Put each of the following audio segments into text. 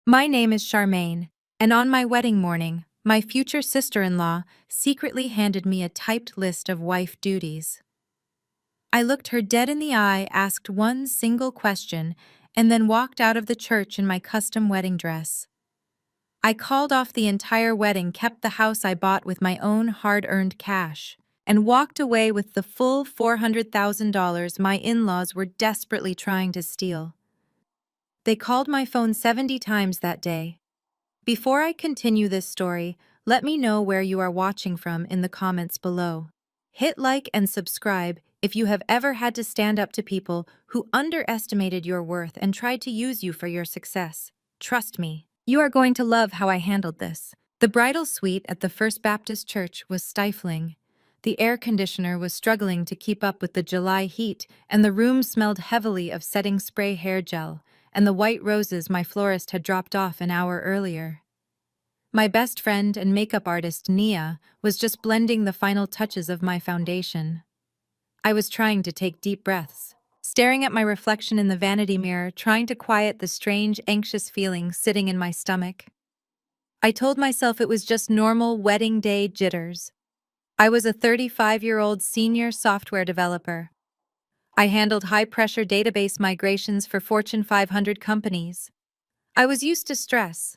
My name is Charmaine, and on my wedding morning, my future sister-in-law secretly handed me a typed list of wife duties. I looked her dead in the eye, asked one single question, and then walked out of the church in my custom wedding dress. I called off the entire wedding, kept the house I bought with my own hard-earned cash, and walked away with the full $400,000 my in-laws were desperately trying to steal. They called my phone 70 times that day. Before I continue this story, let me know where you are watching from in the comments below. Hit like and subscribe if you have ever had to stand up to people who underestimated your worth and tried to use you for your success. Trust me, you are going to love how I handled this. The bridal suite at the First Baptist Church was stifling. The air conditioner was struggling to keep up with the July heat, and the room smelled heavily of setting spray hair gel and the white roses my florist had dropped off an hour earlier. My best friend and makeup artist, Nia, was just blending the final touches of my foundation. I was trying to take deep breaths, staring at my reflection in the vanity mirror, trying to quiet the strange, anxious feeling sitting in my stomach. I told myself it was just normal wedding day jitters. I was a 35-year-old senior software developer. I handled high-pressure database migrations for Fortune 500 companies. I was used to stress,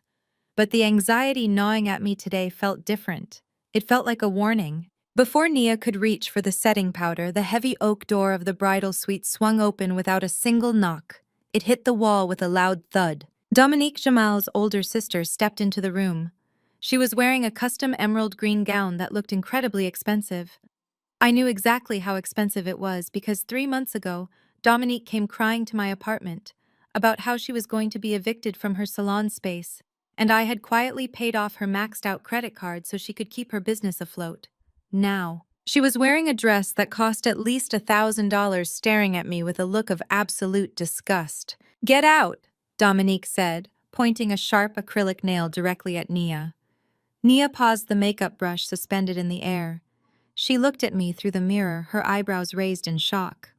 but the anxiety gnawing at me today felt different. It felt like a warning. Before Nia could reach for the setting powder, the heavy oak door of the bridal suite swung open without a single knock. It hit the wall with a loud thud. Dominique Jamal's older sister stepped into the room. She was wearing a custom emerald green gown that looked incredibly expensive. I knew exactly how expensive it was because 3 months ago, Dominique came crying to my apartment about how she was going to be evicted from her salon space, and I had quietly paid off her maxed-out credit card so she could keep her business afloat. Now, she was wearing a dress that cost at least $1,000, staring at me with a look of absolute disgust. "Get out," Dominique said, pointing a sharp acrylic nail directly at Nia. Nia paused, the makeup brush suspended in the air. She looked at me through the mirror, her eyebrows raised in shock.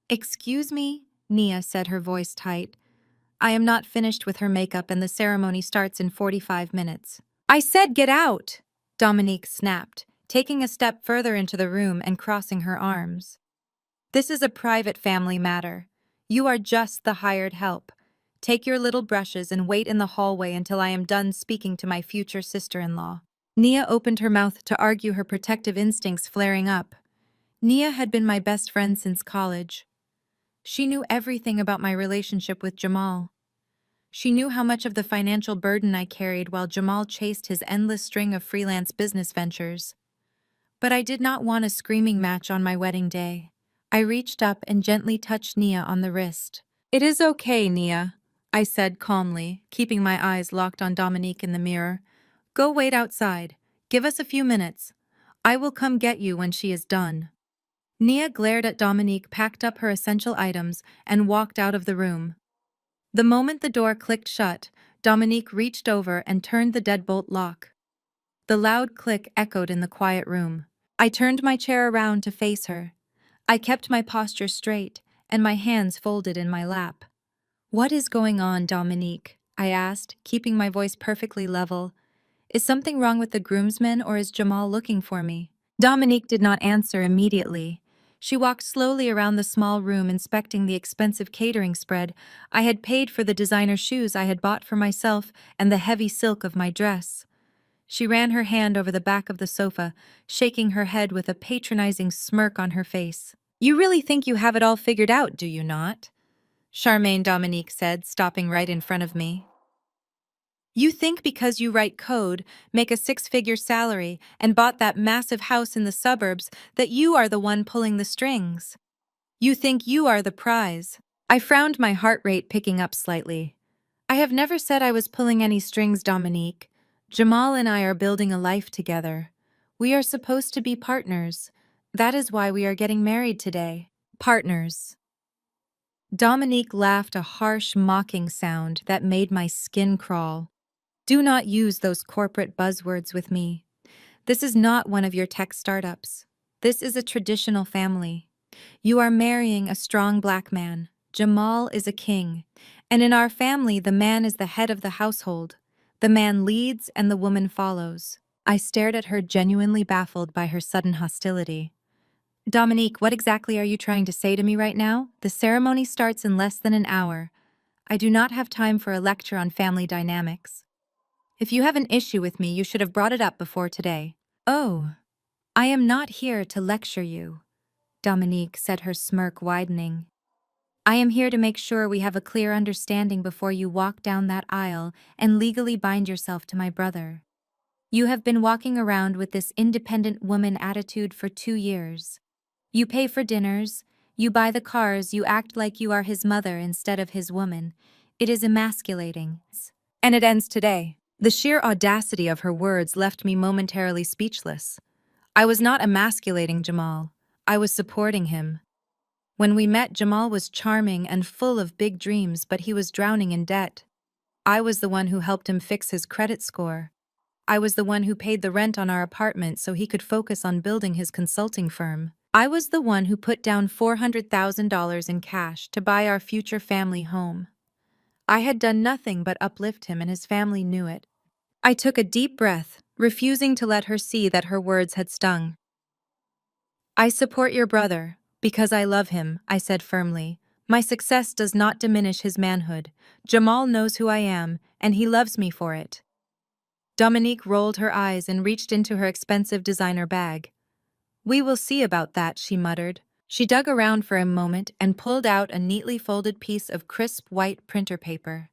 "Excuse me," Nia said, her voice tight. "I am not finished with her makeup and the ceremony starts in 45 minutes. "I said get out!" Dominique snapped, taking a step further into the room and crossing her arms. "This is a private family matter. You are just the hired help. Take your little brushes and wait in the hallway until I am done speaking to my future sister-in-law." Nia opened her mouth to argue, her protective instincts flaring up. Nia had been my best friend since college. She knew everything about my relationship with Jamal. She knew how much of the financial burden I carried while Jamal chased his endless string of freelance business ventures. But I did not want a screaming match on my wedding day. I reached up and gently touched Nia on the wrist. "It is okay, Nia," I said calmly, keeping my eyes locked on Dominique in the mirror. "Go wait outside. Give us a few minutes. I will come get you when she is done." Nia glared at Dominique, packed up her essential items, and walked out of the room. The moment the door clicked shut, Dominique reached over and turned the deadbolt lock. The loud click echoed in the quiet room. I turned my chair around to face her. I kept my posture straight, and my hands folded in my lap. "What is going on, Dominique?" I asked, keeping my voice perfectly level. "Is something wrong with the groomsmen, or is Jamal looking for me?" Dominique did not answer immediately. She walked slowly around the small room, inspecting the expensive catering spread I had paid for, the designer shoes I had bought for myself, and the heavy silk of my dress. She ran her hand over the back of the sofa, shaking her head with a patronizing smirk on her face. "You really think you have it all figured out, do you not?" Charmaine, Dominique said, stopping right in front of me. "You think because you write code, make a six-figure salary, and bought that massive house in the suburbs that you are the one pulling the strings. You think you are the prize." I frowned, my heart rate picking up slightly. "I have never said I was pulling any strings, Dominique. Jamal and I are building a life together. We are supposed to be partners. That is why we are getting married today." "Partners." Dominique laughed, a harsh, mocking sound that made my skin crawl. "Do not use those corporate buzzwords with me. This is not one of your tech startups. This is a traditional family. You are marrying a strong black man. Jamal is a king, And in our family, the man is the head of the household. The man leads and the woman follows. I stared at her, genuinely baffled by her sudden hostility. Dominique, what exactly are you trying to say to me right now? The ceremony starts in less than an hour. I do not have time for a lecture on family dynamics. If you have an issue with me, you should have brought it up before today. Oh, I am not here to lecture you, Dominique said, her smirk widening. I am here to make sure we have a clear understanding before you walk down that aisle and legally bind yourself to my brother. You have been walking around with this independent woman attitude for 2 years. You pay for dinners, you buy the cars, you act like you are his mother instead of his woman. It is emasculating. And it ends today. The sheer audacity of her words left me momentarily speechless. I was not emasculating Jamal. I was supporting him. When we met, Jamal was charming and full of big dreams, but he was drowning in debt. I was the one who helped him fix his credit score. I was the one who paid the rent on our apartment so he could focus on building his consulting firm. I was the one who put down $400,000 in cash to buy our future family home. I had done nothing but uplift him, and his family knew it. I took a deep breath, refusing to let her see that her words had stung. I support your brother, because I love him, I said firmly. My success does not diminish his manhood. Jamal knows who I am, and he loves me for it. Dominique rolled her eyes and reached into her expensive designer bag. We will see about that, she muttered. She dug around for a moment and pulled out a neatly folded piece of crisp white printer paper.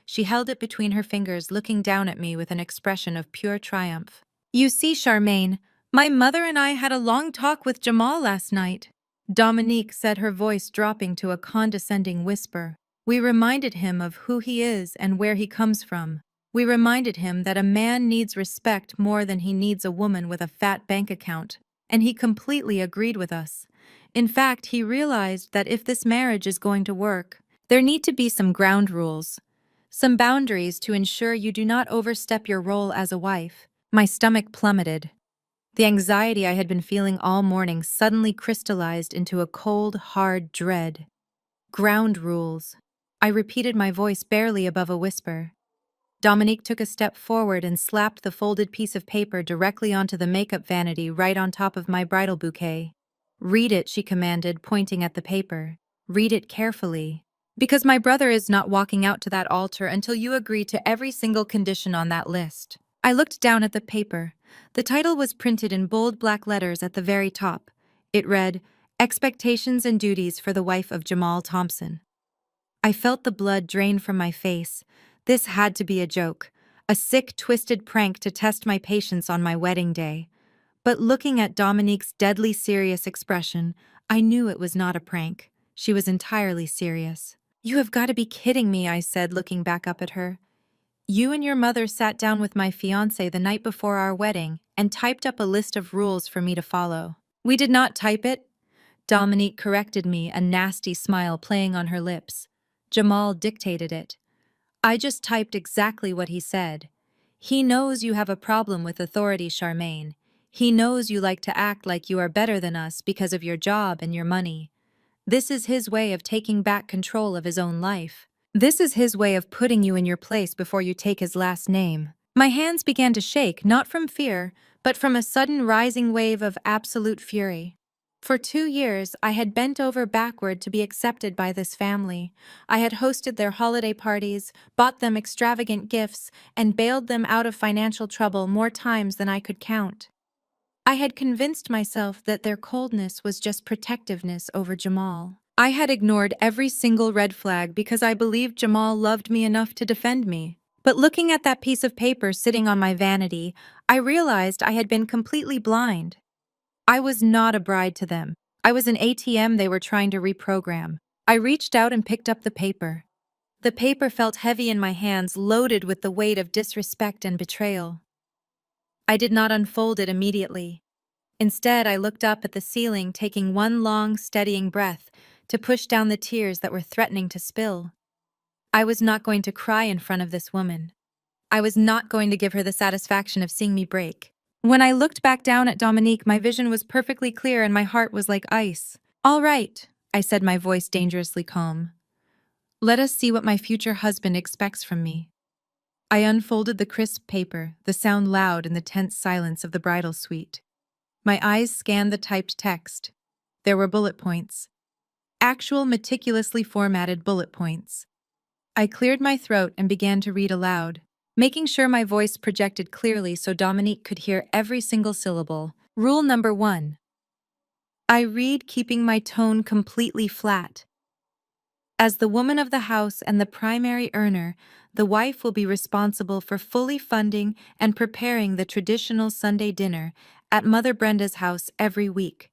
She held it between her fingers, looking down at me with an expression of pure triumph. You see, Charmaine, my mother and I had a long talk with Jamal last night. Dominique said, her voice dropping to a condescending whisper. We reminded him of who he is and where he comes from. We reminded him that a man needs respect more than he needs a woman with a fat bank account, and he completely agreed with us. In fact, he realized that if this marriage is going to work, there need to be some ground rules, some boundaries to ensure you do not overstep your role as a wife. My stomach plummeted. The anxiety I had been feeling all morning suddenly crystallized into a cold, hard dread. Ground rules. I repeated, my voice barely above a whisper. Dominique took a step forward and slapped the folded piece of paper directly onto the makeup vanity right on top of my bridal bouquet. Read it, she commanded, pointing at the paper. Read it carefully. Because my brother is not walking out to that altar until you agree to every single condition on that list. I looked down at the paper. The title was printed in bold black letters at the very top. It read, Expectations and Duties for the Wife of Jamal Thompson. I felt the blood drain from my face. This had to be a joke, a sick, twisted prank to test my patience on my wedding day. But looking at Dominique's deadly serious expression, I knew it was not a prank. She was entirely serious. You have got to be kidding me, I said, looking back up at her. You and your mother sat down with my fiancé the night before our wedding and typed up a list of rules for me to follow. We did not type it, Dominique corrected me, a nasty smile playing on her lips. Jamal dictated it. I just typed exactly what he said. He knows you have a problem with authority, Charmaine. He knows you like to act like you are better than us because of your job and your money. This is his way of taking back control of his own life. This is his way of putting you in your place before you take his last name. My hands began to shake, not from fear, but from a sudden rising wave of absolute fury. For 2 years, I had bent over backward to be accepted by this family. I had hosted their holiday parties, bought them extravagant gifts, and bailed them out of financial trouble more times than I could count. I had convinced myself that their coldness was just protectiveness over Jamal. I had ignored every single red flag because I believed Jamal loved me enough to defend me. But looking at that piece of paper sitting on my vanity, I realized I had been completely blind. I was not a bride to them. I was an ATM they were trying to reprogram. I reached out and picked up the paper. The paper felt heavy in my hands, loaded with the weight of disrespect and betrayal. I did not unfold it immediately. Instead, I looked up at the ceiling, taking one long, steadying breath to push down the tears that were threatening to spill. I was not going to cry in front of this woman. I was not going to give her the satisfaction of seeing me break. When I looked back down at Dominique, my vision was perfectly clear and my heart was like ice. All right, I said, my voice dangerously calm. Let us see what my future husband expects from me. I unfolded the crisp paper, the sound loud in the tense silence of the bridal suite. My eyes scanned the typed text. There were bullet points. Actual meticulously formatted bullet points. I cleared my throat and began to read aloud, making sure my voice projected clearly so Dominique could hear every single syllable. Rule number 1. I read keeping my tone completely flat. As the woman of the house and the primary earner, the wife will be responsible for fully funding and preparing the traditional Sunday dinner at Mother Brenda's house every week.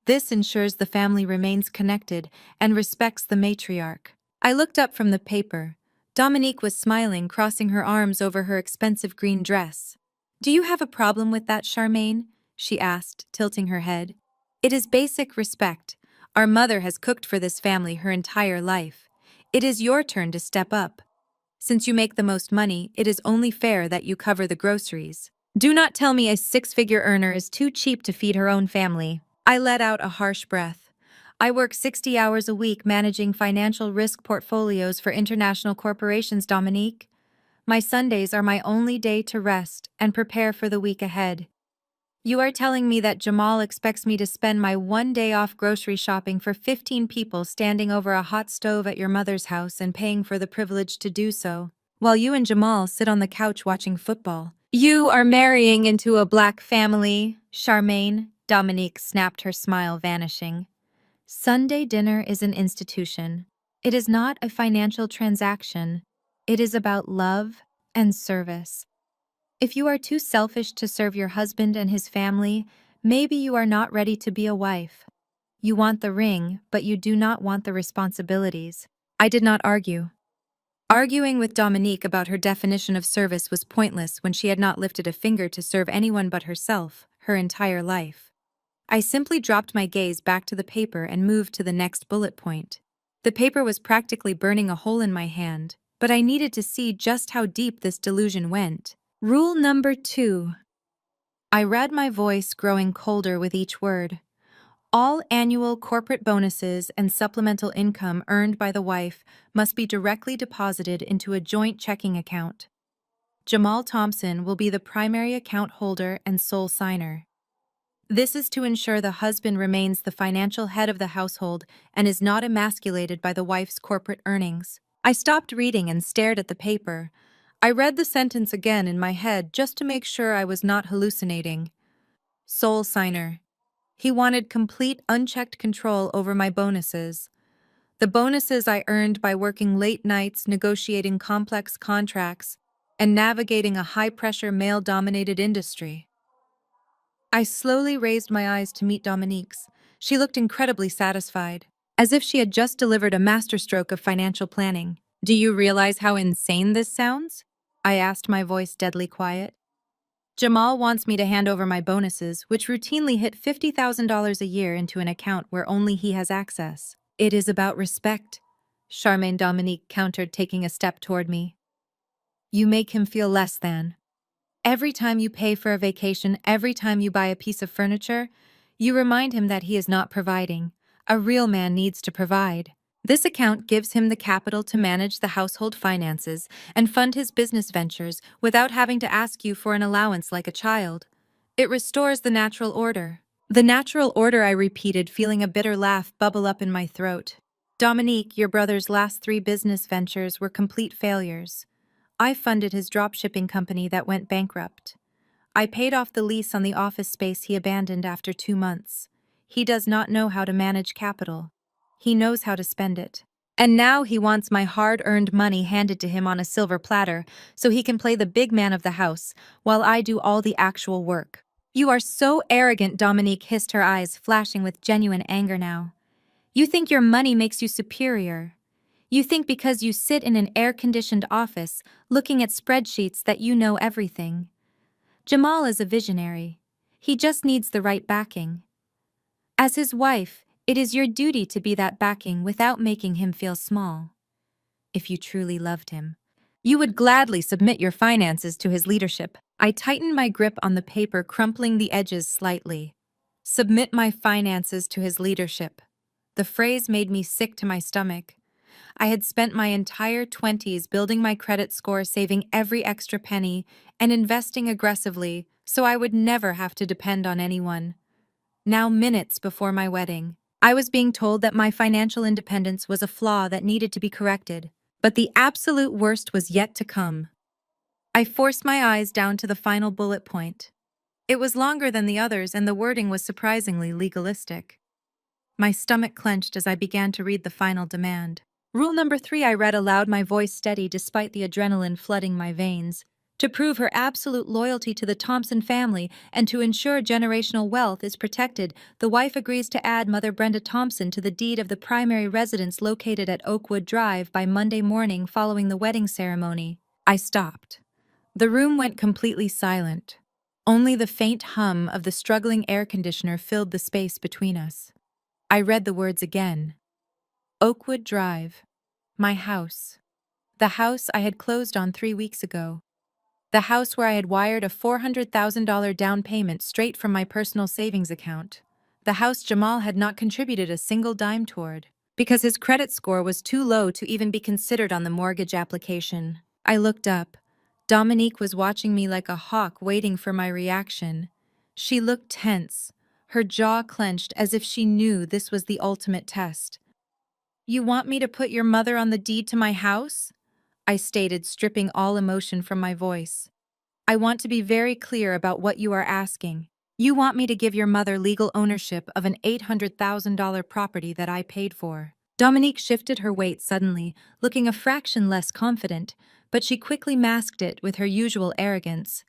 This ensures the family remains connected and respects the matriarch. I looked up from the paper. Dominique was smiling, crossing her arms over her expensive green dress. "Do you have a problem with that, Charmaine?" she asked, tilting her head. "It is basic respect. Our mother has cooked for this family her entire life. It is your turn to step up. Since you make the most money, it is only fair that you cover the groceries. Do not tell me a six-figure earner is too cheap to feed her own family." I let out a harsh breath. I work 60 hours a week managing financial risk portfolios for international corporations, Dominique. My Sundays are my only day to rest and prepare for the week ahead. You are telling me that Jamal expects me to spend my one day off grocery shopping for 15 people standing over a hot stove at your mother's house and paying for the privilege to do so, while you and Jamal sit on the couch watching football. You are marrying into a black family, Charmaine, Dominique snapped, her smile vanishing. Sunday dinner is an institution. It is not a financial transaction. It is about love and service. If you are too selfish to serve your husband and his family, maybe you are not ready to be a wife. You want the ring, but you do not want the responsibilities. I did not argue. Arguing with Dominique about her definition of service was pointless when she had not lifted a finger to serve anyone but herself, her entire life. I simply dropped my gaze back to the paper and moved to the next bullet point. The paper was practically burning a hole in my hand, but I needed to see just how deep this delusion went. Rule number 2. I read, my voice growing colder with each word. All annual corporate bonuses and supplemental income earned by the wife must be directly deposited into a joint checking account. Jamal Thompson will be the primary account holder and sole signer. This is to ensure the husband remains the financial head of the household and is not emasculated by the wife's corporate earnings. I stopped reading and stared at the paper. I read the sentence again in my head just to make sure I was not hallucinating. Sole signer. He wanted complete unchecked control over my bonuses. The bonuses I earned by working late nights, negotiating complex contracts, and navigating a high-pressure male-dominated industry. I slowly raised my eyes to meet Dominique's. She looked incredibly satisfied, as if she had just delivered a masterstroke of financial planning. "Do you realize how insane this sounds?" I asked, my voice deadly quiet. "Jamal wants me to hand over my bonuses, which routinely hit $50,000 a year, into an account where only he has access. It is about respect," Charmaine Dominique countered, taking a step toward me. "You make him feel less than. Every time you pay for a vacation, every time you buy a piece of furniture, you remind him that he is not providing. A real man needs to provide. This account gives him the capital to manage the household finances and fund his business ventures without having to ask you for an allowance like a child. It restores the natural order." "The natural order," I repeated, feeling a bitter laugh bubble up in my throat. "Dominique, your brother's last 3 business ventures were complete failures. I funded his dropshipping company that went bankrupt. I paid off the lease on the office space he abandoned after 2 months. He does not know how to manage capital. He knows how to spend it. And now he wants my hard-earned money handed to him on a silver platter so he can play the big man of the house while I do all the actual work." "You are so arrogant," Dominique hissed, her eyes flashing with genuine anger now. "You think your money makes you superior. You think because you sit in an air-conditioned office looking at spreadsheets that you know everything. Jamal is a visionary. He just needs the right backing. As his wife, it is your duty to be that backing without making him feel small. If you truly loved him, you would gladly submit your finances to his leadership." I tightened my grip on the paper, crumpling the edges slightly. Submit my finances to his leadership. The phrase made me sick to my stomach. I had spent my entire 20s building my credit score, saving every extra penny, and investing aggressively so I would never have to depend on anyone. Now, minutes before my wedding, I was being told that my financial independence was a flaw that needed to be corrected. But the absolute worst was yet to come. I forced my eyes down to the final bullet point. It was longer than the others, and the wording was surprisingly legalistic. My stomach clenched as I began to read the final demand. Rule number 3, I read aloud, my voice steady despite the adrenaline flooding my veins. To prove her absolute loyalty to the Thompson family and to ensure generational wealth is protected, the wife agrees to add Mother Brenda Thompson to the deed of the primary residence located at Oakwood Drive by Monday morning following the wedding ceremony. I stopped. The room went completely silent. Only the faint hum of the struggling air conditioner filled the space between us. I read the words again. Oakwood Drive. My house. The house I had closed on 3 weeks ago. The house where I had wired a $400,000 down payment straight from my personal savings account. The house Jamal had not contributed a single dime toward, because his credit score was too low to even be considered on the mortgage application. I looked up. Dominique was watching me like a hawk, waiting for my reaction. She looked tense, her jaw clenched as if she knew this was the ultimate test. "You want me to put your mother on the deed to my house?" I stated, stripping all emotion from my voice. "I want to be very clear about what you are asking. You want me to give your mother legal ownership of an $800,000 property that I paid for." Dominique shifted her weight suddenly, looking a fraction less confident, but she quickly masked it with her usual arrogance.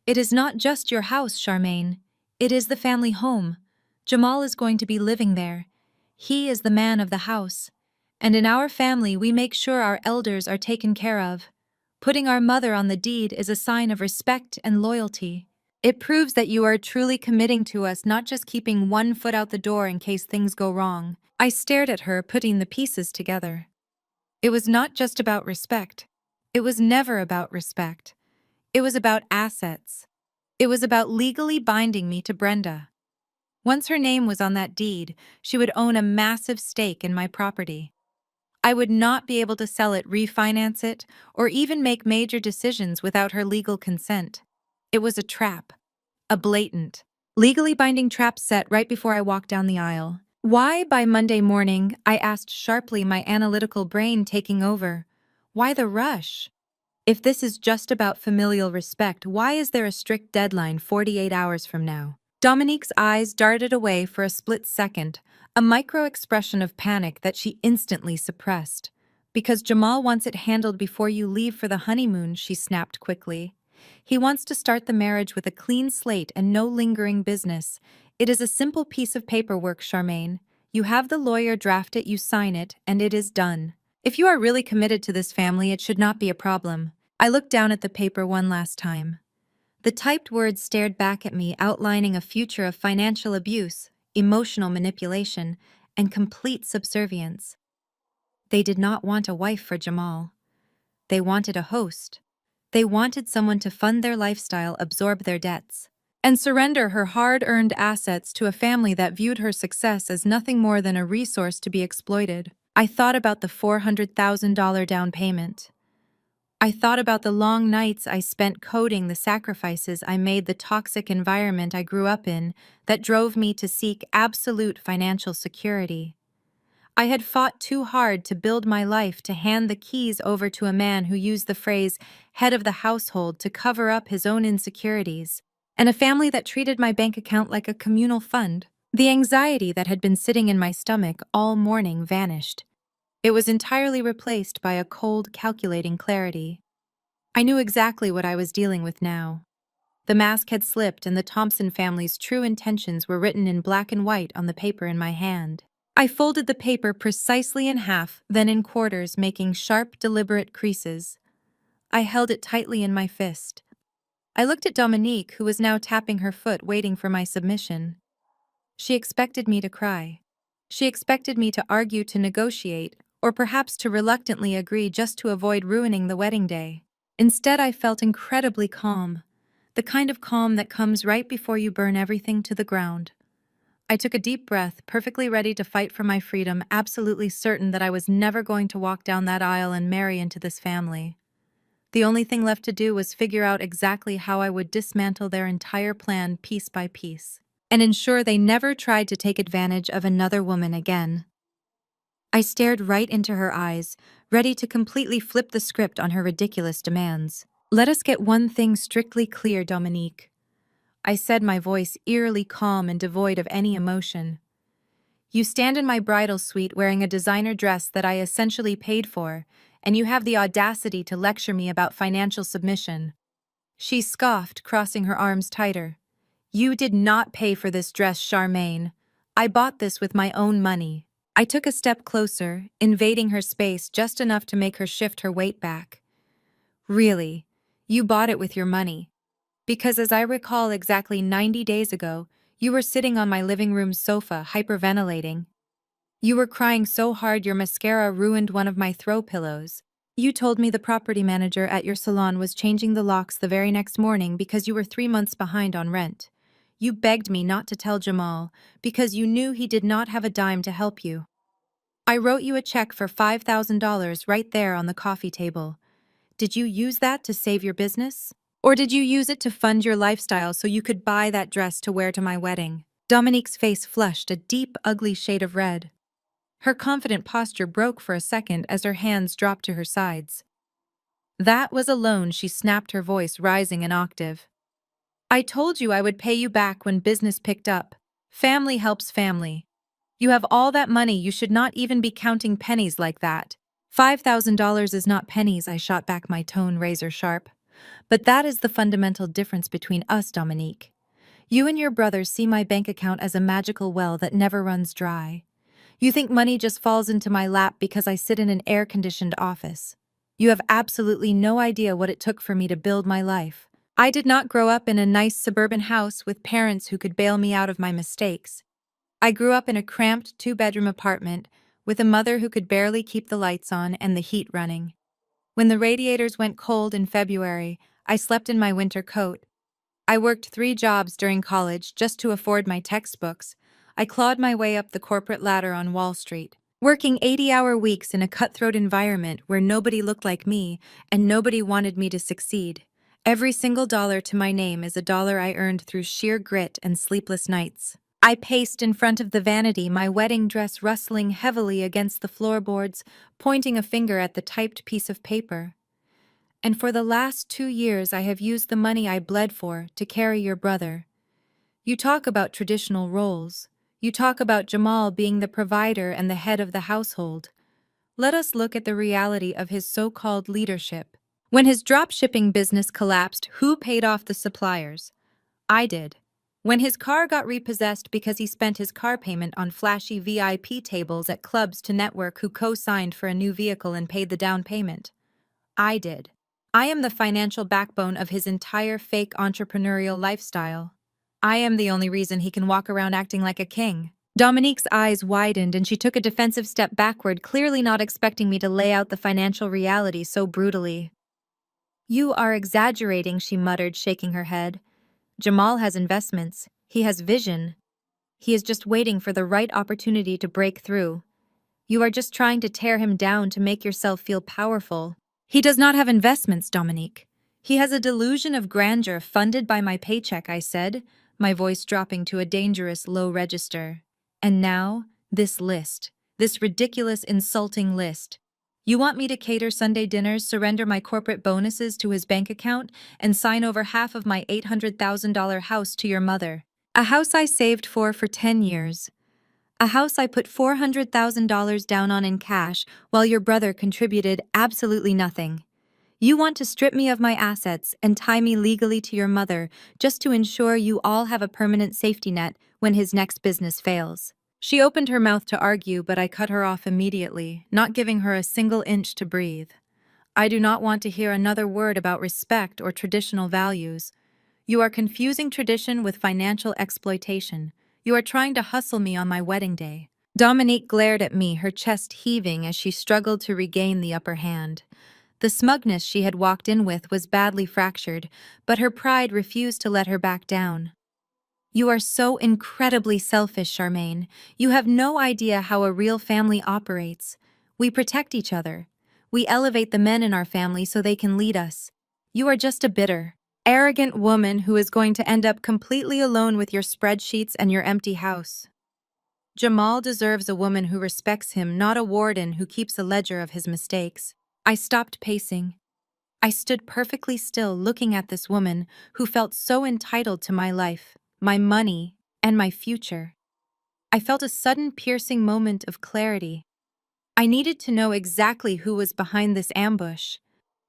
"It is not just your house, Charmaine. It is the family home. Jamal is going to be living there. He is the man of the house. And in our family, we make sure our elders are taken care of. Putting our mother on the deed is a sign of respect and loyalty. It proves that you are truly committing to us, not just keeping one foot out the door in case things go wrong." I stared at her, putting the pieces together. It was not just about respect. It was never about respect. It was about assets. It was about legally binding me to Brenda. Once her name was on that deed, she would own a massive stake in my property. I would not be able to sell it, refinance it, or even make major decisions without her legal consent. It was a trap. A blatant, legally binding trap set right before I walked down the aisle. "Why by Monday morning?" I asked sharply, my analytical brain taking over. "Why the rush? If this is just about familial respect, why is there a strict deadline 48 hours from now?" Dominique's eyes darted away for a split second, a micro-expression of panic that she instantly suppressed. "Because Jamal wants it handled before you leave for the honeymoon," she snapped quickly. "He wants to start the marriage with a clean slate and no lingering business. It is a simple piece of paperwork, Charmaine. You have the lawyer draft it, you sign it, and it is done. If you are really committed to this family, it should not be a problem." I looked down at the paper one last time. The typed words stared back at me, outlining a future of financial abuse, emotional manipulation, and complete subservience. They did not want a wife for Jamal. They wanted a host. They wanted someone to fund their lifestyle, absorb their debts, and surrender her hard-earned assets to a family that viewed her success as nothing more than a resource to be exploited. I thought about the $400,000 down payment. I thought about the long nights I spent coding, the sacrifices I made, the toxic environment I grew up in that drove me to seek absolute financial security. I had fought too hard to build my life to hand the keys over to a man who used the phrase head of the household to cover up his own insecurities, and a family that treated my bank account like a communal fund. The anxiety that had been sitting in my stomach all morning vanished. It was entirely replaced by a cold, calculating clarity. I knew exactly what I was dealing with now. The mask had slipped, and the Thompson family's true intentions were written in black and white on the paper in my hand. I folded the paper precisely in half, then in quarters, making sharp, deliberate creases. I held it tightly in my fist. I looked at Dominique, who was now tapping her foot, waiting for my submission. She expected me to cry. She expected me to argue, to negotiate, or perhaps to reluctantly agree just to avoid ruining the wedding day. Instead, I felt incredibly calm, the kind of calm that comes right before you burn everything to the ground. I took a deep breath, perfectly ready to fight for my freedom, absolutely certain that I was never going to walk down that aisle and marry into this family. The only thing left to do was figure out exactly how I would dismantle their entire plan piece by piece, and ensure they never tried to take advantage of another woman again. I stared right into her eyes, ready to completely flip the script on her ridiculous demands. Let us get one thing strictly clear, Dominique, I said, my voice eerily calm and devoid of any emotion. You stand in my bridal suite wearing a designer dress that I essentially paid for, and you have the audacity to lecture me about financial submission. She scoffed, crossing her arms tighter. You did not pay for this dress, Charmaine. I bought this with my own money. I took a step closer, invading her space just enough to make her shift her weight back. Really? You bought it with your money? Because as I recall exactly 90 days ago, you were sitting on my living room sofa, hyperventilating. You were crying so hard your mascara ruined one of my throw pillows. You told me the property manager at your salon was changing the locks the very next morning because you were 3 months behind on rent. You begged me not to tell Jamal because you knew he did not have a dime to help you. I wrote you a check for $5,000 right there on the coffee table. Did you use that to save your business? Or did you use it to fund your lifestyle so you could buy that dress to wear to my wedding? Dominique's face flushed a deep, ugly shade of red. Her confident posture broke for a second as her hands dropped to her sides. That was a loan, she snapped, her voice rising an octave. I told you I would pay you back when business picked up. Family helps family. You have all that money, you should not even be counting pennies like that. $5,000 is not pennies, I shot back, my tone razor sharp. But that is the fundamental difference between us, Dominique. You and your brother see my bank account as a magical well that never runs dry. You think money just falls into my lap because I sit in an air-conditioned office. You have absolutely no idea what it took for me to build my life. I did not grow up in a nice suburban house with parents who could bail me out of my mistakes. I grew up in a cramped two-bedroom apartment with a mother who could barely keep the lights on and the heat running. When the radiators went cold in February, I slept in my winter coat. I worked 3 jobs during college just to afford my textbooks. I clawed my way up the corporate ladder on Wall Street, working 80-hour weeks in a cutthroat environment where nobody looked like me and nobody wanted me to succeed. Every single dollar to my name is a dollar I earned through sheer grit and sleepless nights. I paced in front of the vanity, my wedding dress rustling heavily against the floorboards, pointing a finger at the typed piece of paper. And for the last 2 years I have used the money I bled for to carry your brother. You talk about traditional roles. You talk about Jamal being the provider and the head of the household. Let us look at the reality of his so-called leadership. When his drop-shipping business collapsed, who paid off the suppliers? I did. When his car got repossessed because he spent his car payment on flashy VIP tables at clubs to network who co-signed for a new vehicle and paid the down payment, I did. I am the financial backbone of his entire fake entrepreneurial lifestyle. I am the only reason he can walk around acting like a king. Dominique's eyes widened and she took a defensive step backward, clearly not expecting me to lay out the financial reality so brutally. You are exaggerating, she muttered, shaking her head. Jamal has investments. He has vision. He is just waiting for the right opportunity to break through. You are just trying to tear him down to make yourself feel powerful. He does not have investments, Dominique. He has a delusion of grandeur funded by my paycheck, I said, my voice dropping to a dangerous low register. And now, this list. This ridiculous, insulting list. You want me to cater Sunday dinners, surrender my corporate bonuses to his bank account, and sign over half of my $800,000 house to your mother. A house I saved for 10 years. A house I put $400,000 down on in cash while your brother contributed absolutely nothing. You want to strip me of my assets and tie me legally to your mother just to ensure you all have a permanent safety net when his next business fails. She opened her mouth to argue, but I cut her off immediately, not giving her a single inch to breathe. I do not want to hear another word about respect or traditional values. You are confusing tradition with financial exploitation. You are trying to hustle me on my wedding day. Dominique glared at me, her chest heaving as she struggled to regain the upper hand. The smugness she had walked in with was badly fractured, but her pride refused to let her back down. You are so incredibly selfish, Charmaine. You have no idea how a real family operates. We protect each other. We elevate the men in our family so they can lead us. You are just a bitter, arrogant woman who is going to end up completely alone with your spreadsheets and your empty house. Jamal deserves a woman who respects him, not a warden who keeps a ledger of his mistakes. I stopped pacing. I stood perfectly still looking at this woman who felt so entitled to my life, my money, and my future. I felt a sudden piercing moment of clarity. I needed to know exactly who was behind this ambush.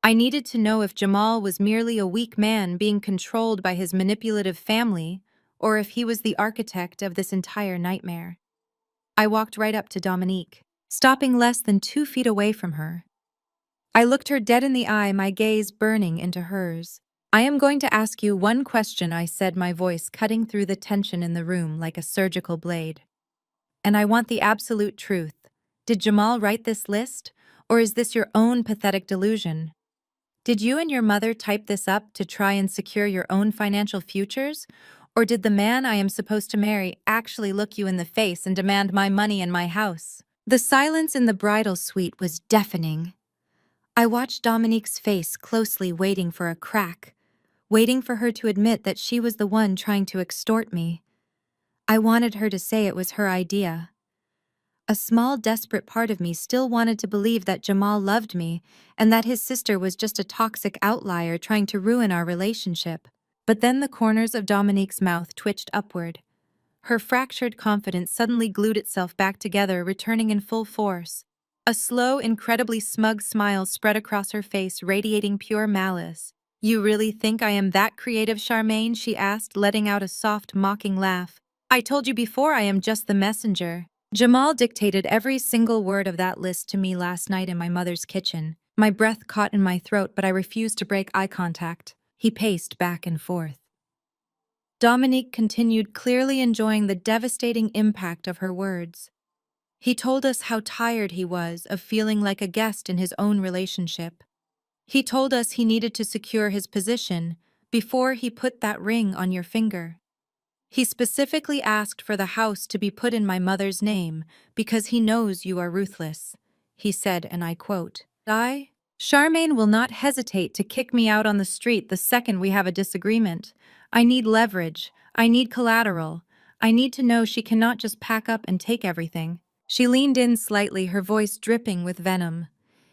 I needed to know if Jamal was merely a weak man being controlled by his manipulative family, or if he was the architect of this entire nightmare. I walked right up to Dominique, stopping less than 2 feet away from her. I looked her dead in the eye, my gaze burning into hers. I am going to ask you one question, I said, my voice cutting through the tension in the room like a surgical blade. And I want the absolute truth. Did Jamal write this list, or is this your own pathetic delusion? Did you and your mother type this up to try and secure your own financial futures? Or did the man I am supposed to marry actually look you in the face and demand my money and my house? The silence in the bridal suite was deafening. I watched Dominique's face closely, waiting for a crack, waiting for her to admit that she was the one trying to extort me. I wanted her to say it was her idea. A small, desperate part of me still wanted to believe that Jamal loved me and that his sister was just a toxic outlier trying to ruin our relationship. But then the corners of Dominique's mouth twitched upward. Her fractured confidence suddenly glued itself back together, returning in full force. A slow, incredibly smug smile spread across her face, radiating pure malice. You really think I am that creative, Charmaine? She asked, letting out a soft, mocking laugh. I told you before, I am just the messenger. Jamal dictated every single word of that list to me last night in my mother's kitchen. My breath caught in my throat, but I refused to break eye contact. He paced back and forth. Dominique continued, clearly enjoying the devastating impact of her words. He told us how tired he was of feeling like a guest in his own relationship. He told us he needed to secure his position before he put that ring on your finger. He specifically asked for the house to be put in my mother's name because he knows you are ruthless. He said, and I quote, Charmaine will not hesitate to kick me out on the street the second we have a disagreement. I need leverage. I need collateral. I need to know she cannot just pack up and take everything. She leaned in slightly, her voice dripping with venom.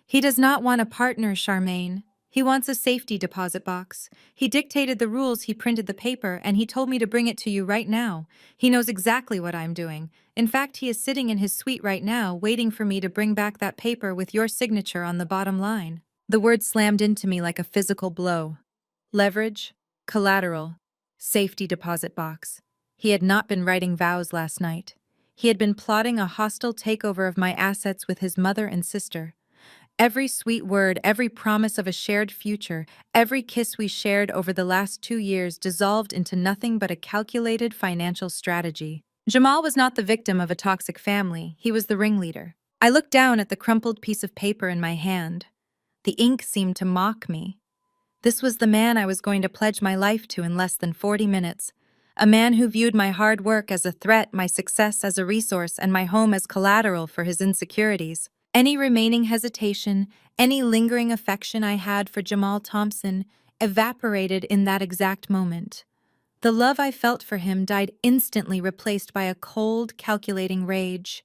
He does not want a partner, Charmaine. He wants a safety deposit box. He dictated the rules, he printed the paper, and he told me to bring it to you right now. He knows exactly what I'm doing. In fact, he is sitting in his suite right now, waiting for me to bring back that paper with your signature on the bottom line. The word slammed into me like a physical blow. Leverage, collateral, safety deposit box. He had not been writing vows last night. He had been plotting a hostile takeover of my assets with his mother and sister. Every sweet word, every promise of a shared future, every kiss we shared over the last 2 years dissolved into nothing but a calculated financial strategy. Jamal was not the victim of a toxic family, he was the ringleader. I looked down at the crumpled piece of paper in my hand. The ink seemed to mock me. This was the man I was going to pledge my life to in less than 40 minutes. A man who viewed my hard work as a threat, my success as a resource, and my home as collateral for his insecurities. Any remaining hesitation, any lingering affection I had for Jamal Thompson evaporated in that exact moment. The love I felt for him died instantly, replaced by a cold, calculating rage.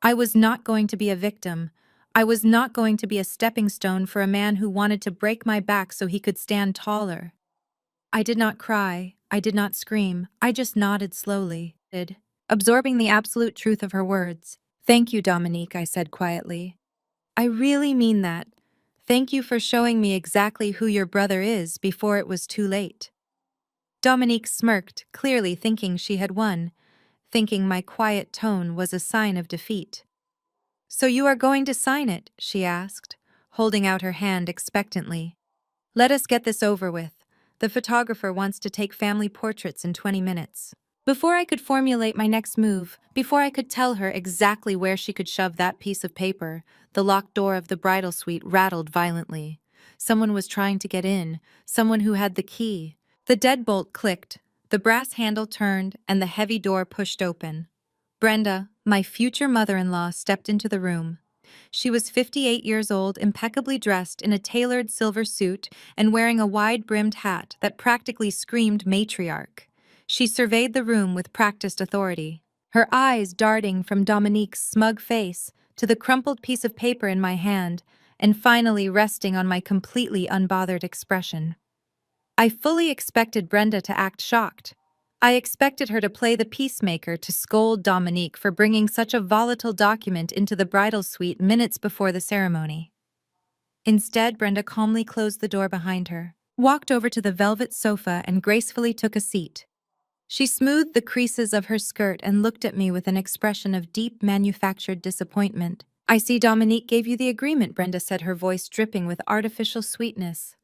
I was not going to be a victim. I was not going to be a stepping stone for a man who wanted to break my back so he could stand taller. I did not cry. I did not scream. I just nodded slowly, absorbing the absolute truth of her words. Thank you, Dominique, I said quietly. I really mean that. Thank you for showing me exactly who your brother is before it was too late. Dominique smirked, clearly thinking she had won, thinking my quiet tone was a sign of defeat. So you are going to sign it? She asked, holding out her hand expectantly. Let us get this over with. The photographer wants to take family portraits in 20 minutes. Before I could formulate my next move, before I could tell her exactly where she could shove that piece of paper, the locked door of the bridal suite rattled violently. Someone was trying to get in, someone who had the key. The deadbolt clicked, The brass handle turned and the heavy door pushed open. Brenda, my future mother-in-law, stepped into the room. She was 58 years old, impeccably dressed in a tailored silver suit and wearing a wide-brimmed hat that practically screamed matriarch. She surveyed the room with practiced authority, her eyes darting from Dominique's smug face to the crumpled piece of paper in my hand, and finally resting on my completely unbothered expression. I fully expected Brenda to act shocked. I expected her to play the peacemaker to scold Dominique for bringing such a volatile document into the bridal suite minutes before the ceremony. Instead, Brenda calmly closed the door behind her, walked over to the velvet sofa, and gracefully took a seat. She smoothed the creases of her skirt and looked at me with an expression of deep manufactured disappointment. "I see Dominique gave you the agreement," Brenda said, her voice dripping with artificial sweetness.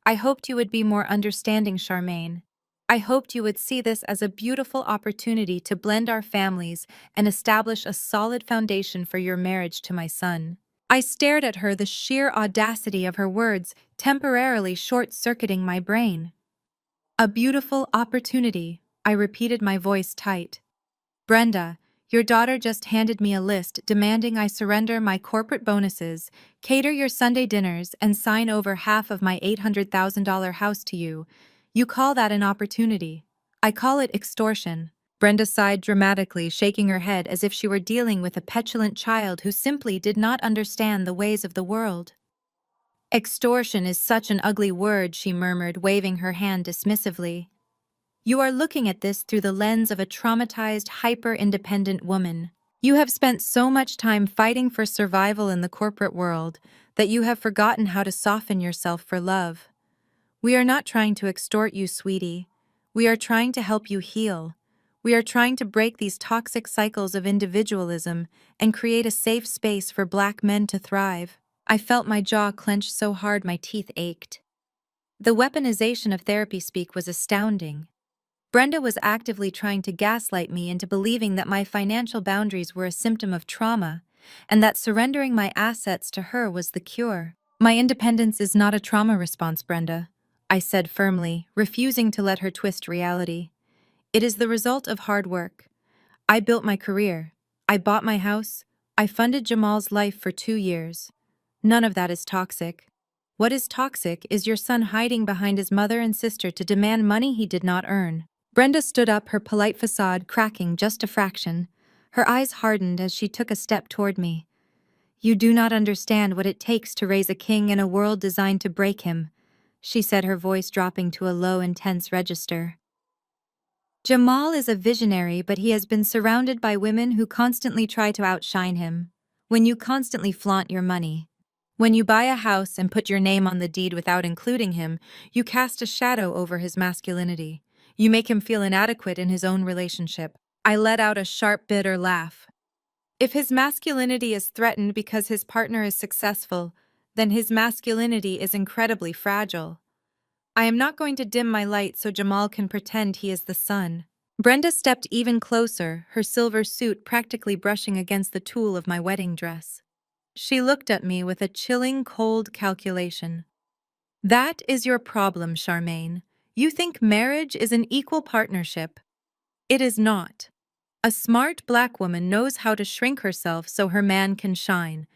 "I hoped you would be more understanding, Charmaine. I hoped you would see this as a beautiful opportunity to blend our families and establish a solid foundation for your marriage to my son." I stared at her, the sheer audacity of her words temporarily short-circuiting my brain. "A beautiful opportunity," I repeated, my voice tight. "Brenda, your daughter just handed me a list demanding I surrender my corporate bonuses, cater your Sunday dinners, and sign over half of my $800,000 house to you. You call that an opportunity? I call it extortion." Brenda sighed dramatically, shaking her head as if she were dealing with a petulant child who simply did not understand the ways of the world. "Extortion is such an ugly word," she murmured, waving her hand dismissively. "You are looking at this through the lens of a traumatized, hyper-independent woman. You have spent so much time fighting for survival in the corporate world that you have forgotten how to soften yourself for love. We are not trying to extort you, sweetie. We are trying to help you heal. We are trying to break these toxic cycles of individualism and create a safe space for Black men to thrive." I felt my jaw clench so hard my teeth ached. The weaponization of therapy speak was astounding. Brenda was actively trying to gaslight me into believing that my financial boundaries were a symptom of trauma, and that surrendering my assets to her was the cure. "My independence is not a trauma response, Brenda," I said firmly, refusing to let her twist reality. "It is the result of hard work. I built my career. I bought my house. I funded Jamal's life for 2 years. None of that is toxic. What is toxic is your son hiding behind his mother and sister to demand money he did not earn." Brenda stood up, her polite facade cracking just a fraction. Her eyes hardened as she took a step toward me. "You do not understand what it takes to raise a king in a world designed to break him," she said, her voice dropping to a low, intense register. "Jamal is a visionary, but he has been surrounded by women who constantly try to outshine him. When you constantly flaunt your money, when you buy a house and put your name on the deed without including him, you cast a shadow over his masculinity. You make him feel inadequate in his own relationship." I let out a sharp, bitter laugh. "If his masculinity is threatened because his partner is successful, then his masculinity is incredibly fragile. I am not going to dim my light so Jamal can pretend he is the sun." Brenda stepped even closer, her silver suit practically brushing against the tulle of my wedding dress. She looked at me with a chilling, cold calculation. "That is your problem, Charmaine. You think marriage is an equal partnership. It is not. A smart Black woman knows how to shrink herself so her man can shine.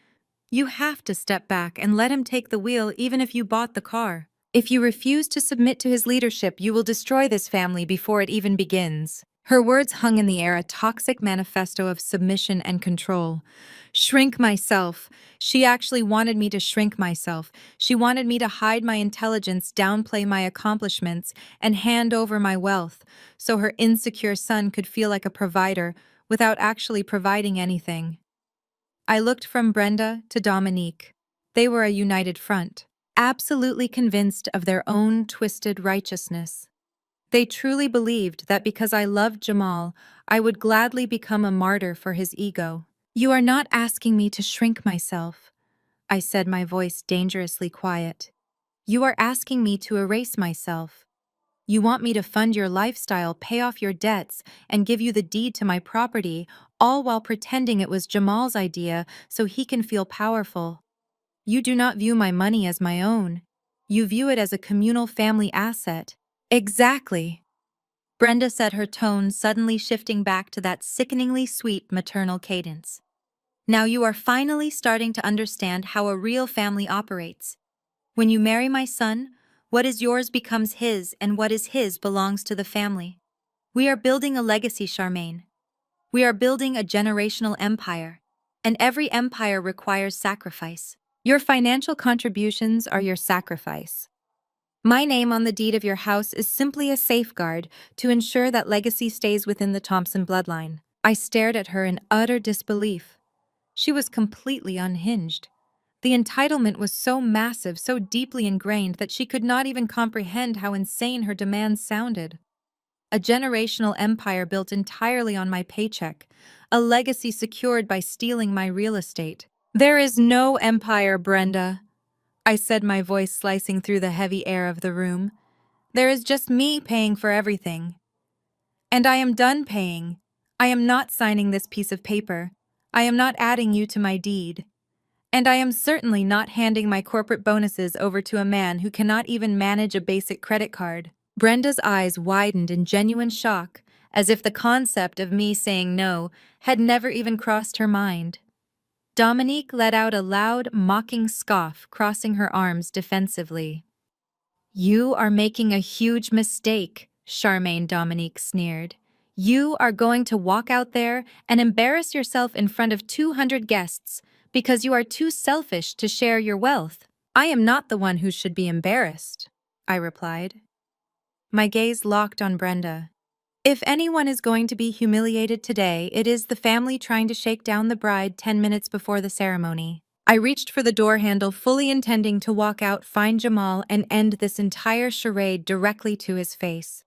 You have to step back and let him take the wheel even if you bought the car. If you refuse to submit to his leadership, you will destroy this family before it even begins." Her words hung in the air, a toxic manifesto of submission and control. Shrink myself. She actually wanted me to shrink myself. She wanted me to hide my intelligence, downplay my accomplishments, and hand over my wealth, so her insecure son could feel like a provider without actually providing anything. I looked from Brenda to Dominique. They were a united front, absolutely convinced of their own twisted righteousness. They truly believed that because I loved Jamal, I would gladly become a martyr for his ego. "You are not asking me to shrink myself," I said, my voice dangerously quiet. "You are asking me to erase myself. You want me to fund your lifestyle, pay off your debts, and give you the deed to my property, all while pretending it was Jamal's idea so he can feel powerful. You do not view my money as my own. You view it as a communal family asset." "Exactly." Brenda said, her tone suddenly shifting back to that sickeningly sweet maternal cadence. Now you are finally starting to understand how a real family operates. When you marry my son, what is yours becomes his, and what is his belongs to the family. We are building a legacy, Charmaine. We are building a generational empire, and every empire requires sacrifice. Your financial contributions are your sacrifice. My name on the deed of your house is simply a safeguard to ensure that legacy stays within the Thompson bloodline. I stared at her in utter disbelief. She was completely unhinged. The entitlement was so massive, so deeply ingrained that she could not even comprehend how insane her demands sounded. A generational empire built entirely on my paycheck, a legacy secured by stealing my real estate. There is no empire, Brenda, I said, my voice slicing through the heavy air of the room. There is just me paying for everything. And I am done paying. I am not signing this piece of paper. I am not adding you to my deed. And I am certainly not handing my corporate bonuses over to a man who cannot even manage a basic credit card. Brenda's eyes widened in genuine shock, as if the concept of me saying no had never even crossed her mind. Dominique let out a loud, mocking scoff, crossing her arms defensively. You are making a huge mistake, Charmaine, Dominique sneered. You are going to walk out there and embarrass yourself in front of 200 guests because you are too selfish to share your wealth. I am not the one who should be embarrassed, I replied. My gaze locked on Brenda. If anyone is going to be humiliated today, it is the family trying to shake down the bride 10 minutes before the ceremony. I reached for the door handle, fully intending to walk out, find Jamal, and end this entire charade directly to his face.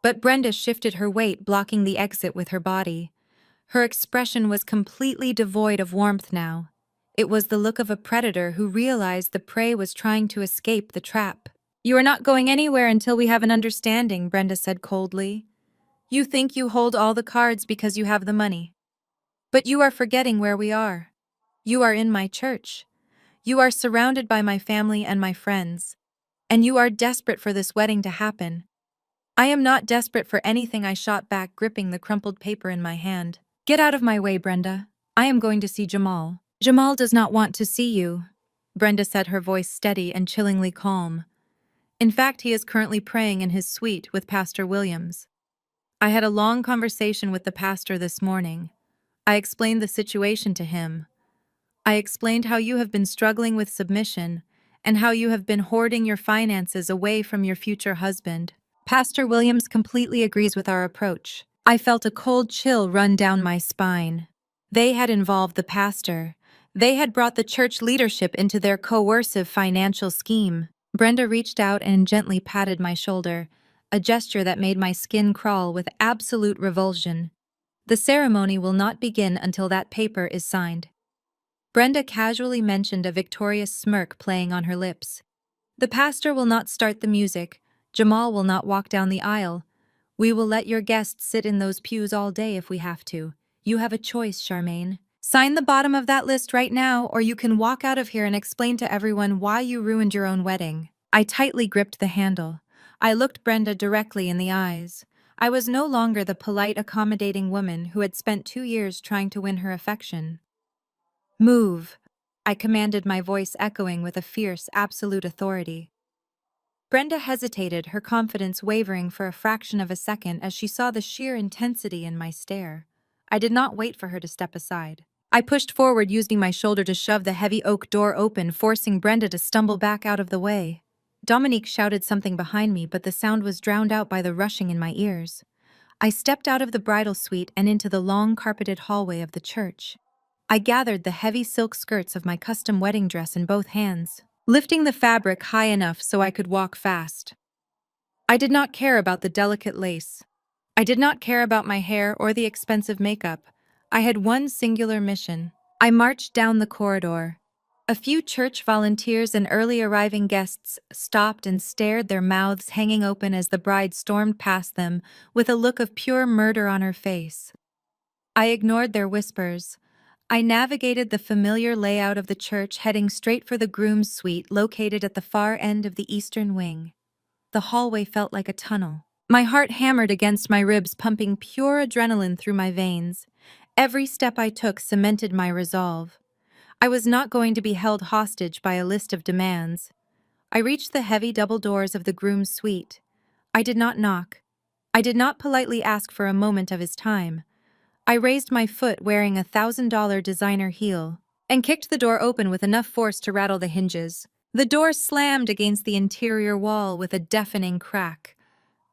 But Brenda shifted her weight, blocking the exit with her body. Her expression was completely devoid of warmth now. It was the look of a predator who realized the prey was trying to escape the trap. You are not going anywhere until we have an understanding, Brenda said coldly. You think you hold all the cards because you have the money. But you are forgetting where we are. You are in my church. You are surrounded by my family and my friends. And you are desperate for this wedding to happen. I am not desperate for anything, I shot back, gripping the crumpled paper in my hand. Get out of my way, Brenda. I am going to see Jamal. Jamal does not want to see you, Brenda said, her voice steady and chillingly calm. In fact, he is currently praying in his suite with Pastor Williams. I had a long conversation with the pastor this morning. I explained the situation to him. I explained how you have been struggling with submission and how you have been hoarding your finances away from your future husband. Pastor Williams completely agrees with our approach. I felt a cold chill run down my spine. They had involved the pastor. They had brought the church leadership into their coercive financial scheme. Brenda reached out and gently patted my shoulder, a gesture that made my skin crawl with absolute revulsion. The ceremony will not begin until that paper is signed. Brenda casually mentioned, a victorious smirk playing on her lips. The pastor will not start the music. Jamal will not walk down the aisle. We will let your guests sit in those pews all day if we have to. You have a choice, Charmaine. Sign the bottom of that list right now, or you can walk out of here and explain to everyone why you ruined your own wedding. I tightly gripped the handle. I looked Brenda directly in the eyes. I was no longer the polite, accommodating woman who had spent 2 years trying to win her affection. Move, I commanded, my voice echoing with a fierce, absolute authority. Brenda hesitated, her confidence wavering for a fraction of a second as she saw the sheer intensity in my stare. I did not wait for her to step aside. I pushed forward, using my shoulder to shove the heavy oak door open, forcing Brenda to stumble back out of the way. Dominique shouted something behind me, but the sound was drowned out by the rushing in my ears. I stepped out of the bridal suite and into the long carpeted hallway of the church. I gathered the heavy silk skirts of my custom wedding dress in both hands, lifting the fabric high enough so I could walk fast. I did not care about the delicate lace. I did not care about my hair or the expensive makeup. I had one singular mission. I marched down the corridor. A few church volunteers and early arriving guests stopped and stared, their mouths hanging open as the bride stormed past them with a look of pure murder on her face. I ignored their whispers. I navigated the familiar layout of the church, heading straight for the groom's suite located at the far end of the eastern wing. The hallway felt like a tunnel. My heart hammered against my ribs, pumping pure adrenaline through my veins. Every step I took cemented my resolve. I was not going to be held hostage by a list of demands. I reached the heavy double doors of the groom's suite. I did not knock. I did not politely ask for a moment of his time. I raised my foot wearing a $1,000 designer heel and kicked the door open with enough force to rattle the hinges. The door slammed against the interior wall with a deafening crack.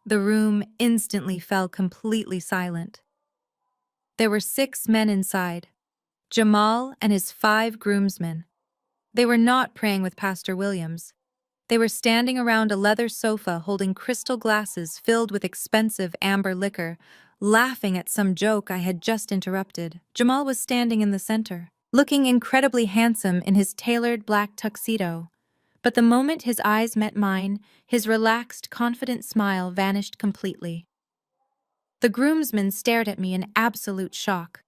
The room instantly fell completely silent. There were 6 men inside, Jamal and his 5 groomsmen. They were not praying with Pastor Williams. They were standing around a leather sofa holding crystal glasses filled with expensive amber liquor, laughing at some joke I had just interrupted. Jamal was standing in the center, looking incredibly handsome in his tailored black tuxedo. But the moment his eyes met mine, his relaxed, confident smile vanished completely. The groomsmen stared at me in absolute shock.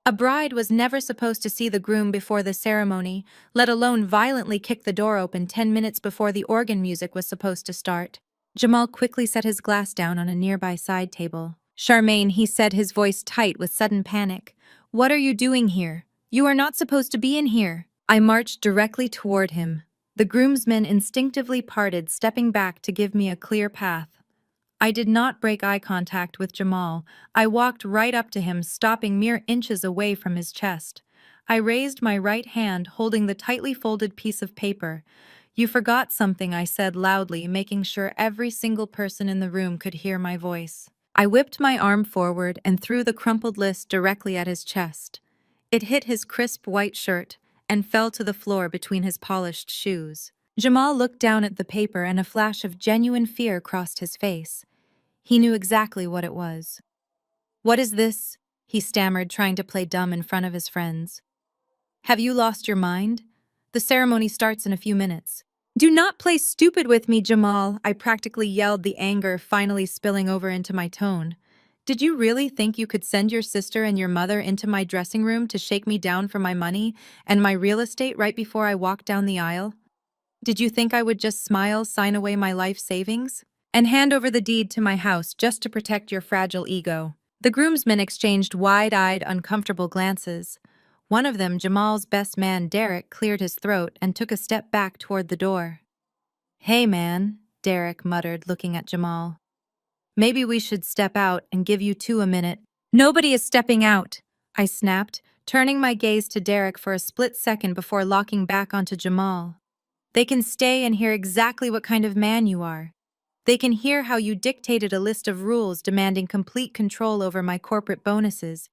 A bride was never supposed to see the groom before the ceremony, let alone violently kick the door open 10 minutes before the organ music was supposed to start. Jamal quickly set his glass down on a nearby side table. "Charmaine," he said, his voice tight with sudden panic. "What are you doing here? You are not supposed to be in here." I marched directly toward him. The groomsmen instinctively parted, stepping back to give me a clear path. I did not break eye contact with Jamal. I walked right up to him, stopping mere inches away from his chest. I raised my right hand, holding the tightly folded piece of paper. "You forgot something," I said loudly, making sure every single person in the room could hear my voice. I whipped my arm forward and threw the crumpled list directly at his chest. It hit his crisp white shirt and fell to the floor between his polished shoes. Jamal looked down at the paper and a flash of genuine fear crossed his face. He knew exactly what it was. "What is this?" he stammered, trying to play dumb in front of his friends. "Have you lost your mind? The ceremony starts in a few minutes." "Do not play stupid with me, Jamal," I practically yelled, the anger finally spilling over into my tone. "Did you really think you could send your sister and your mother into my dressing room to shake me down for my money and my real estate right before I walked down the aisle? Did you think I would just smile, sign away my life savings, and hand over the deed to my house just to protect your fragile ego?" The groomsmen exchanged wide-eyed, uncomfortable glances. One of them, Jamal's best man, Derek, cleared his throat and took a step back toward the door. "Hey, man," Derek muttered, looking at Jamal. "Maybe we should step out and give you two a minute." "Nobody is stepping out," I snapped, turning my gaze to Derek for a split second before locking back onto Jamal. "They can stay and hear exactly what kind of man you are. They can hear how you dictated a list of rules demanding complete control over my corporate bonuses.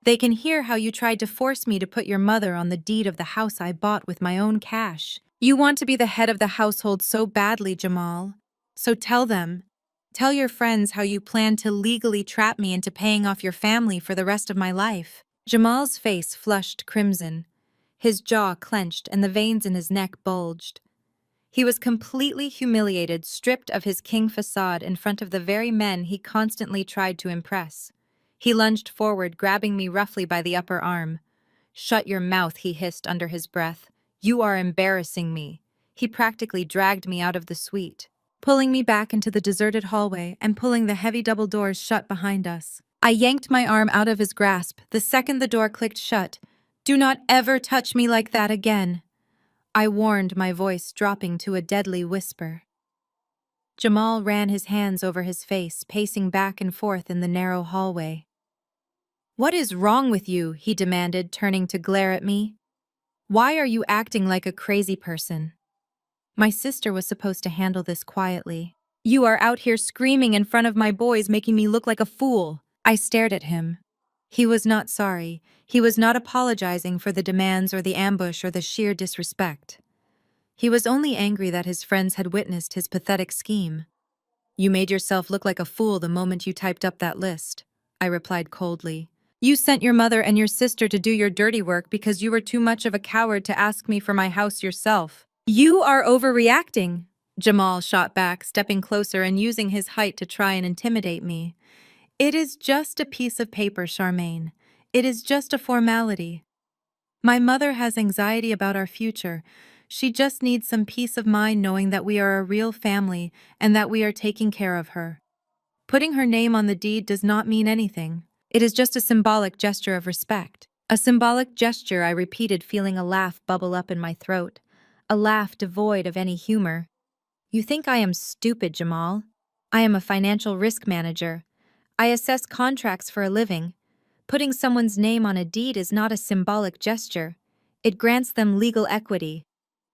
They can hear how you tried to force me to put your mother on the deed of the house I bought with my own cash. You want to be the head of the household so badly, Jamal. So tell them. Tell your friends how you plan to legally trap me into paying off your family for the rest of my life." Jamal's face flushed crimson. His jaw clenched and the veins in his neck bulged. He was completely humiliated, stripped of his king facade in front of the very men he constantly tried to impress. He lunged forward, grabbing me roughly by the upper arm. "Shut your mouth," he hissed under his breath. "You are embarrassing me." He practically dragged me out of the suite, pulling me back into the deserted hallway and pulling the heavy double doors shut behind us. I yanked my arm out of his grasp the second the door clicked shut. "Do not ever touch me like that again," I warned, my voice dropping to a deadly whisper. Jamal ran his hands over his face, pacing back and forth in the narrow hallway. "What is wrong with you?" he demanded, turning to glare at me. "Why are you acting like a crazy person? My sister was supposed to handle this quietly. You are out here screaming in front of my boys, making me look like a fool." I stared at him. He was not sorry. He was not apologizing for the demands or the ambush or the sheer disrespect. He was only angry that his friends had witnessed his pathetic scheme. "You made yourself look like a fool the moment you typed up that list," I replied coldly. "You sent your mother and your sister to do your dirty work because you were too much of a coward to ask me for my house yourself." "You are overreacting," Jamal shot back, stepping closer and using his height to try and intimidate me. "It is just a piece of paper, Charmaine. It is just a formality. My mother has anxiety about our future. She just needs some peace of mind knowing that we are a real family and that we are taking care of her." Putting her name on the deed does not mean anything. It is just a symbolic gesture of respect. A symbolic gesture, I repeated, feeling a laugh bubble up in my throat. A laugh devoid of any humor. You think I am stupid, Jamal? I am a financial risk manager. I assess contracts for a living. Putting someone's name on a deed is not a symbolic gesture. It grants them legal equity.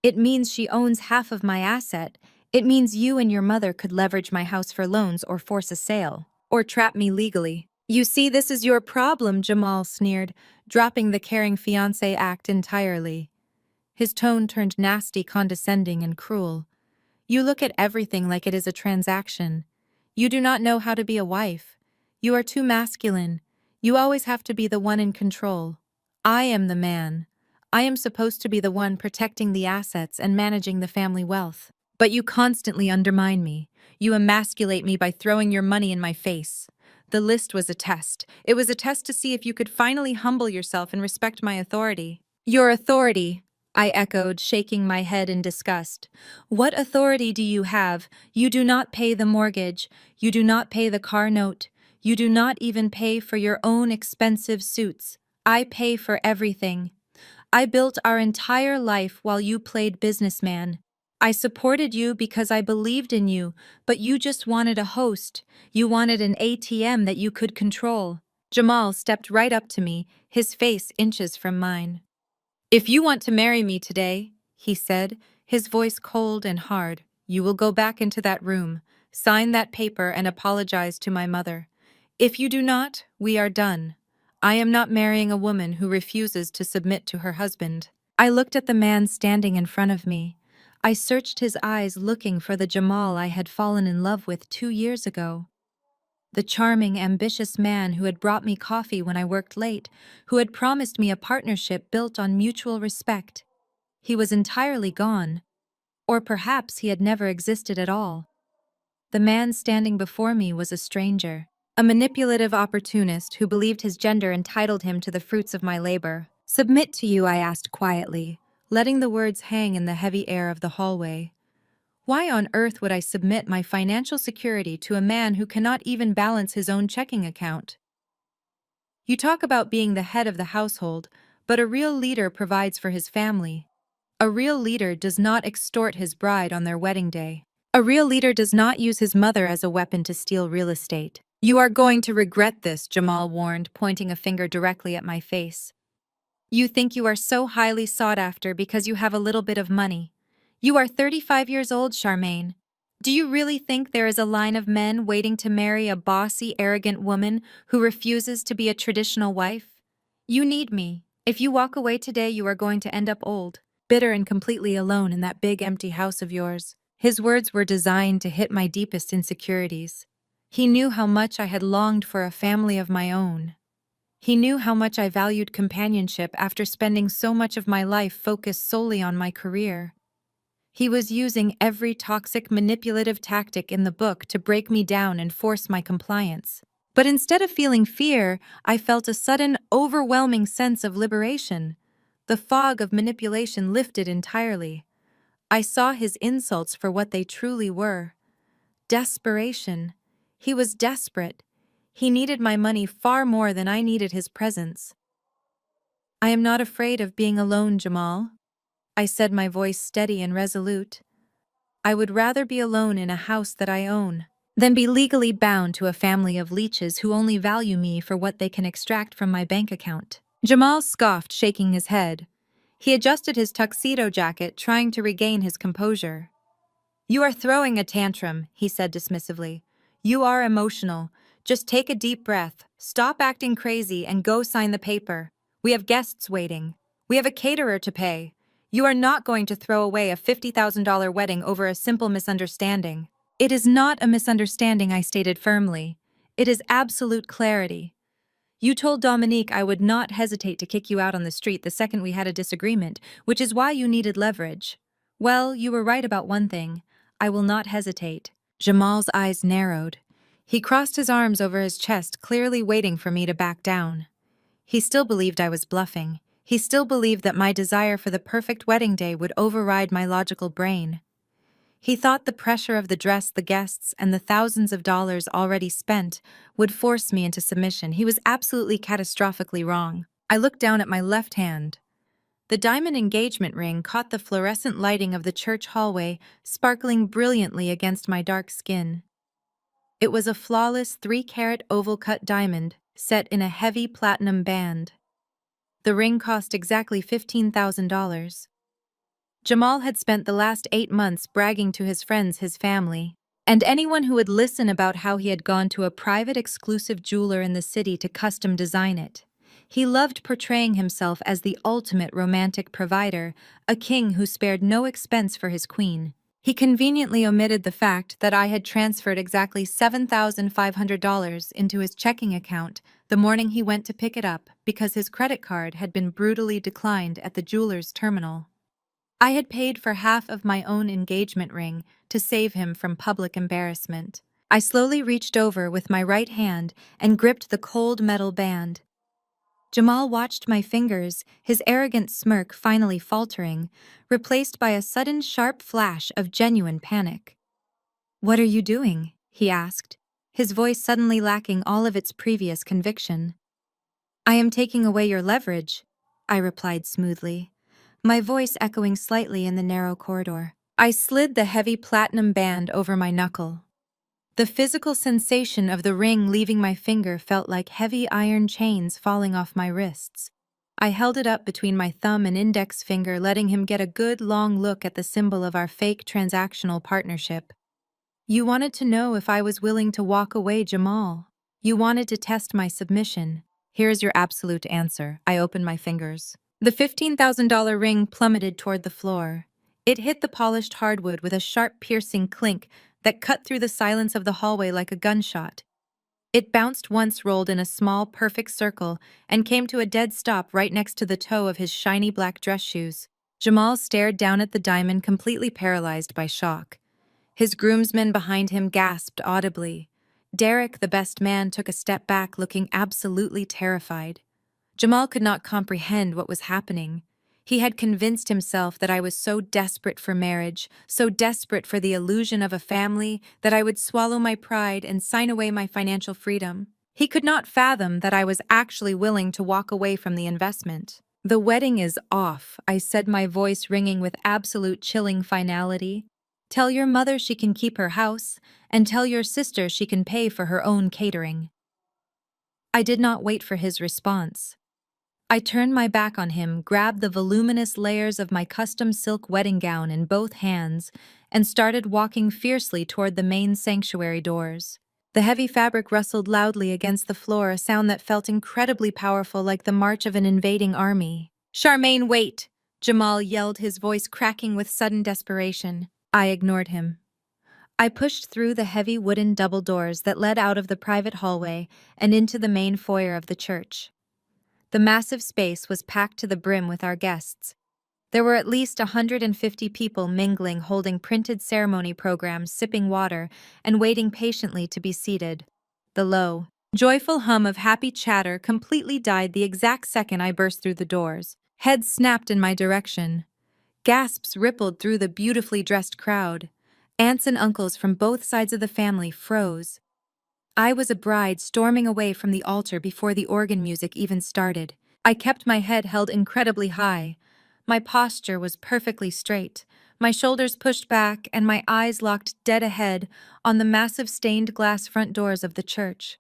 It means she owns half of my asset. It means you and your mother could leverage my house for loans or force a sale. Or trap me legally. You see, this is your problem, Jamal sneered, dropping the caring fiancé act entirely. His tone turned nasty, condescending, and cruel. You look at everything like it is a transaction. You do not know how to be a wife. You are too masculine. You always have to be the one in control. I am the man. I am supposed to be the one protecting the assets and managing the family wealth. But you constantly undermine me. You emasculate me by throwing your money in my face. The list was a test. It was a test to see if you could finally humble yourself and respect my authority. Your authority, I echoed, shaking my head in disgust. What authority do you have? You do not pay the mortgage. You do not pay the car note. You do not even pay for your own expensive suits. I pay for everything. I built our entire life while you played businessman. I supported you because I believed in you, but you just wanted a host. You wanted an ATM that you could control. Jamal stepped right up to me, his face inches from mine. If you want to marry me today, he said, his voice cold and hard, you will go back into that room, sign that paper, and apologize to my mother. If you do not, we are done. I am not marrying a woman who refuses to submit to her husband. I looked at the man standing in front of me. I searched his eyes looking for the Jamal I had fallen in love with 2 years ago. The charming, ambitious man who had brought me coffee when I worked late, who had promised me a partnership built on mutual respect. He was entirely gone. Or perhaps he had never existed at all. The man standing before me was a stranger. A manipulative opportunist who believed his gender entitled him to the fruits of my labor. Submit to you, I asked quietly, letting the words hang in the heavy air of the hallway. Why on earth would I submit my financial security to a man who cannot even balance his own checking account? You talk about being the head of the household, but a real leader provides for his family. A real leader does not extort his bride on their wedding day. A real leader does not use his mother as a weapon to steal real estate. You are going to regret this, Jamal warned, pointing a finger directly at my face. You think you are so highly sought after because you have a little bit of money. You are 35 years old, Charmaine. Do you really think there is a line of men waiting to marry a bossy, arrogant woman who refuses to be a traditional wife? You need me. If you walk away today, you are going to end up old, bitter and completely alone in that big empty house of yours. His words were designed to hit my deepest insecurities. He knew how much I had longed for a family of my own. He knew how much I valued companionship after spending so much of my life focused solely on my career. He was using every toxic, manipulative tactic in the book to break me down and force my compliance. But instead of feeling fear, I felt a sudden, overwhelming sense of liberation. The fog of manipulation lifted entirely. I saw his insults for what they truly were. Desperation. He was desperate. He needed my money far more than I needed his presence. I am not afraid of being alone, Jamal. I said, my voice steady and resolute. I would rather be alone in a house that I own than be legally bound to a family of leeches who only value me for what they can extract from my bank account. Jamal scoffed, shaking his head. He adjusted his tuxedo jacket, trying to regain his composure. You are throwing a tantrum, he said dismissively. You are emotional. Just take a deep breath, stop acting crazy, and go sign the paper. We have guests waiting. We have a caterer to pay. You are not going to throw away a $50,000 wedding over a simple misunderstanding. It is not a misunderstanding, I stated firmly. It is absolute clarity. You told Dominique I would not hesitate to kick you out on the street the second we had a disagreement, which is why you needed leverage. Well, you were right about one thing. I will not hesitate. Jamal's eyes narrowed. He crossed his arms over his chest, clearly waiting for me to back down. He still believed I was bluffing. He still believed that my desire for the perfect wedding day would override my logical brain. He thought the pressure of the dress, the guests, and the thousands of dollars already spent would force me into submission. He was absolutely catastrophically wrong. I looked down at my left hand. The diamond engagement ring caught the fluorescent lighting of the church hallway, sparkling brilliantly against my dark skin. It was a flawless 3-carat oval-cut diamond set in a heavy platinum band. The ring cost exactly $15,000. Jamal had spent the last 8 months bragging to his friends, his family, and anyone who would listen about how he had gone to a private exclusive jeweler in the city to custom design it. He loved portraying himself as the ultimate romantic provider, a king who spared no expense for his queen. He conveniently omitted the fact that I had transferred exactly $7,500 into his checking account the morning he went to pick it up because his credit card had been brutally declined at the jeweler's terminal. I had paid for half of my own engagement ring to save him from public embarrassment. I slowly reached over with my right hand and gripped the cold metal band. Jamal watched my fingers, his arrogant smirk finally faltering, replaced by a sudden sharp flash of genuine panic. "What are you doing?" he asked, his voice suddenly lacking all of its previous conviction. "I am taking away your leverage," I replied smoothly, my voice echoing slightly in the narrow corridor. I slid the heavy platinum band over my knuckle. The physical sensation of the ring leaving my finger felt like heavy iron chains falling off my wrists. I held it up between my thumb and index finger, letting him get a good long look at the symbol of our fake transactional partnership. "You wanted to know if I was willing to walk away, Jamal. You wanted to test my submission. Here's your absolute answer." I opened my fingers. The $15,000 ring plummeted toward the floor. It hit the polished hardwood with a sharp, piercing clink that cut through the silence of the hallway like a gunshot. It bounced once, rolled in a small, perfect circle, and came to a dead stop right next to the toe of his shiny black dress shoes. Jamal stared down at the diamond, completely paralyzed by shock. His groomsmen behind him gasped audibly. Derek, the best man, took a step back, looking absolutely terrified. Jamal could not comprehend what was happening. He had convinced himself that I was so desperate for marriage, so desperate for the illusion of a family, that I would swallow my pride and sign away my financial freedom. He could not fathom that I was actually willing to walk away from the investment. "The wedding is off," I said, my voice ringing with absolute chilling finality. "Tell your mother she can keep her house, and tell your sister she can pay for her own catering." I did not wait for his response. I turned my back on him, grabbed the voluminous layers of my custom silk wedding gown in both hands, and started walking fiercely toward the main sanctuary doors. The heavy fabric rustled loudly against the floor, a sound that felt incredibly powerful, like the march of an invading army. "Charmaine, wait!" Jamal yelled, his voice cracking with sudden desperation. I ignored him. I pushed through the heavy wooden double doors that led out of the private hallway and into the main foyer of the church. The massive space was packed to the brim with our guests. There were at least 150 people mingling, holding printed ceremony programs, sipping water, and waiting patiently to be seated. The low, joyful hum of happy chatter completely died the exact second I burst through the doors. Heads snapped in my direction. Gasps rippled through the beautifully dressed crowd. Aunts and uncles from both sides of the family froze. I was a bride storming away from the altar before the organ music even started. I kept my head held incredibly high. My posture was perfectly straight, my shoulders pushed back, and my eyes locked dead ahead on the massive stained glass front doors of the church.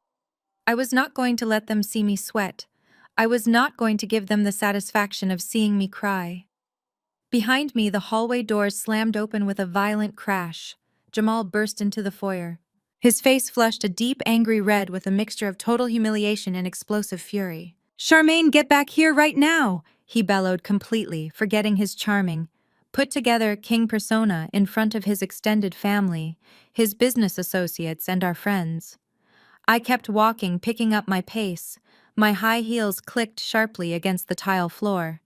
I was not going to let them see me sweat. I was not going to give them the satisfaction of seeing me cry. Behind me, the hallway doors slammed open with a violent crash. Jamal burst into the foyer. His face flushed a deep, angry red with a mixture of total humiliation and explosive fury. "Charmaine, get back here right now!" he bellowed, completely forgetting his charming, put-together king persona in front of his extended family, his business associates, and our friends. I kept walking, picking up my pace. My high heels clicked sharply against the tile floor.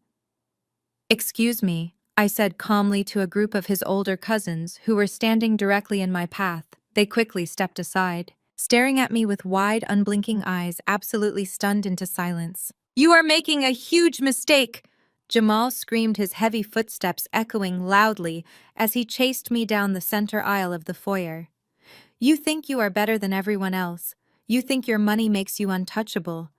"Excuse me," I said calmly to a group of his older cousins who were standing directly in my path. They quickly stepped aside, staring at me with wide, unblinking eyes, absolutely stunned into silence. "You are making a huge mistake!" Jamal screamed, his heavy footsteps echoing loudly as he chased me down the center aisle of the foyer. You think you are better than everyone else. You think your money makes you untouchable.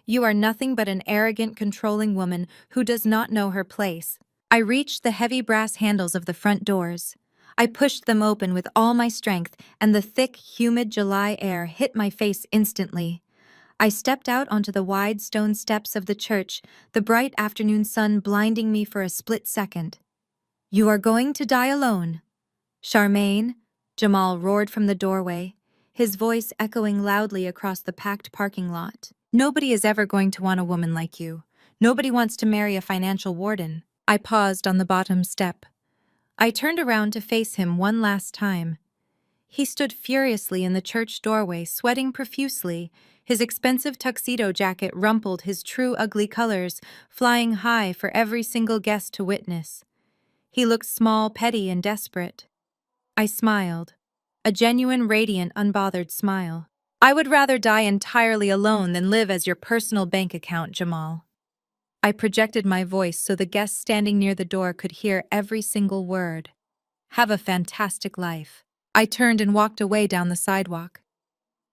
You are nothing but an arrogant, controlling woman who does not know her place. I reached the heavy brass handles of the front doors. I pushed them open with all my strength, and the thick, humid July air hit my face instantly. I stepped out onto the wide stone steps of the church, the bright afternoon sun blinding me for a split second. You are going to die alone. Charmaine, Jamal roared from the doorway, his voice echoing loudly across the packed parking lot. Nobody is ever going to want a woman like you. Nobody wants to marry a financial warden. I paused on the bottom step. I turned around to face him one last time. He stood furiously in the church doorway, sweating profusely, his expensive tuxedo jacket rumpled, his true ugly colors flying high for every single guest to witness. He looked small, petty, and desperate. I smiled, a genuine, radiant, unbothered smile. I would rather die entirely alone than live as your personal bank account, Jamal. I projected my voice so the guests standing near the door could hear every single word. Have a fantastic life. I turned and walked away down the sidewalk.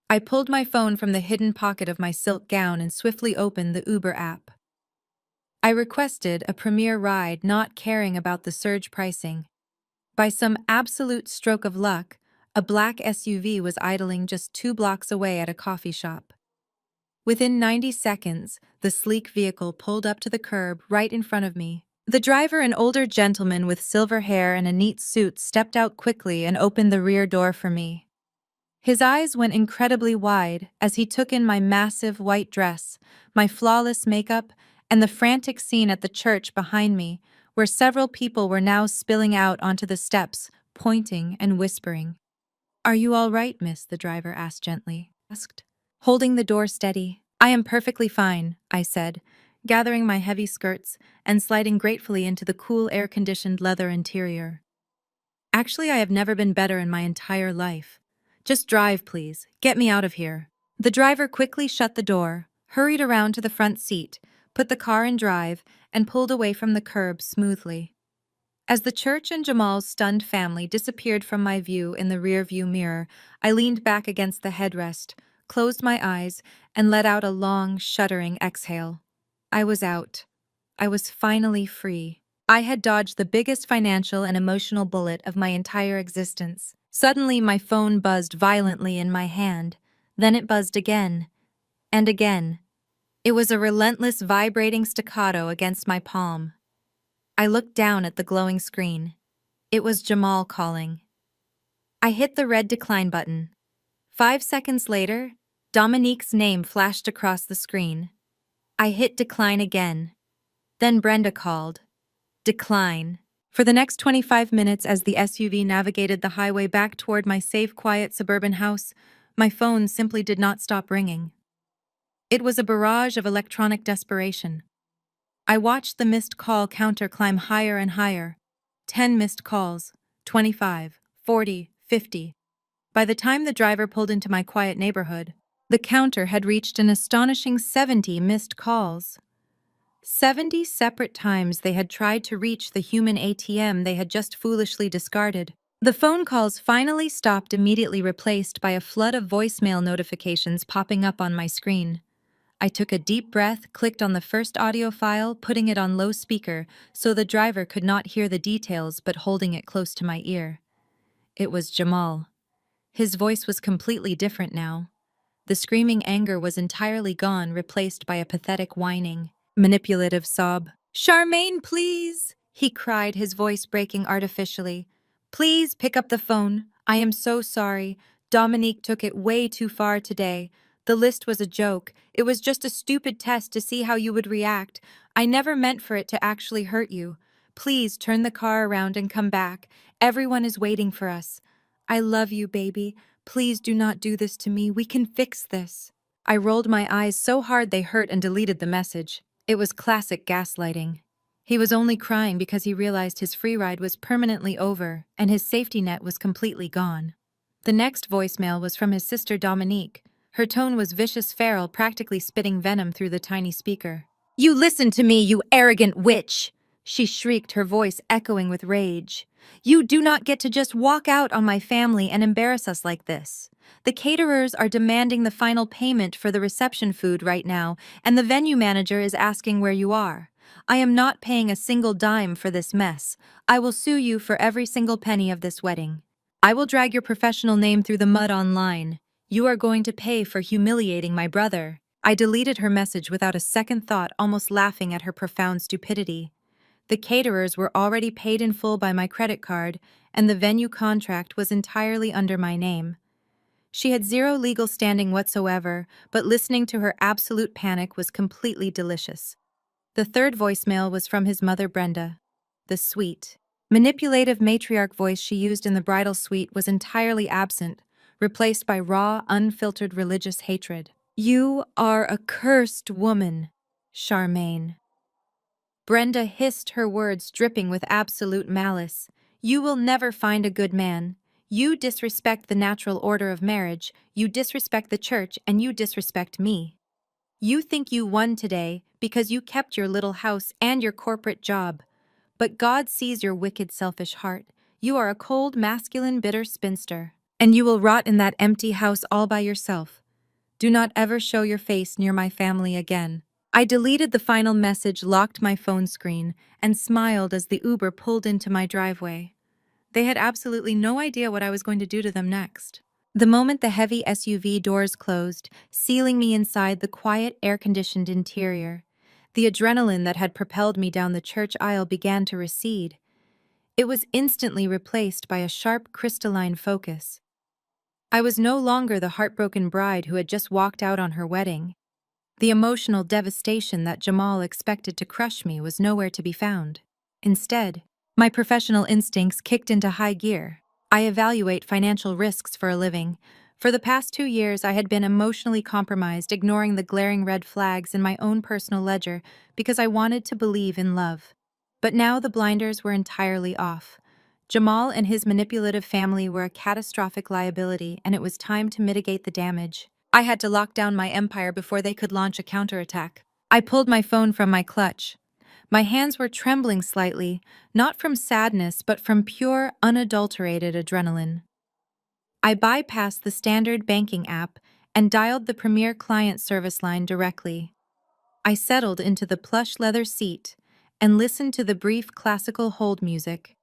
I pulled my phone from the hidden pocket of my silk gown and swiftly opened the Uber app. I requested a premier ride, not caring about the surge pricing. By some absolute stroke of luck, a black SUV was idling just 2 blocks away at a coffee shop. Within 90 seconds, the sleek vehicle pulled up to the curb right in front of me. The driver, an older gentleman with silver hair and a neat suit, stepped out quickly and opened the rear door for me. His eyes went incredibly wide as he took in my massive white dress, my flawless makeup, and the frantic scene at the church behind me, where several people were now spilling out onto the steps, pointing and whispering. "Are you all right, miss?" the driver asked gently. Holding the door steady. "I am perfectly fine," I said, gathering my heavy skirts and sliding gratefully into the cool, air-conditioned leather interior. "Actually, I have never been better in my entire life. Just drive, please. Get me out of here." The driver quickly shut the door, hurried around to the front seat, put the car in drive, and pulled away from the curb smoothly. As the church and Jamal's stunned family disappeared from my view in the rearview mirror, I leaned back against the headrest, closed my eyes, and let out a long, shuddering exhale. I was out. I was finally free. I had dodged the biggest financial and emotional bullet of my entire existence. Suddenly, my phone buzzed violently in my hand. Then it buzzed again. And again. It was a relentless, vibrating staccato against my palm. I looked down at the glowing screen. It was Jamal calling. I hit the red decline button. 5 seconds later, Dominique's name flashed across the screen. I hit decline again. Then Brenda called. Decline. For the next 25 minutes, as the SUV navigated the highway back toward my safe, quiet suburban house, my phone simply did not stop ringing. It was a barrage of electronic desperation. I watched the missed call counter climb higher and higher. 10 missed calls, 25, 40, 50. By the time the driver pulled into my quiet neighborhood, the counter had reached an astonishing 70 missed calls. 70 separate times they had tried to reach the human ATM they had just foolishly discarded. The phone calls finally stopped, immediately replaced by a flood of voicemail notifications popping up on my screen. I took a deep breath, clicked on the first audio file, putting it on low speaker so the driver could not hear the details but holding it close to my ear. It was Jamal. His voice was completely different now. The screaming anger was entirely gone, replaced by a pathetic whining, manipulative sob. "Charmaine, please!" he cried, his voice breaking artificially. "Please pick up the phone. I am so sorry. Dominique took it way too far today. The list was a joke. It was just a stupid test to see how you would react. I never meant for it to actually hurt you. Please turn the car around and come back. Everyone is waiting for us. I love you, baby. Please do not do this to me. We can fix this." I rolled my eyes so hard they hurt and deleted the message. It was classic gaslighting. He was only crying because he realized his free ride was permanently over and his safety net was completely gone. The next voicemail was from his sister Dominique. Her tone was vicious, feral, practically spitting venom through the tiny speaker. You listen to me, you arrogant witch! She shrieked, her voice echoing with rage. You do not get to just walk out on my family and embarrass us like this. The caterers are demanding the final payment for the reception food right now, and the venue manager is asking where you are. I am not paying a single dime for this mess. I will sue you for every single penny of this wedding. I will drag your professional name through the mud online. You are going to pay for humiliating my brother. I deleted her message without a second thought, almost laughing at her profound stupidity. The caterers were already paid in full by my credit card, and the venue contract was entirely under my name. She had zero legal standing whatsoever, but listening to her absolute panic was completely delicious. The third voicemail was from his mother, Brenda. The sweet, manipulative matriarch voice she used in the bridal suite was entirely absent, replaced by raw, unfiltered religious hatred. You are a cursed woman, Charmaine. Brenda hissed, her words dripping with absolute malice. You will never find a good man. You disrespect the natural order of marriage, you disrespect the church, and you disrespect me. You think you won today because you kept your little house and your corporate job. But God sees your wicked, selfish heart. You are a cold, masculine, bitter spinster. And you will rot in that empty house all by yourself. Do not ever show your face near my family again. I deleted the final message, locked my phone screen, and smiled as the Uber pulled into my driveway. They had absolutely no idea what I was going to do to them next. The moment the heavy SUV doors closed, sealing me inside the quiet, air-conditioned interior, the adrenaline that had propelled me down the church aisle began to recede. It was instantly replaced by a sharp, crystalline focus. I was no longer the heartbroken bride who had just walked out on her wedding. The emotional devastation that Jamal expected to crush me was nowhere to be found. Instead, my professional instincts kicked into high gear. I evaluate financial risks for a living. For the past 2 years, I had been emotionally compromised, ignoring the glaring red flags in my own personal ledger because I wanted to believe in love. But now the blinders were entirely off. Jamal and his manipulative family were a catastrophic liability, and it was time to mitigate the damage. I had to lock down my empire before they could launch a counterattack. I pulled my phone from my clutch. My hands were trembling slightly, not from sadness but from pure, unadulterated adrenaline. I bypassed the standard banking app and dialed the Premier client service line directly. I settled into the plush leather seat and listened to the brief classical hold music.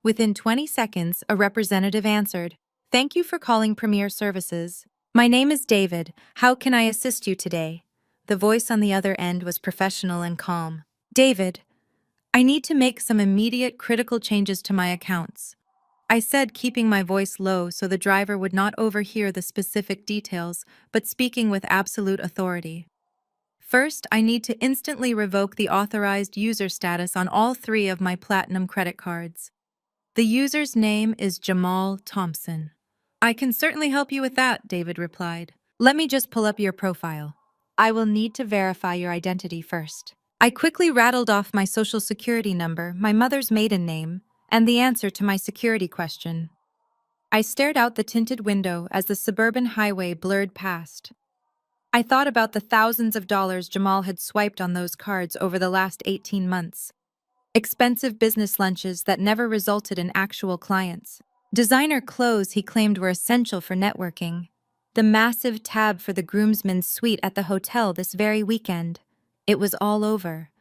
Within 20 seconds, a representative answered. Thank you for calling Premier Services. My name is David. How can I assist you today? The voice on the other end was professional and calm. David, I need to make some immediate critical changes to my accounts. I said, keeping my voice low so the driver would not overhear the specific details, but speaking with absolute authority. First, I need to instantly revoke the authorized user status on all 3 of my Platinum credit cards. The user's name is Jamal Thompson. I can certainly help you with that, David replied. Let me just pull up your profile. I will need to verify your identity first. I quickly rattled off my social security number, my mother's maiden name, and the answer to my security question. I stared out the tinted window as the suburban highway blurred past. I thought about the thousands of dollars Jamal had swiped on those cards over the last 18 months. Expensive business lunches that never resulted in actual clients. Designer clothes he claimed were essential for networking. The massive tab for the groomsmen's suite at the hotel this very weekend. It was all over.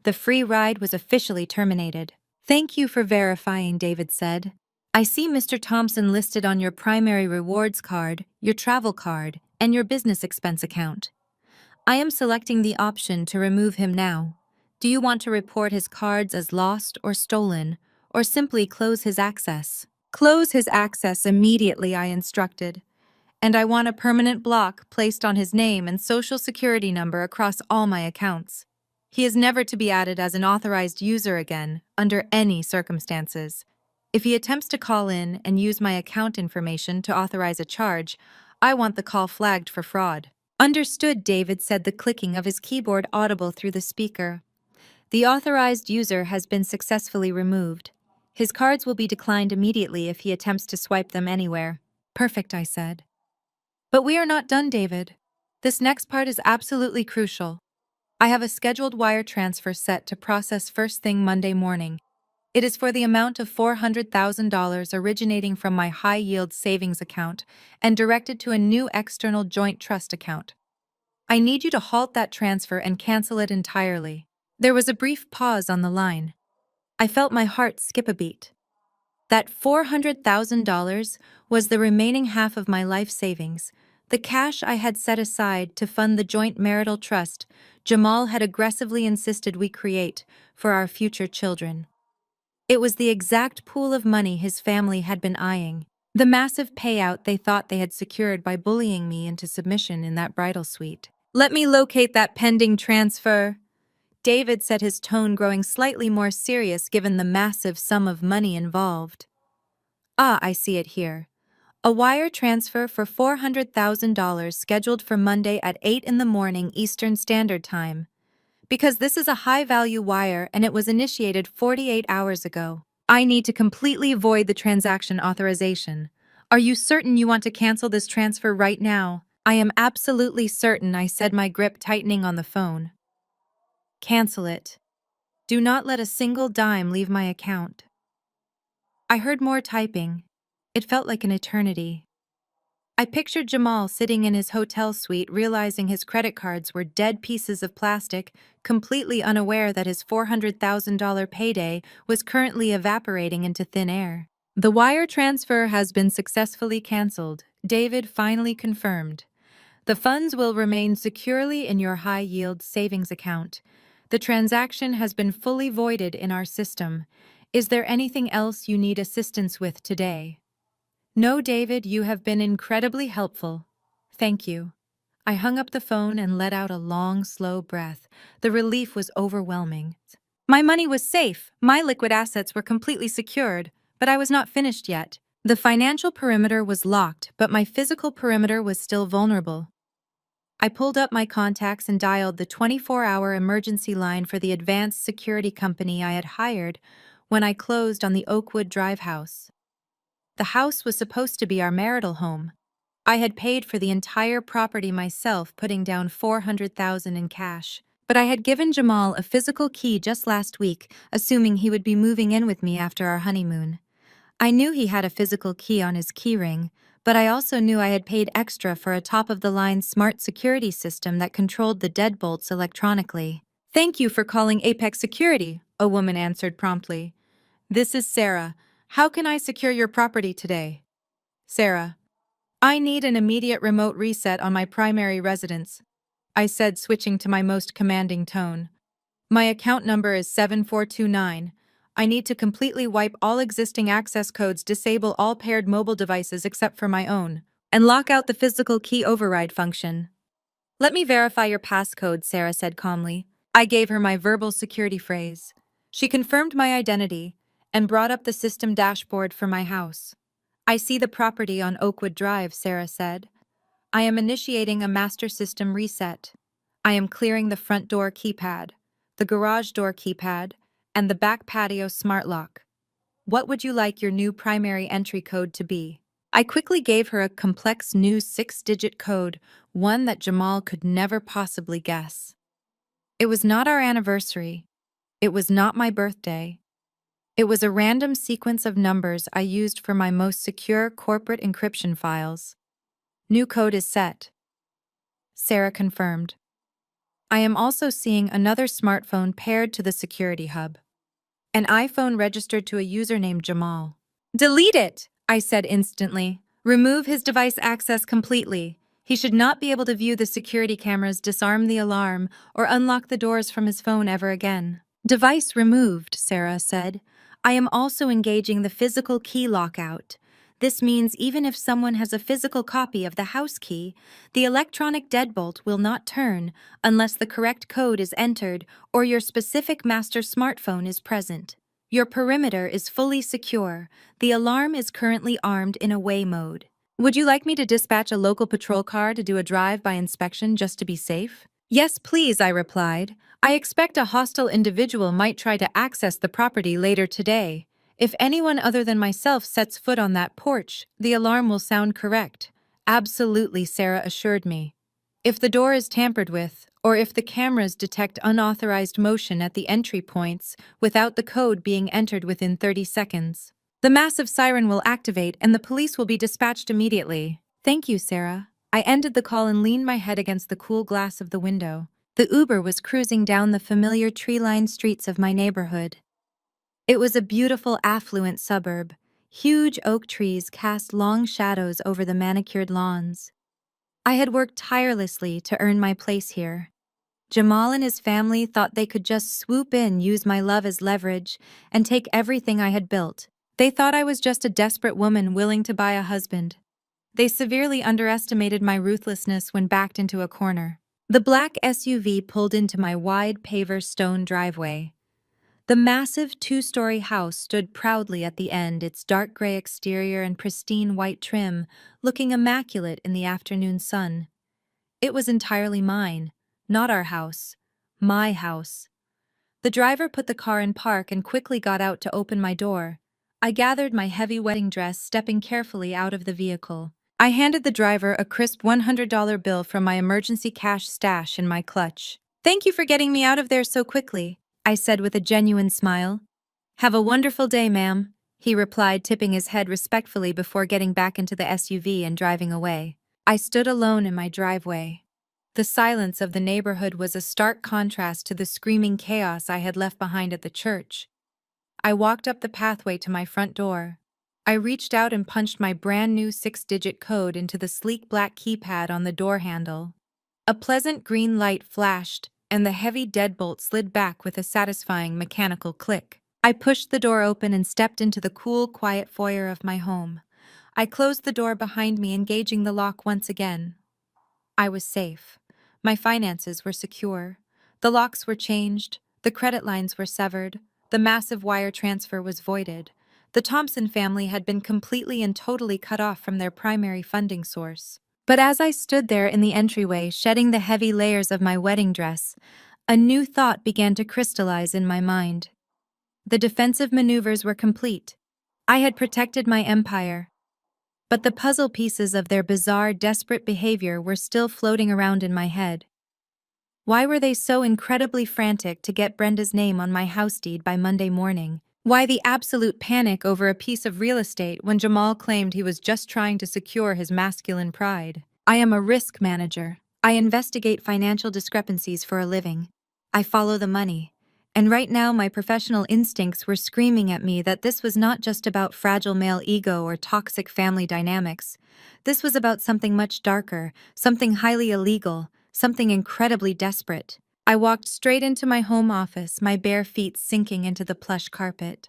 The free ride was officially terminated. Thank you for verifying, David said. I see Mr. Thompson listed on your primary rewards card, your travel card, and your business expense account. I am selecting the option to remove him now. Do you want to report his cards as lost or stolen, or simply close his access? Close his access immediately, I instructed. And I want a permanent block placed on his name and social security number across all my accounts. He is never to be added as an authorized user again, under any circumstances. If he attempts to call in and use my account information to authorize a charge, I want the call flagged for fraud. Understood, David said, the clicking of his keyboard audible through the speaker. The authorized user has been successfully removed. His cards will be declined immediately if he attempts to swipe them anywhere. Perfect, I said. But we are not done, David. This next part is absolutely crucial. I have a scheduled wire transfer set to process first thing Monday morning. It is for the amount of $400,000 originating from my high-yield savings account and directed to a new external joint trust account. I need you to halt that transfer and cancel it entirely. There was a brief pause on the line. I felt my heart skip a beat. That $400,000 was the remaining half of my life savings, the cash I had set aside to fund the joint marital trust Jamal had aggressively insisted we create for our future children. It was the exact pool of money his family had been eyeing, the massive payout they thought they had secured by bullying me into submission in that bridal suite. "Let me locate that pending transfer," David said, his tone growing slightly more serious given the massive sum of money involved. "Ah, I see it here. A wire transfer for $400,000 scheduled for Monday at 8 in the morning Eastern Standard Time. Because this is a high-value wire and it was initiated 48 hours ago. I need to completely void the transaction authorization. Are you certain you want to cancel this transfer right now?" "I am absolutely certain," I said, my grip tightening on the phone. "Cancel it. Do not let a single dime leave my account." I heard more typing. It felt like an eternity. I pictured Jamal sitting in his hotel suite, realizing his credit cards were dead pieces of plastic, completely unaware that his $400,000 payday was currently evaporating into thin air. "The wire transfer has been successfully canceled," David finally confirmed. "The funds will remain securely in your high-yield savings account. The transaction has been fully voided in our system. Is there anything else you need assistance with today?" "No, David, you have been incredibly helpful. Thank you." I hung up the phone and let out a long, slow breath. The relief was overwhelming. My money was safe, my liquid assets were completely secured, but I was not finished yet. The financial perimeter was locked, but my physical perimeter was still vulnerable. I pulled up my contacts and dialed the 24-hour emergency line for the advanced security company I had hired when I closed on the Oakwood Drive house. The house was supposed to be our marital home. I had paid for the entire property myself, putting down $400,000 in cash. But I had given Jamal a physical key just last week, assuming he would be moving in with me after our honeymoon. I knew he had a physical key on his keyring, but I also knew I had paid extra for a top-of-the-line smart security system that controlled the deadbolts electronically. "Thank you for calling Apex Security," a woman answered promptly. "This is Sarah. How can I secure your property today?" "Sarah, I need an immediate remote reset on my primary residence," I said, switching to my most commanding tone. "My account number is 7429. I need to completely wipe all existing access codes, disable all paired mobile devices except for my own, and lock out the physical key override function." "Let me verify your passcode," Sarah said calmly. I gave her my verbal security phrase. She confirmed my identity and brought up the system dashboard for my house. "I see the property on Oakwood Drive," Sarah said. "I am initiating a master system reset. I am clearing the front door keypad, the garage door keypad, and the back patio smart lock. What would you like your new primary entry code to be?" I quickly gave her a complex new 6-digit code, one that Jamal could never possibly guess. It was not our anniversary. It was not my birthday. It was a random sequence of numbers I used for my most secure corporate encryption files. "New code is set," Sarah confirmed. "I am also seeing another smartphone paired to the security hub. An iPhone registered to a user named Jamal." "Delete it," I said instantly. "Remove his device access completely. He should not be able to view the security cameras, disarm the alarm, or unlock the doors from his phone ever again." "Device removed," Sarah said. "I am also engaging the physical key lockout. This means even if someone has a physical copy of the house key, the electronic deadbolt will not turn unless the correct code is entered or your specific master smartphone is present. Your perimeter is fully secure. The alarm is currently armed in away mode. Would you like me to dispatch a local patrol car to do a drive-by inspection just to be safe?" "Yes, please," I replied. "I expect a hostile individual might try to access the property later today. If anyone other than myself sets foot on that porch, the alarm will sound correct." "Absolutely," Sarah assured me. If the door is tampered with, or if the cameras detect unauthorized motion at the entry points without the code being entered within 30 seconds, the massive siren will activate and the police will be dispatched immediately. Thank you, Sarah. I ended the call and leaned my head against the cool glass of the window. The Uber was cruising down the familiar tree-lined streets of my neighborhood. It was a beautiful, affluent suburb. Huge oak trees cast long shadows over the manicured lawns. I had worked tirelessly to earn my place here. Jamal and his family thought they could just swoop in, use my love as leverage, and take everything I had built. They thought I was just a desperate woman willing to buy a husband. They severely underestimated my ruthlessness when backed into a corner. The black SUV pulled into my wide paver stone driveway. The massive two-story house stood proudly at the end, its dark gray exterior and pristine white trim looking immaculate in the afternoon sun. It was entirely mine, not our house, my house. The driver put the car in park and quickly got out to open my door. I gathered my heavy wedding dress, stepping carefully out of the vehicle. I handed the driver a crisp $100 bill from my emergency cash stash in my clutch. "Thank you for getting me out of there so quickly," I said with a genuine smile. "Have a wonderful day, ma'am," he replied, tipping his head respectfully before getting back into the SUV and driving away. I stood alone in my driveway. The silence of the neighborhood was a stark contrast to the screaming chaos I had left behind at the church. I walked up the pathway to my front door. I reached out and punched my brand new 6-digit code into the sleek black keypad on the door handle. A pleasant green light flashed, and the heavy deadbolt slid back with a satisfying mechanical click. I pushed the door open and stepped into the cool, quiet foyer of my home. I closed the door behind me, engaging the lock once again. I was safe. My finances were secure. The locks were changed, the credit lines were severed, the massive wire transfer was voided. The Thompson family had been completely and totally cut off from their primary funding source. But as I stood there in the entryway, shedding the heavy layers of my wedding dress, a new thought began to crystallize in my mind. The defensive maneuvers were complete. I had protected my empire. But the puzzle pieces of their bizarre, desperate behavior were still floating around in my head. Why were they so incredibly frantic to get Brenda's name on my house deed by Monday morning? Why the absolute panic over a piece of real estate when Jamal claimed he was just trying to secure his masculine pride? I am a risk manager. I investigate financial discrepancies for a living. I follow the money. And right now my professional instincts were screaming at me that this was not just about fragile male ego or toxic family dynamics. This was about something much darker, something highly illegal, something incredibly desperate. I walked straight into my home office, my bare feet sinking into the plush carpet.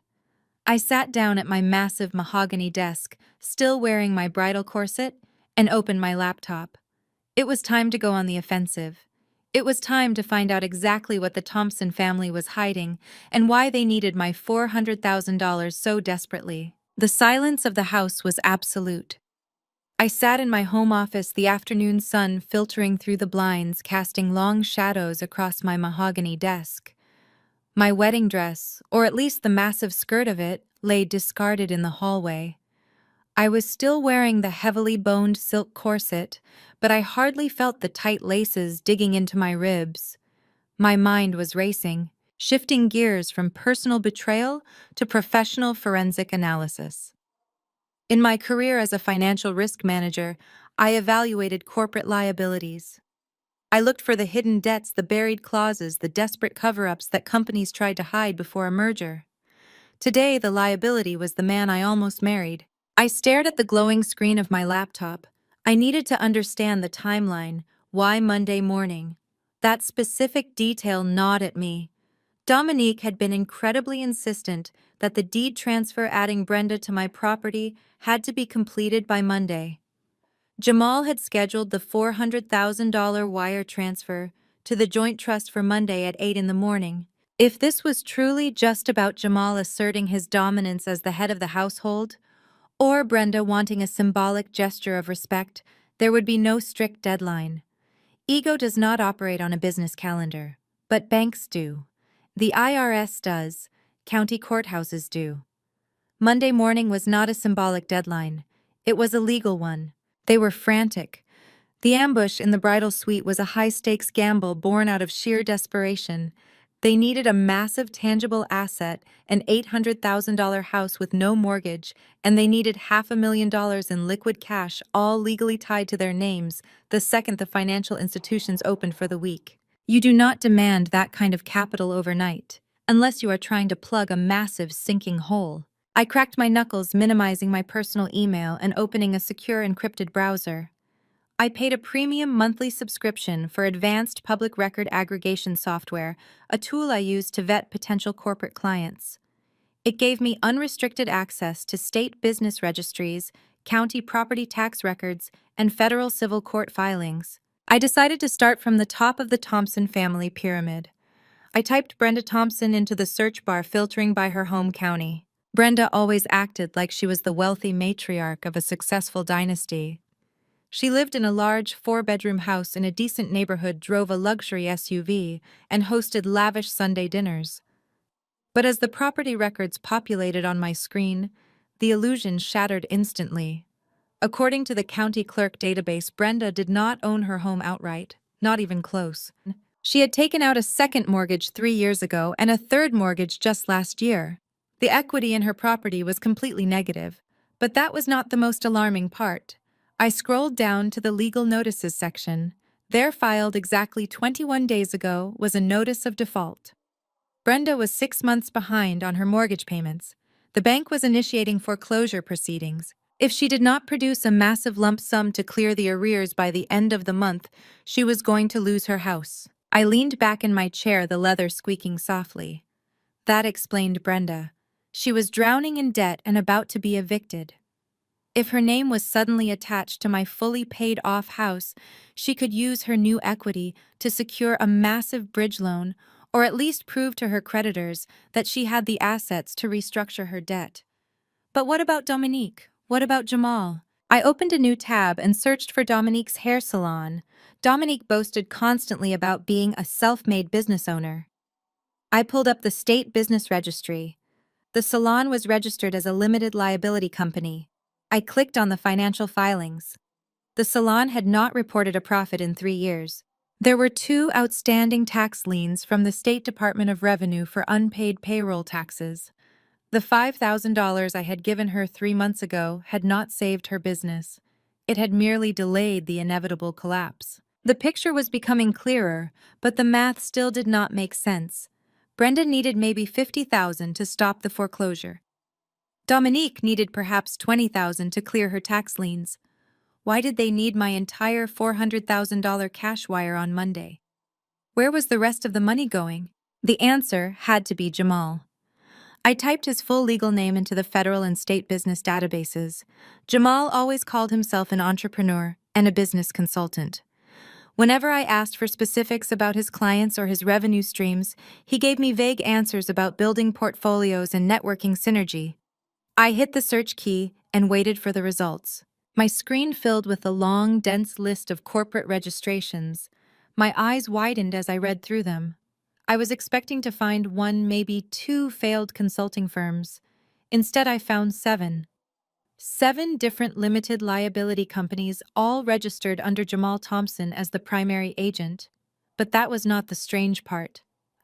I sat down at my massive mahogany desk, still wearing my bridal corset, and opened my laptop. It was time to go on the offensive. It was time to find out exactly what the Thompson family was hiding and why they needed my $400,000 so desperately. The silence of the house was absolute. I sat in my home office, the afternoon sun filtering through the blinds, casting long shadows across my mahogany desk. My wedding dress, or at least the massive skirt of it, lay discarded in the hallway. I was still wearing the heavily boned silk corset, but I hardly felt the tight laces digging into my ribs. My mind was racing, shifting gears from personal betrayal to professional forensic analysis. In my career as a financial risk manager, I evaluated corporate liabilities. I looked for the hidden debts, the buried clauses, the desperate cover-ups that companies tried to hide before a merger. Today, the liability was the man I almost married. I stared at the glowing screen of my laptop. I needed to understand the timeline. Why Monday morning? That specific detail gnawed at me. Dominique had been incredibly insistent that the deed transfer adding Brenda to my property had to be completed by Monday. Jamal had scheduled the $400,000 wire transfer to the joint trust for Monday at 8 in the morning. If this was truly just about Jamal asserting his dominance as the head of the household, or Brenda wanting a symbolic gesture of respect, there would be no strict deadline. Ego does not operate on a business calendar, but banks do. The IRS does, county courthouses do. Monday morning was not a symbolic deadline. It was a legal one. They were frantic. The ambush in the bridal suite was a high-stakes gamble born out of sheer desperation. They needed a massive tangible asset, an $800,000 house with no mortgage, and they needed $500,000 in liquid cash, all legally tied to their names, the second the financial institutions opened for the week. You do not demand that kind of capital overnight, unless you are trying to plug a massive sinking hole. I cracked my knuckles, minimizing my personal email and opening a secure encrypted browser. I paid a premium monthly subscription for advanced public record aggregation software, a tool I use to vet potential corporate clients. It gave me unrestricted access to state business registries, county property tax records, and federal civil court filings. I decided to start from the top of the Thompson family pyramid. I typed Brenda Thompson into the search bar, filtering by her home county. Brenda always acted like she was the wealthy matriarch of a successful dynasty. She lived in a large four-bedroom house in a decent neighborhood, drove a luxury SUV, and hosted lavish Sunday dinners. But as the property records populated on my screen, the illusion shattered instantly. According to the county clerk database, Brenda did not own her home outright, not even close. She had taken out a second mortgage 3 years ago and a third mortgage just last year. The equity in her property was completely negative, but that was not the most alarming part. I scrolled down to the legal notices section. There, filed exactly 21 days ago, was a notice of default. Brenda was 6 months behind on her mortgage payments. The bank was initiating foreclosure proceedings. If she did not produce a massive lump sum to clear the arrears by the end of the month, she was going to lose her house. I leaned back in my chair, the leather squeaking softly. That explained Brenda. She was drowning in debt and about to be evicted. If her name was suddenly attached to my fully paid-off house, she could use her new equity to secure a massive bridge loan, or at least prove to her creditors that she had the assets to restructure her debt. But what about Dominique? What about Jamal? I opened a new tab and searched for Dominique's hair salon. Dominique boasted constantly about being a self-made business owner. I pulled up the state business registry. The salon was registered as a limited liability company. I clicked on the financial filings. The salon had not reported a profit in 3 years. There were 2 outstanding tax liens from the State Department of Revenue for unpaid payroll taxes. The $5,000 I had given her 3 months ago had not saved her business. It had merely delayed the inevitable collapse. The picture was becoming clearer, but the math still did not make sense. Brenda needed maybe $50,000 to stop the foreclosure. Dominique needed perhaps $20,000 to clear her tax liens. Why did they need my entire $400,000 cash wire on Monday? Where was the rest of the money going? The answer had to be Jamal. I typed his full legal name into the federal and state business databases. Jamal always called himself an entrepreneur and a business consultant. Whenever I asked for specifics about his clients or his revenue streams, he gave me vague answers about building portfolios and networking synergy. I hit the search key and waited for the results. My screen filled with a long, dense list of corporate registrations. My eyes widened as I read through them. I was expecting to find 1, maybe 2 failed consulting firms. Instead, I found 7. 7 different limited liability companies, all registered under Jamal Thompson as the primary agent. But that was not the strange part.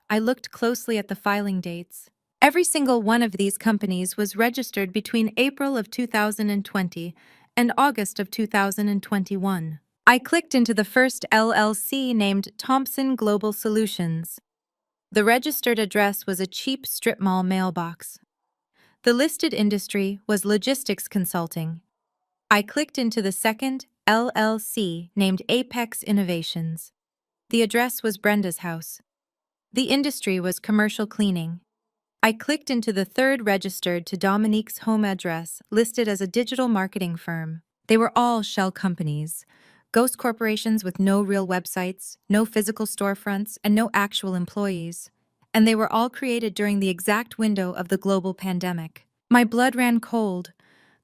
I looked closely at the filing dates. Every single one of these companies was registered between April of 2020 and August of 2021. I clicked into the first LLC, named Thompson Global Solutions. The registered address was a cheap strip mall mailbox. The listed industry was logistics consulting. I clicked into the second LLC, named Apex Innovations. The address was Brenda's house. The industry was commercial cleaning. I clicked into the third, registered to Dominique's home address, listed as a digital marketing firm. They were all shell companies, ghost corporations with no real websites, no physical storefronts, and no actual employees. And they were all created during the exact window of the global pandemic. My blood ran cold.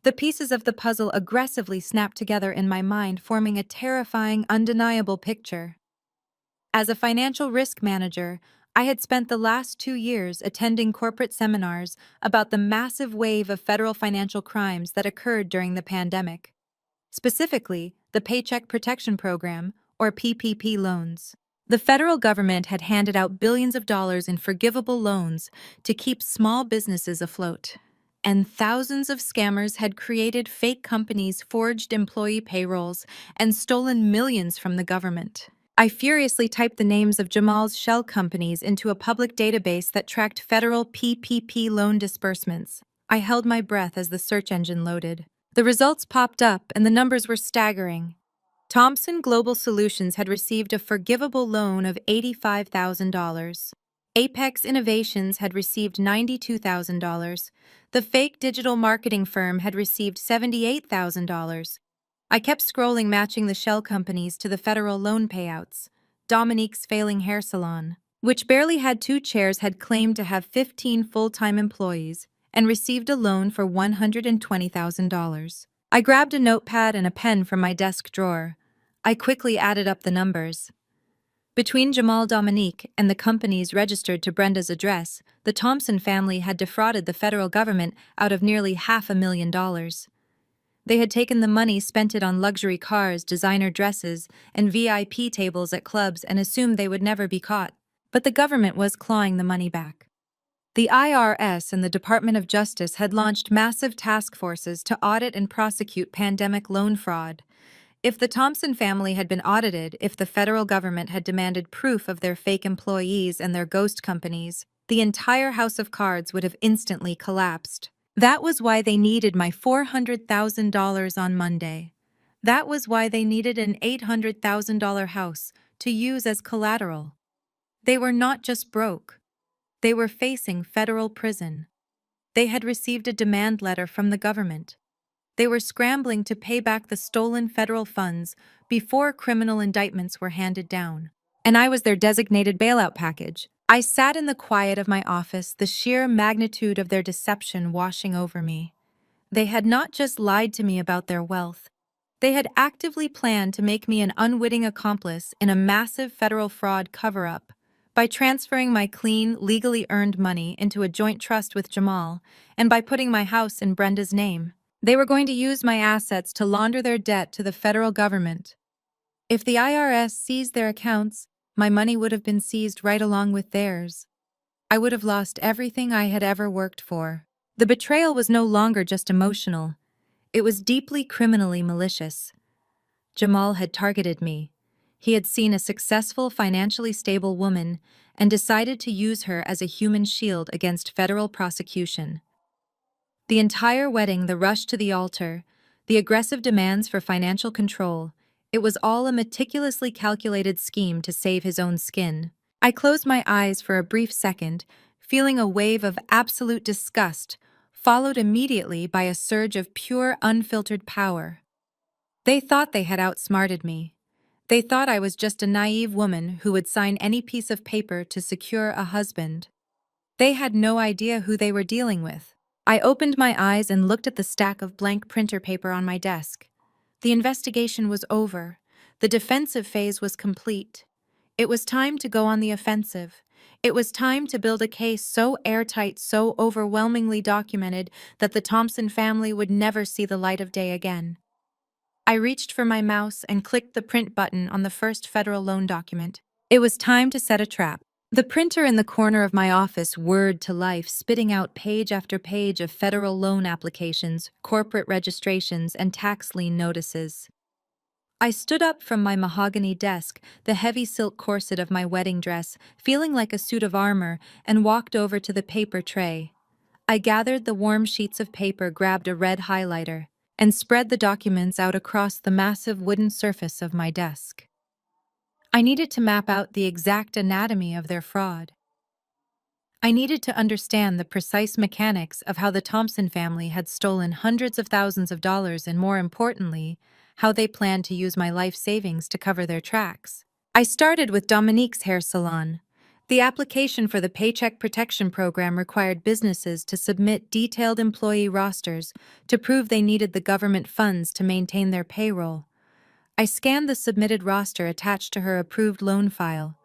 The pieces of the puzzle aggressively snapped together in my mind, forming a terrifying, undeniable picture. As a financial risk manager, I had spent the last 2 years attending corporate seminars about the massive wave of federal financial crimes that occurred during the pandemic. Specifically, the Paycheck Protection Program, or PPP loans. The federal government had handed out billions of dollars in forgivable loans to keep small businesses afloat. And thousands of scammers had created fake companies, forged employee payrolls, and stolen millions from the government. I furiously typed the names of Jamal's shell companies into a public database that tracked federal PPP loan disbursements. I held my breath as the search engine loaded. The results popped up, and the numbers were staggering. Thomson Global Solutions had received a forgivable loan of $85,000. Apex Innovations had received $92,000. The fake digital marketing firm had received $78,000. I kept scrolling, matching the shell companies to the federal loan payouts. Dominique's failing hair salon, which barely had 2 chairs, had claimed to have 15 full-time employees and received a loan for $120,000. I grabbed a notepad and a pen from my desk drawer. I quickly added up the numbers. Between Jamal Dominique and the companies registered to Brenda's address, the Thompson family had defrauded the federal government out of nearly $500,000. They had taken the money, spent it on luxury cars, designer dresses, and VIP tables at clubs, and assumed they would never be caught. But the government was clawing the money back. The IRS and the Department of Justice had launched massive task forces to audit and prosecute pandemic loan fraud. If the Thompson family had been audited, if the federal government had demanded proof of their fake employees and their ghost companies, the entire house of cards would have instantly collapsed. That was why they needed my $400,000 on Monday. That was why they needed an $800,000 house to use as collateral. They were not just broke. They were facing federal prison. They had received a demand letter from the government. They were scrambling to pay back the stolen federal funds before criminal indictments were handed down. And I was their designated bailout package. I sat in the quiet of my office, the sheer magnitude of their deception washing over me. They had not just lied to me about their wealth. They had actively planned to make me an unwitting accomplice in a massive federal fraud cover-up. By transferring my clean, legally earned money into a joint trust with Jamal, and by putting my house in Brenda's name. They were going to use my assets to launder their debt to the federal government. If the IRS seized their accounts, my money would have been seized right along with theirs. I would have lost everything I had ever worked for. The betrayal was no longer just emotional. It was deeply criminally malicious. Jamal had targeted me. He had seen a successful, financially stable woman and decided to use her as a human shield against federal prosecution. The entire wedding, the rush to the altar, the aggressive demands for financial control, it was all a meticulously calculated scheme to save his own skin. I closed my eyes for a brief second, feeling a wave of absolute disgust, followed immediately by a surge of pure, unfiltered power. They thought they had outsmarted me. They thought I was just a naive woman who would sign any piece of paper to secure a husband. They had no idea who they were dealing with. I opened my eyes and looked at the stack of blank printer paper on my desk. The investigation was over. The defensive phase was complete. It was time to go on the offensive. It was time to build a case so airtight, so overwhelmingly documented that the Thompson family would never see the light of day again. I reached for my mouse and clicked the print button on the first federal loan document. It was time to set a trap. The printer in the corner of my office whirred to life, spitting out page after page of federal loan applications, corporate registrations, and tax lien notices. I stood up from my mahogany desk, the heavy silk corset of my wedding dress, feeling like a suit of armor, and walked over to the paper tray. I gathered the warm sheets of paper, grabbed a red highlighter, and spread the documents out across the massive wooden surface of my desk. I needed to map out the exact anatomy of their fraud. I needed to understand the precise mechanics of how the Thompson family had stolen hundreds of thousands of dollars and, more importantly, how they planned to use my life savings to cover their tracks. I started with Dominique's hair salon. The application for the Paycheck Protection Program required businesses to submit detailed employee rosters to prove they needed the government funds to maintain their payroll. I scanned the submitted roster attached to her approved loan file.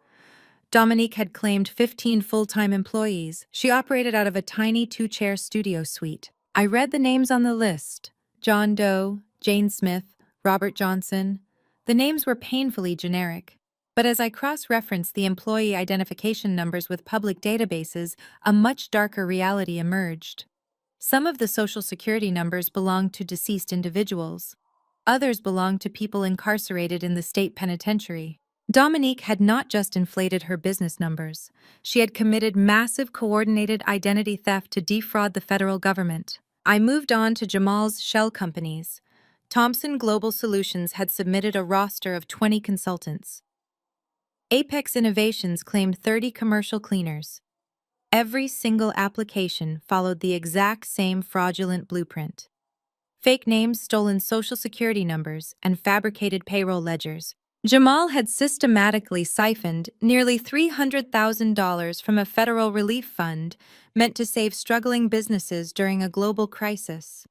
Dominique had claimed 15 full-time employees. She operated out of a tiny 2-chair studio suite. I read the names on the list: John Doe, Jane Smith, Robert Johnson. The names were painfully generic. But as I cross-referenced the employee identification numbers with public databases, a much darker reality emerged. Some of the social security numbers belonged to deceased individuals. Others belonged to people incarcerated in the state penitentiary. Dominique had not just inflated her business numbers. She had committed massive coordinated identity theft to defraud the federal government. I moved on to Jamal's shell companies. Thomson Global Solutions had submitted a roster of 20 consultants. Apex Innovations claimed 30 commercial cleaners. Every single application followed the exact same fraudulent blueprint. Fake names, stolen social security numbers, and fabricated payroll ledgers. Jamal had systematically siphoned nearly $300,000 from a federal relief fund meant to save struggling businesses during a global crisis.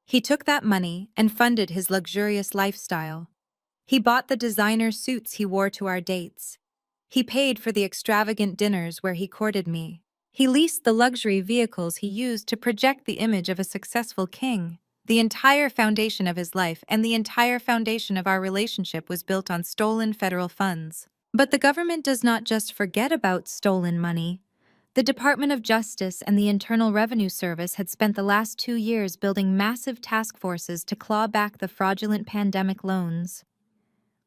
He took that money and funded his luxurious lifestyle. He bought the designer suits he wore to our dates. He paid for the extravagant dinners where he courted me. He leased the luxury vehicles he used to project the image of a successful king. The entire foundation of his life and the entire foundation of our relationship was built on stolen federal funds. But the government does not just forget about stolen money. The Department of Justice and the Internal Revenue Service had spent the last 2 years building massive task forces to claw back the fraudulent pandemic loans.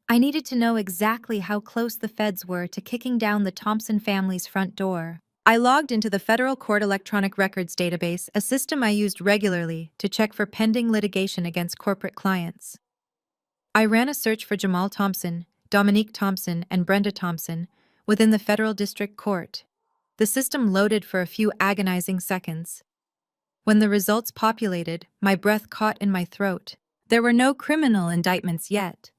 I needed to know exactly how close the feds were to kicking down the Thompson family's front door. I logged into the Federal Court Electronic Records database, a system I used regularly to check for pending litigation against corporate clients. I ran a search for Jamal Thompson, Dominique Thompson, and Brenda Thompson within the Federal District Court. The system loaded for a few agonizing seconds. When the results populated, my breath caught in my throat. There were no criminal indictments yet,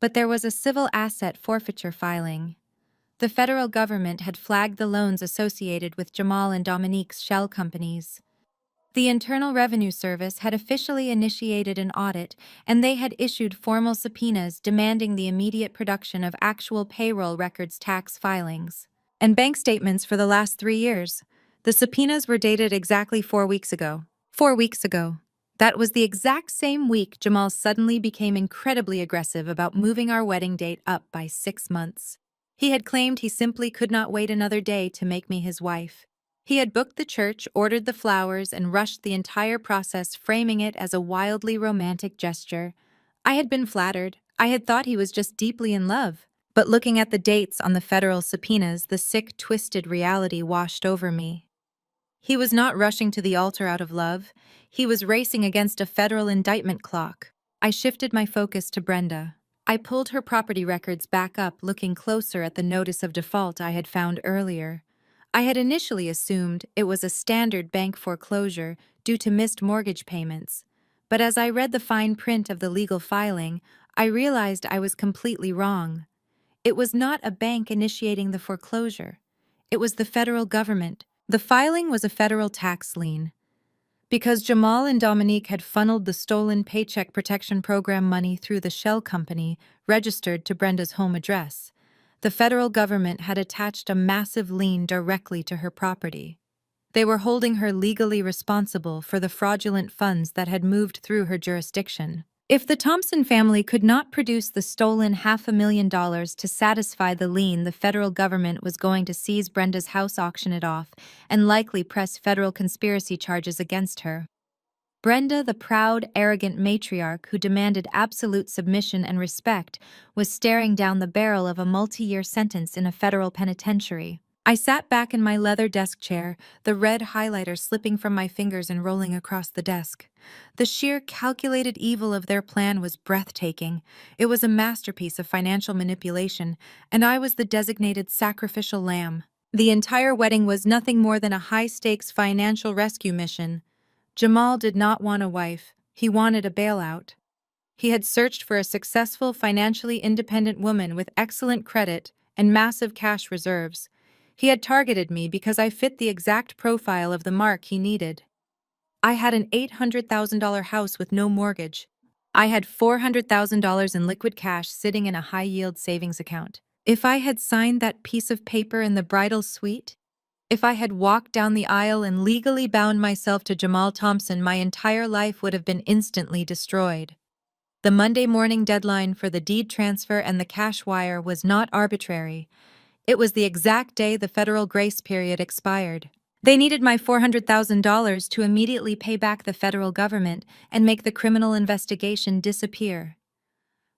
but there was a civil asset forfeiture filing. The federal government had flagged the loans associated with Jamal and Dominique's shell companies. The Internal Revenue Service had officially initiated an audit, and they had issued formal subpoenas demanding the immediate production of actual payroll records, tax filings, and bank statements for the last 3 years. The subpoenas were dated exactly 4 weeks ago. 4 weeks ago. That was the exact same week Jamal suddenly became incredibly aggressive about moving our wedding date up by 6 months. He had claimed he simply could not wait another day to make me his wife. He had booked the church, ordered the flowers, and rushed the entire process, framing it as a wildly romantic gesture. I had been flattered. I had thought he was just deeply in love. But looking at the dates on the federal subpoenas, the sick, twisted reality washed over me. He was not rushing to the altar out of love. He was racing against a federal indictment clock. I shifted my focus to Brenda. I pulled her property records back up, looking closer at the notice of default I had found earlier. I had initially assumed it was a standard bank foreclosure due to missed mortgage payments, but as I read the fine print of the legal filing, I realized I was completely wrong. It was not a bank initiating the foreclosure. It was the federal government. The filing was a federal tax lien. Because Jamal and Dominique had funneled the stolen Paycheck Protection Program money through the shell company registered to Brenda's home address, the federal government had attached a massive lien directly to her property. They were holding her legally responsible for the fraudulent funds that had moved through her jurisdiction. If the Thompson family could not produce the stolen $500,000 to satisfy the lien, the federal government was going to seize Brenda's house, auction it off, and likely press federal conspiracy charges against her. Brenda, the proud, arrogant matriarch who demanded absolute submission and respect, was staring down the barrel of a multi-year sentence in a federal penitentiary. I sat back in my leather desk chair, the red highlighter slipping from my fingers and rolling across the desk. The sheer calculated evil of their plan was breathtaking. It was a masterpiece of financial manipulation, and I was the designated sacrificial lamb. The entire wedding was nothing more than a high-stakes financial rescue mission. Jamal did not want a wife. He wanted a bailout. He had searched for a successful, financially independent woman with excellent credit and massive cash reserves. He had targeted me because I fit the exact profile of the mark he needed. I had an $800,000 house with no mortgage. I had $400,000 in liquid cash sitting in a high-yield savings account. If I had signed that piece of paper in the bridal suite, if I had walked down the aisle and legally bound myself to Jamal Thompson, my entire life would have been instantly destroyed. The Monday morning deadline for the deed transfer and the cash wire was not arbitrary. It was the exact day the federal grace period expired. They needed my $400,000 to immediately pay back the federal government and make the criminal investigation disappear.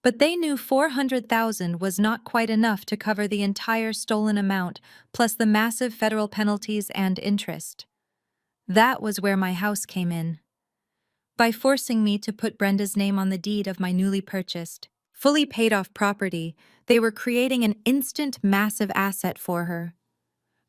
But they knew $400,000 was not quite enough to cover the entire stolen amount, plus the massive federal penalties and interest. That was where my house came in. By forcing me to put Brenda's name on the deed of my newly purchased, fully paid-off property, they were creating an instant massive asset for her.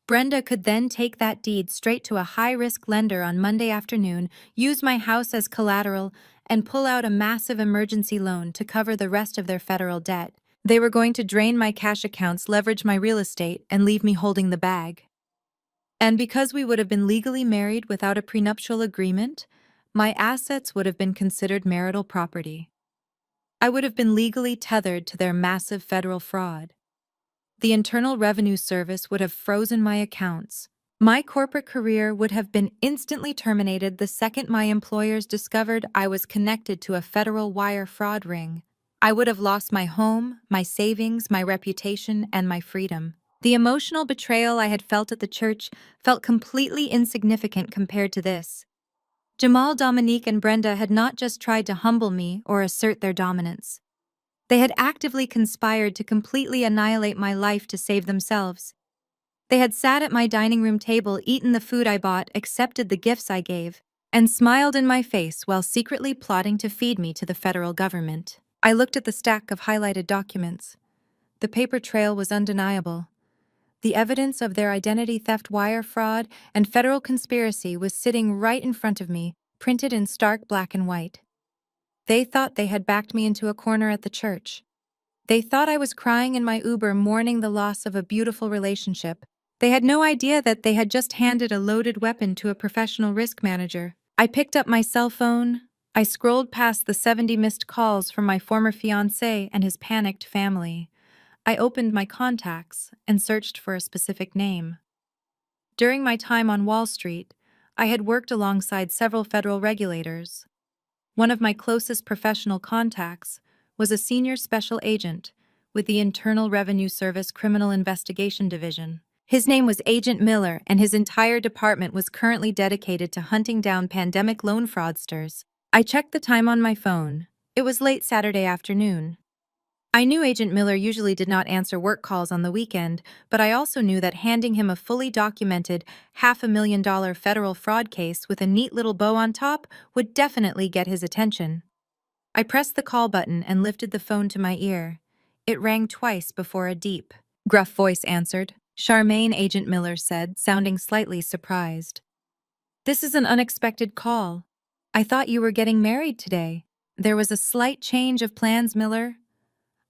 Brenda could then take that deed straight to a high-risk lender on Monday afternoon, use my house as collateral, and pull out a massive emergency loan to cover the rest of their federal debt. They were going to drain my cash accounts, leverage my real estate, and leave me holding the bag. And because we would have been legally married without a prenuptial agreement, my assets would have been considered marital property. I would have been legally tethered to their massive federal fraud. The Internal Revenue Service would have frozen my accounts. My corporate career would have been instantly terminated the second my employers discovered I was connected to a federal wire fraud ring. I would have lost my home, my savings, my reputation, and my freedom. The emotional betrayal I had felt at the church felt completely insignificant compared to this. Jamal, Dominique, and Brenda had not just tried to humble me or assert their dominance. They had actively conspired to completely annihilate my life to save themselves. They had sat at my dining room table, eaten the food I bought, accepted the gifts I gave, and smiled in my face while secretly plotting to feed me to the federal government. I looked at the stack of highlighted documents. The paper trail was undeniable. The evidence of their identity theft, wire fraud, and federal conspiracy was sitting right in front of me, printed in stark black and white. They thought they had backed me into a corner at the church. They thought I was crying in my Uber, mourning the loss of a beautiful relationship. They had no idea that they had just handed a loaded weapon to a professional risk manager. I picked up my cell phone. I scrolled past the 70 missed calls from my former fiancé and his panicked family. I opened my contacts and searched for a specific name. During my time on Wall Street, I had worked alongside several federal regulators. One of my closest professional contacts was a senior special agent with the Internal Revenue Service Criminal Investigation Division. His name was Agent Miller, and his entire department was currently dedicated to hunting down pandemic loan fraudsters. I checked the time on my phone. It was late Saturday afternoon. I knew Agent Miller usually did not answer work calls on the weekend, but I also knew that handing him a fully documented $500,000 federal fraud case with a neat little bow on top would definitely get his attention. I pressed the call button and lifted the phone to my ear. It rang twice before a deep, gruff voice answered. "Charmaine," Agent Miller said, sounding slightly surprised. "This is an unexpected call. I thought you were getting married today." "There was a slight change of plans, Miller,"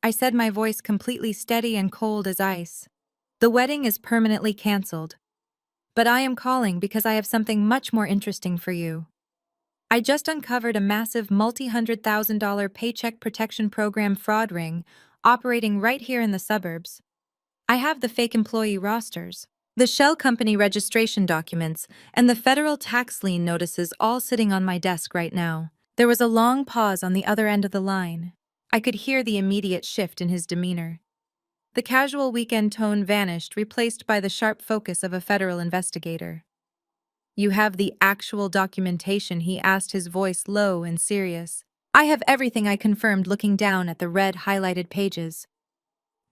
I said, my voice completely steady and cold as ice. "The wedding is permanently canceled. But I am calling because I have something much more interesting for you. I just uncovered a massive multi-$100,000 Paycheck Protection Program fraud ring operating right here in the suburbs. I have the fake employee rosters, the shell company registration documents, and the federal tax lien notices all sitting on my desk right now." There was a long pause on the other end of the line. I could hear the immediate shift in his demeanor. The casual weekend tone vanished, replaced by the sharp focus of a federal investigator. "You have the actual documentation?" he asked, his voice low and serious. "I have everything," I confirmed, looking down at the red highlighted pages.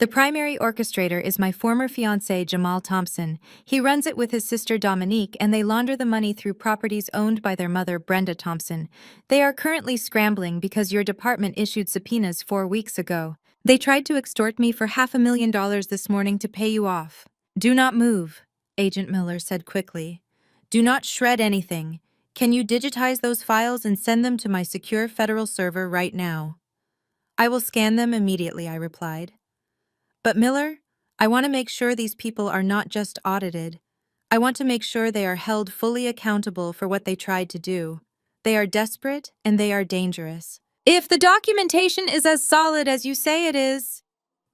"The primary orchestrator is my former fiancé, Jamal Thompson. He runs it with his sister Dominique, and they launder the money through properties owned by their mother, Brenda Thompson. They are currently scrambling because your department issued subpoenas 4 weeks ago. They tried to extort me for $500,000 this morning to pay you off." "Do not move," Agent Miller said quickly. "Do not shred anything. Can you digitize those files and send them to my secure federal server right now?" "I will scan them immediately," I replied. "But Miller, I want to make sure these people are not just audited. I want to make sure they are held fully accountable for what they tried to do. They are desperate and they are dangerous." "If the documentation is as solid as you say it is,"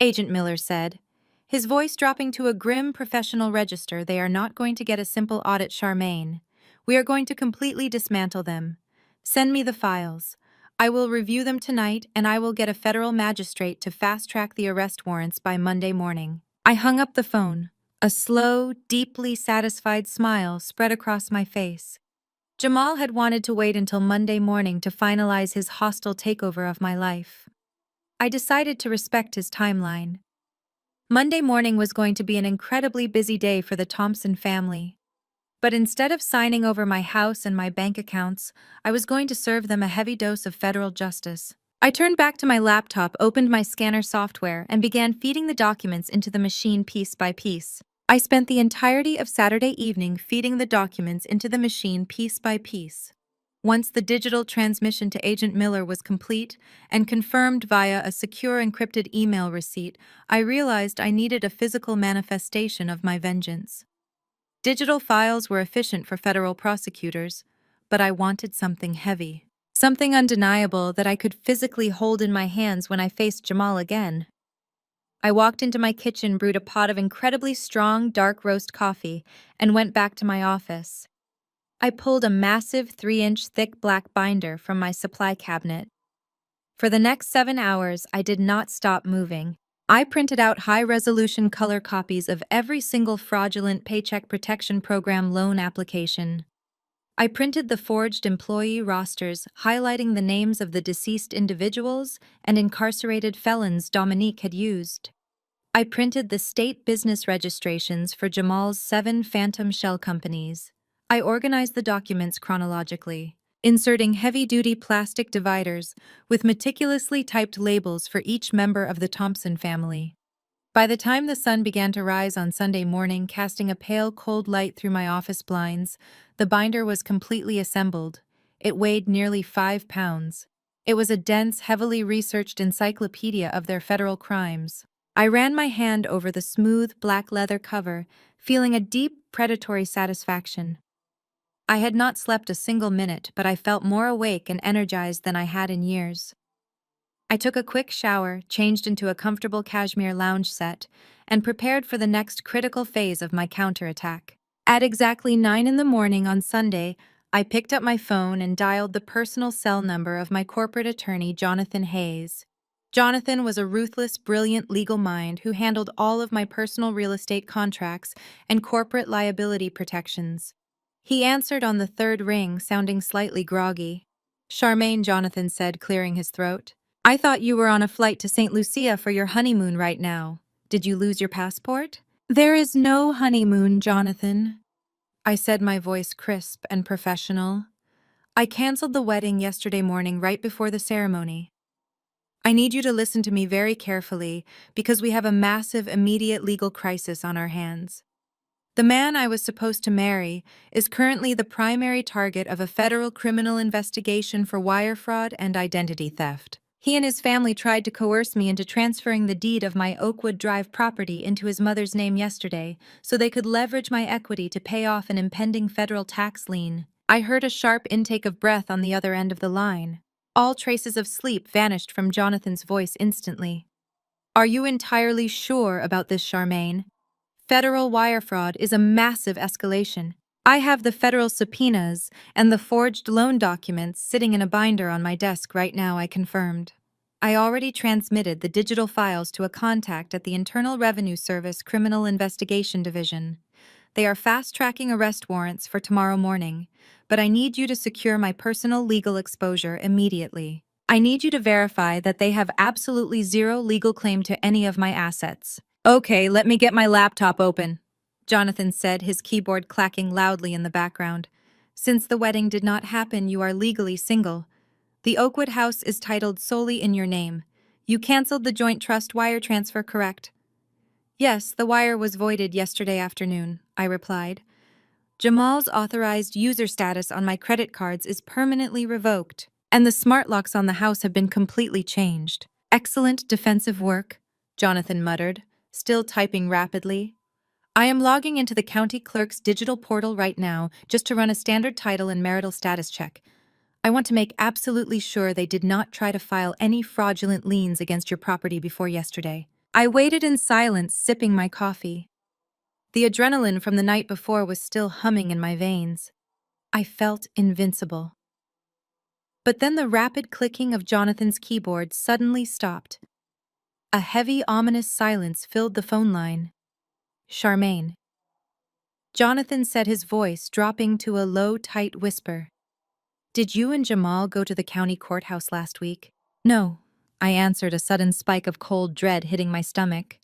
Agent Miller said, his voice dropping to a grim professional register, "they are not going to get a simple audit, Charmaine. We are going to completely dismantle them. Send me the files. I will review them tonight, and I will get a federal magistrate to fast-track the arrest warrants by Monday morning. I hung up the phone. A slow, deeply satisfied smile spread across my face. Jamal had wanted to wait until Monday morning to finalize his hostile takeover of my life. I decided to respect his timeline. Monday morning was going to be an incredibly busy day for the Thompson family. But instead of signing over my house and my bank accounts, I was going to serve them a heavy dose of federal justice. I turned back to my laptop, opened my scanner software, and began feeding the documents into the machine piece by piece. I spent the entirety of Saturday evening feeding the documents into the machine piece by piece. Once the digital transmission to Agent Miller was complete and confirmed via a secure encrypted email receipt, I realized I needed a physical manifestation of my vengeance. Digital files were efficient for federal prosecutors, but I wanted something heavy. Something undeniable that I could physically hold in my hands when I faced Jamal again. I walked into my kitchen, brewed a pot of incredibly strong, dark roast coffee, and went back to my office. I pulled a massive 3-inch thick black binder from my supply cabinet. For the next 7 hours, I did not stop moving. I printed out high-resolution color copies of every single fraudulent Paycheck Protection Program loan application. I printed the forged employee rosters highlighting the names of the deceased individuals and incarcerated felons Dominique had used. I printed the state business registrations for Jamal's 7 phantom shell companies. I organized the documents chronologically, inserting heavy-duty plastic dividers with meticulously typed labels for each member of the Thompson family. By the time the sun began to rise on Sunday morning, casting a pale, cold light through my office blinds, the binder was completely assembled. It weighed nearly 5 pounds. It was a dense, heavily researched encyclopedia of their federal crimes. I ran my hand over the smooth, black leather cover, feeling a deep, predatory satisfaction. I had not slept a single minute, but I felt more awake and energized than I had in years. I took a quick shower, changed into a comfortable cashmere lounge set, and prepared for the next critical phase of my counterattack. At exactly 9 in the morning on Sunday, I picked up my phone and dialed the personal cell number of my corporate attorney, Jonathan Hayes. Jonathan was a ruthless, brilliant legal mind who handled all of my personal real estate contracts and corporate liability protections. He answered on the third ring, sounding slightly groggy. "Charmaine," Jonathan said, clearing his throat. "I thought you were on a flight to St. Lucia for your honeymoon right now. Did you lose your passport?" "There is no honeymoon, Jonathan," I said, my voice crisp and professional. "I canceled the wedding yesterday morning right before the ceremony. I need you to listen to me very carefully because we have a massive, immediate legal crisis on our hands. The man I was supposed to marry is currently the primary target of a federal criminal investigation for wire fraud and identity theft. He and his family tried to coerce me into transferring the deed of my Oakwood Drive property into his mother's name yesterday so they could leverage my equity to pay off an impending federal tax lien." I heard a sharp intake of breath on the other end of the line. All traces of sleep vanished from Jonathan's voice instantly. "Are you entirely sure about this, Charmaine? Federal wire fraud is a massive escalation. I have the federal subpoenas and the forged loan documents sitting in a binder on my desk right now," I confirmed. I already transmitted the digital files to a contact at the Internal Revenue Service Criminal Investigation Division. They are fast-tracking arrest warrants for tomorrow morning, but I need you to secure my personal legal exposure immediately. I need you to verify that they have absolutely zero legal claim to any of my assets. "Okay, let me get my laptop open," Jonathan said, his keyboard clacking loudly in the background. "Since the wedding did not happen, you are legally single. The Oakwood house is titled solely in your name. You canceled the joint trust wire transfer, correct?" "Yes, the wire was voided yesterday afternoon," I replied. "Jamal's authorized user status on my credit cards is permanently revoked, and the smart locks on the house have been completely changed." "Excellent defensive work," Jonathan muttered, still typing rapidly. "I am logging into the county clerk's digital portal right now just to run a standard title and marital status check. I want to make absolutely sure they did not try to file any fraudulent liens against your property before yesterday." I waited in silence, sipping my coffee. The adrenaline from the night before was still humming in my veins. I felt invincible. But then the rapid clicking of Jonathan's keyboard suddenly stopped. A heavy, ominous silence filled the phone line. Charmaine. Jonathan said, his voice dropping to a low, tight whisper. Did you and Jamal go to the county courthouse last week? No, I answered, a sudden spike of cold dread hitting my stomach.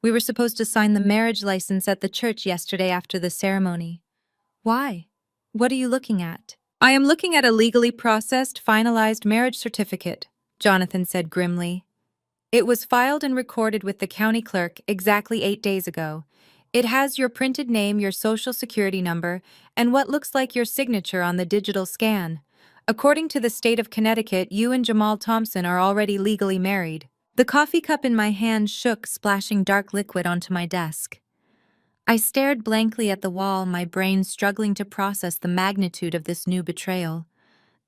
We were supposed to sign the marriage license at the church yesterday after the ceremony. Why? What are you looking at? I am looking at a legally processed, finalized marriage certificate, Jonathan said grimly. It was filed and recorded with the county clerk exactly 8 days ago. It has your printed name, your social security number, and what looks like your signature on the digital scan. According to the state of Connecticut, you and Jamal Thompson are already legally married. The coffee cup in my hand shook, splashing dark liquid onto my desk. I stared blankly at the wall, my brain struggling to process the magnitude of this new betrayal.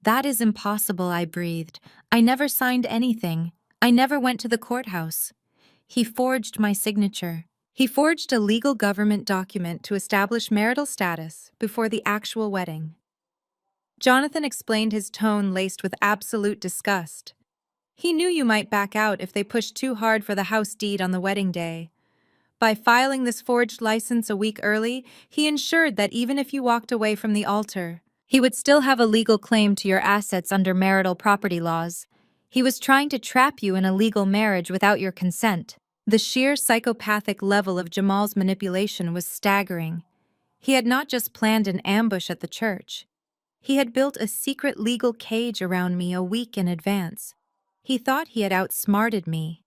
That is impossible, I breathed. I never signed anything. I never went to the courthouse. He forged my signature. He forged a legal government document to establish marital status before the actual wedding. Jonathan explained, his tone laced with absolute disgust. He knew you might back out if they pushed too hard for the house deed on the wedding day. By filing this forged license a week early, he ensured that even if you walked away from the altar, he would still have a legal claim to your assets under marital property laws. He was trying to trap you in a legal marriage without your consent. The sheer psychopathic level of Jamal's manipulation was staggering. He had not just planned an ambush at the church. He had built a secret legal cage around me a week in advance. He thought he had outsmarted me.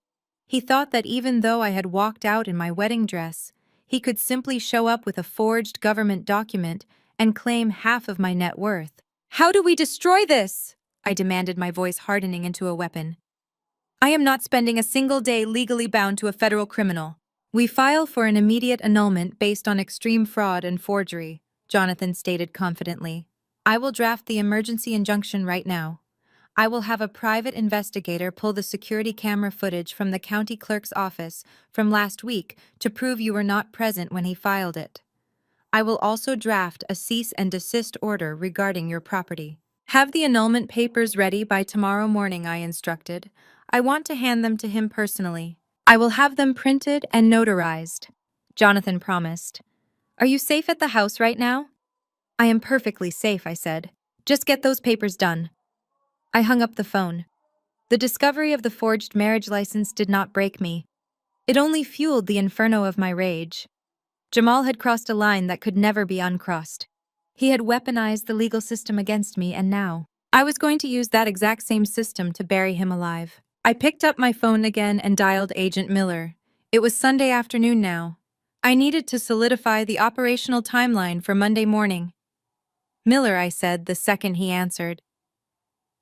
He thought that even though I had walked out in my wedding dress, he could simply show up with a forged government document and claim half of my net worth. How do we destroy this? I demanded, my voice hardening into a weapon. I am not spending a single day legally bound to a federal criminal. We file for an immediate annulment based on extreme fraud and forgery, Jonathan stated confidently. I will draft the emergency injunction right now. I will have a private investigator pull the security camera footage from the county clerk's office from last week to prove you were not present when he filed it. I will also draft a cease and desist order regarding your property. Have the annulment papers ready by tomorrow morning, I instructed. I want to hand them to him personally. I will have them printed and notarized, Jonathan promised. Are you safe at the house right now? I am perfectly safe, I said. Just get those papers done. I hung up the phone. The discovery of the forged marriage license did not break me. It only fueled the inferno of my rage. Jamal had crossed a line that could never be uncrossed. He had weaponized the legal system against me, and now I was going to use that exact same system to bury him alive. I picked up my phone again and dialed Agent Miller. It was Sunday afternoon now. I needed to solidify the operational timeline for Monday morning. Miller, I said the second he answered.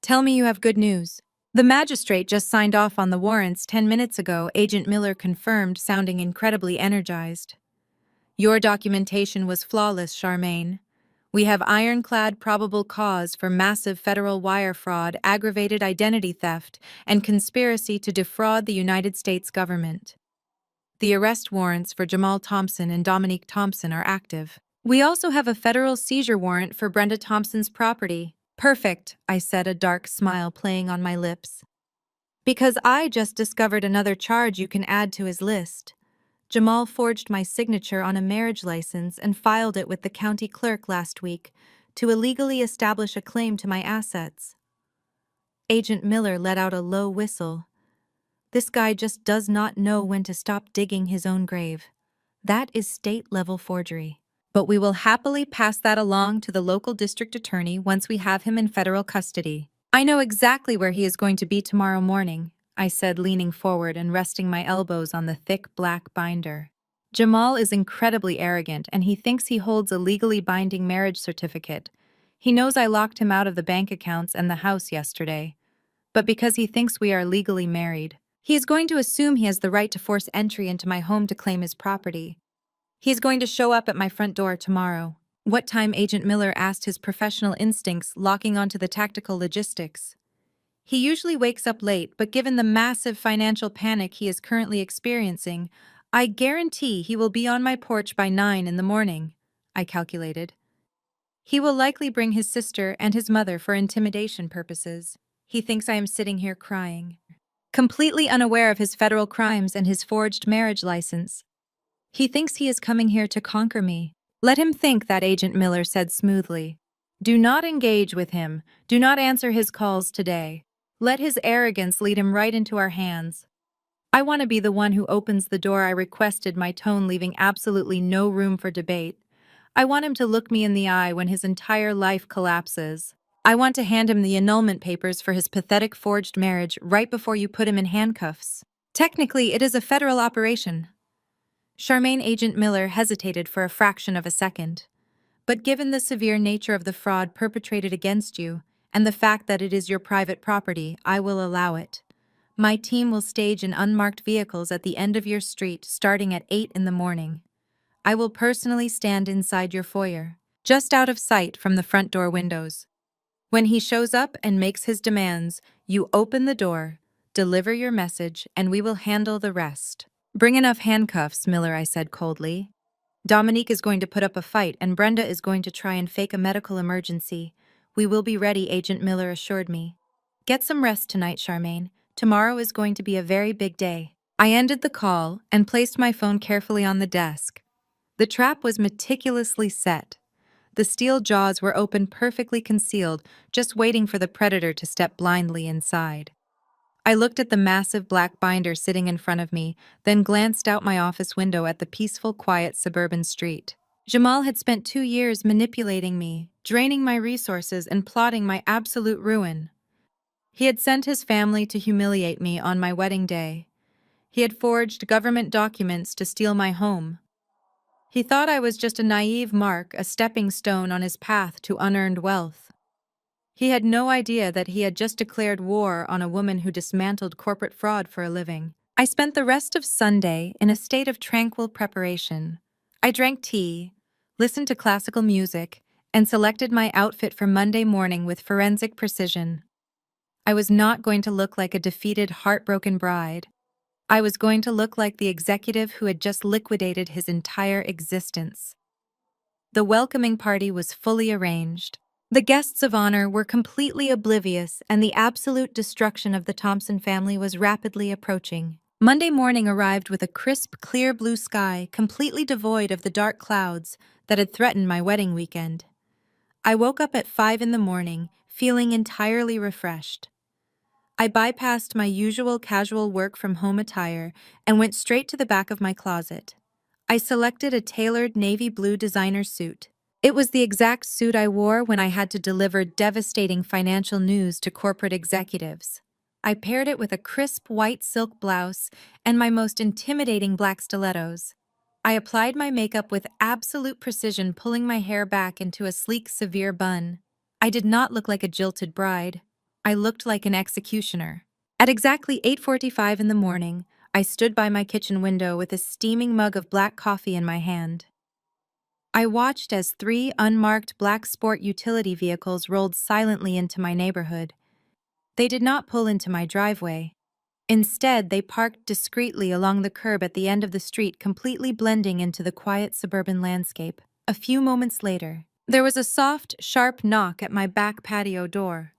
Tell me you have good news. The magistrate just signed off on the warrants 10 minutes ago, Agent Miller confirmed, sounding incredibly energized. Your documentation was flawless, Charmaine. We have ironclad probable cause for massive federal wire fraud, aggravated identity theft, and conspiracy to defraud the United States government. The arrest warrants for Jamal Thompson and Dominique Thompson are active. We also have a federal seizure warrant for Brenda Thompson's property. Perfect, I said, a dark smile playing on my lips. Because I just discovered another charge you can add to his list. Jamal forged my signature on a marriage license and filed it with the county clerk last week to illegally establish a claim to my assets. Agent Miller let out a low whistle. This guy just does not know when to stop digging his own grave. That is state-level forgery. But we will happily pass that along to the local district attorney once we have him in federal custody. I know exactly where he is going to be tomorrow morning, I said, leaning forward and resting my elbows on the thick black binder. Jamal is incredibly arrogant, and he thinks he holds a legally binding marriage certificate. He knows I locked him out of the bank accounts and the house yesterday. But because he thinks we are legally married, he is going to assume he has the right to force entry into my home to claim his property. He's going to show up at my front door tomorrow. What time? Agent Miller asked, his professional instincts locking onto the tactical logistics. He usually wakes up late, but given the massive financial panic he is currently experiencing, I guarantee he will be on my porch by 9 in the morning, I calculated. He will likely bring his sister and his mother for intimidation purposes. He thinks I am sitting here crying, completely unaware of his federal crimes and his forged marriage license. He thinks he is coming here to conquer me. Let him think that, Agent Miller said smoothly. Do not engage with him. Do not answer his calls today. Let his arrogance lead him right into our hands. I want to be the one who opens the door, I requested, my tone leaving absolutely no room for debate. I want him to look me in the eye when his entire life collapses. I want to hand him the annulment papers for his pathetic forged marriage right before you put him in handcuffs. Technically, it is a federal operation. Charmaine Agent Miller hesitated for a fraction of a second. But given the severe nature of the fraud perpetrated against you, and the fact that it is your private property, I will allow it. My team will stage in unmarked vehicles at the end of your street starting at 8 in the morning. I will personally stand inside your foyer, just out of sight from the front door windows. When he shows up and makes his demands, you open the door, deliver your message, and we will handle the rest. Bring enough handcuffs, Miller, I said coldly. Dominique is going to put up a fight, and Brenda is going to try and fake a medical emergency. We will be ready, Agent Miller assured me. Get some rest tonight, Charmaine. Tomorrow is going to be a very big day. I ended the call and placed my phone carefully on the desk. The trap was meticulously set. The steel jaws were open, perfectly concealed, just waiting for the predator to step blindly inside. I looked at the massive black binder sitting in front of me, then glanced out my office window at the peaceful, quiet suburban street. Jamal had spent 2 years manipulating me, draining my resources, and plotting my absolute ruin. He had sent his family to humiliate me on my wedding day. He had forged government documents to steal my home. He thought I was just a naive mark, a stepping stone on his path to unearned wealth. He had no idea that he had just declared war on a woman who dismantled corporate fraud for a living. I spent the rest of Sunday in a state of tranquil preparation. I drank tea, listened to classical music, and selected my outfit for Monday morning with forensic precision. I was not going to look like a defeated, heartbroken bride. I was going to look like the executive who had just liquidated his entire existence. The welcoming party was fully arranged. The guests of honor were completely oblivious, and the absolute destruction of the Thompson family was rapidly approaching. Monday morning arrived with a crisp, clear blue sky, completely devoid of the dark clouds that had threatened my wedding weekend. I woke up at 5 in the morning, feeling entirely refreshed. I bypassed my usual casual work-from-home attire and went straight to the back of my closet. I selected a tailored navy blue designer suit. It was the exact suit I wore when I had to deliver devastating financial news to corporate executives. I paired it with a crisp white silk blouse and my most intimidating black stilettos. I applied my makeup with absolute precision, pulling my hair back into a sleek, severe bun. I did not look like a jilted bride. I looked like an executioner. At exactly 8:45 in the morning, I stood by my kitchen window with a steaming mug of black coffee in my hand. I watched as 3 unmarked black sport utility vehicles rolled silently into my neighborhood. They did not pull into my driveway. Instead, they parked discreetly along the curb at the end of the street, completely blending into the quiet suburban landscape. A few moments later, there was a soft, sharp knock at my back patio door.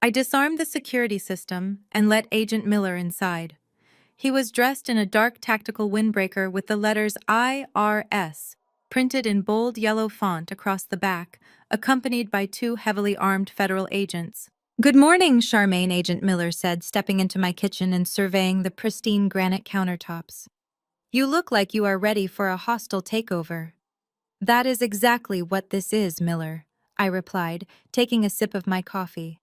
I disarmed the security system and let Agent Miller inside. He was dressed in a dark tactical windbreaker with the letters IRS printed in bold yellow font across the back, accompanied by 2 heavily armed federal agents. "Good morning," Charmaine, Agent Miller said, stepping into my kitchen and surveying the pristine granite countertops. "You look like you are ready for a hostile takeover." "That is exactly what this is, Miller," I replied, taking a sip of my coffee.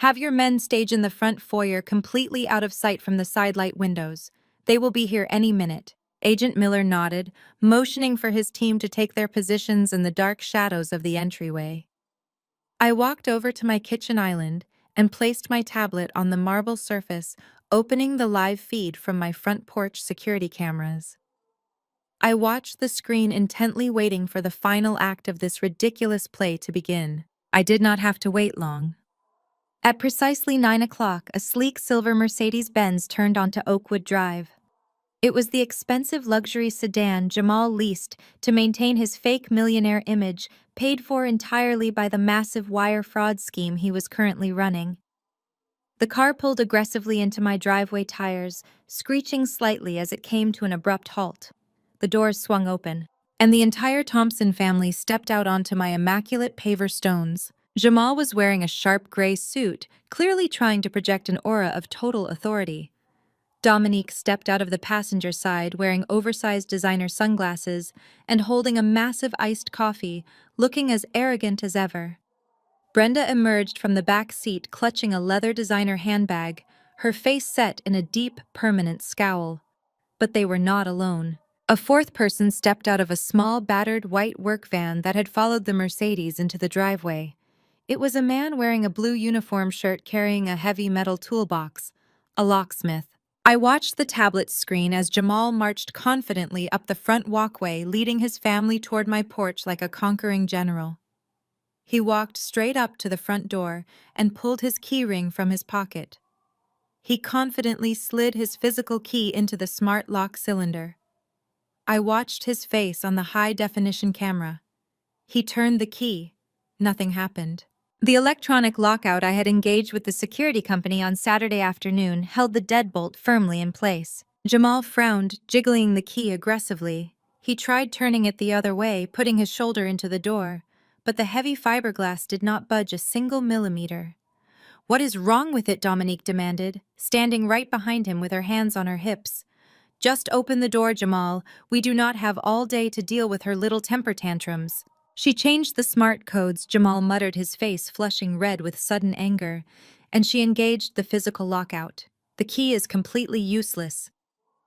"Have your men stage in the front foyer, completely out of sight from the sidelight windows. They will be here any minute." Agent Miller nodded, motioning for his team to take their positions in the dark shadows of the entryway. I walked over to my kitchen island and placed my tablet on the marble surface, opening the live feed from my front porch security cameras. I watched the screen intently, waiting for the final act of this ridiculous play to begin. I did not have to wait long. At precisely 9 o'clock, a sleek silver Mercedes-Benz turned onto Oakwood Drive. It was the expensive luxury sedan Jamal leased to maintain his fake millionaire image, paid for entirely by the massive wire fraud scheme he was currently running. The car pulled aggressively into my driveway tires, screeching slightly as it came to an abrupt halt. The doors swung open, and the entire Thompson family stepped out onto my immaculate paver stones. Jamal was wearing a sharp gray suit, clearly trying to project an aura of total authority. Dominique stepped out of the passenger side wearing oversized designer sunglasses and holding a massive iced coffee, looking as arrogant as ever. Brenda emerged from the back seat clutching a leather designer handbag, her face set in a deep, permanent scowl. But they were not alone. A fourth person stepped out of a small, battered white work van that had followed the Mercedes into the driveway. It was a man wearing a blue uniform shirt carrying a heavy metal toolbox, a locksmith. I watched the tablet screen as Jamal marched confidently up the front walkway, leading his family toward my porch like a conquering general. He walked straight up to the front door and pulled his keyring from his pocket. He confidently slid his physical key into the smart lock cylinder. I watched his face on the high-definition camera. He turned the key. Nothing happened. The electronic lockout I had engaged with the security company on Saturday afternoon held the deadbolt firmly in place. Jamal frowned, jiggling the key aggressively. He tried turning it the other way, putting his shoulder into the door, but the heavy fiberglass did not budge a single millimeter. "What is wrong with it?" Dominique demanded, standing right behind him with her hands on her hips. "Just open the door, Jamal. We do not have all day to deal with her little temper tantrums." She changed the smart codes, Jamal muttered, his face flushing red with sudden anger, and she engaged the physical lockout. "The key is completely useless."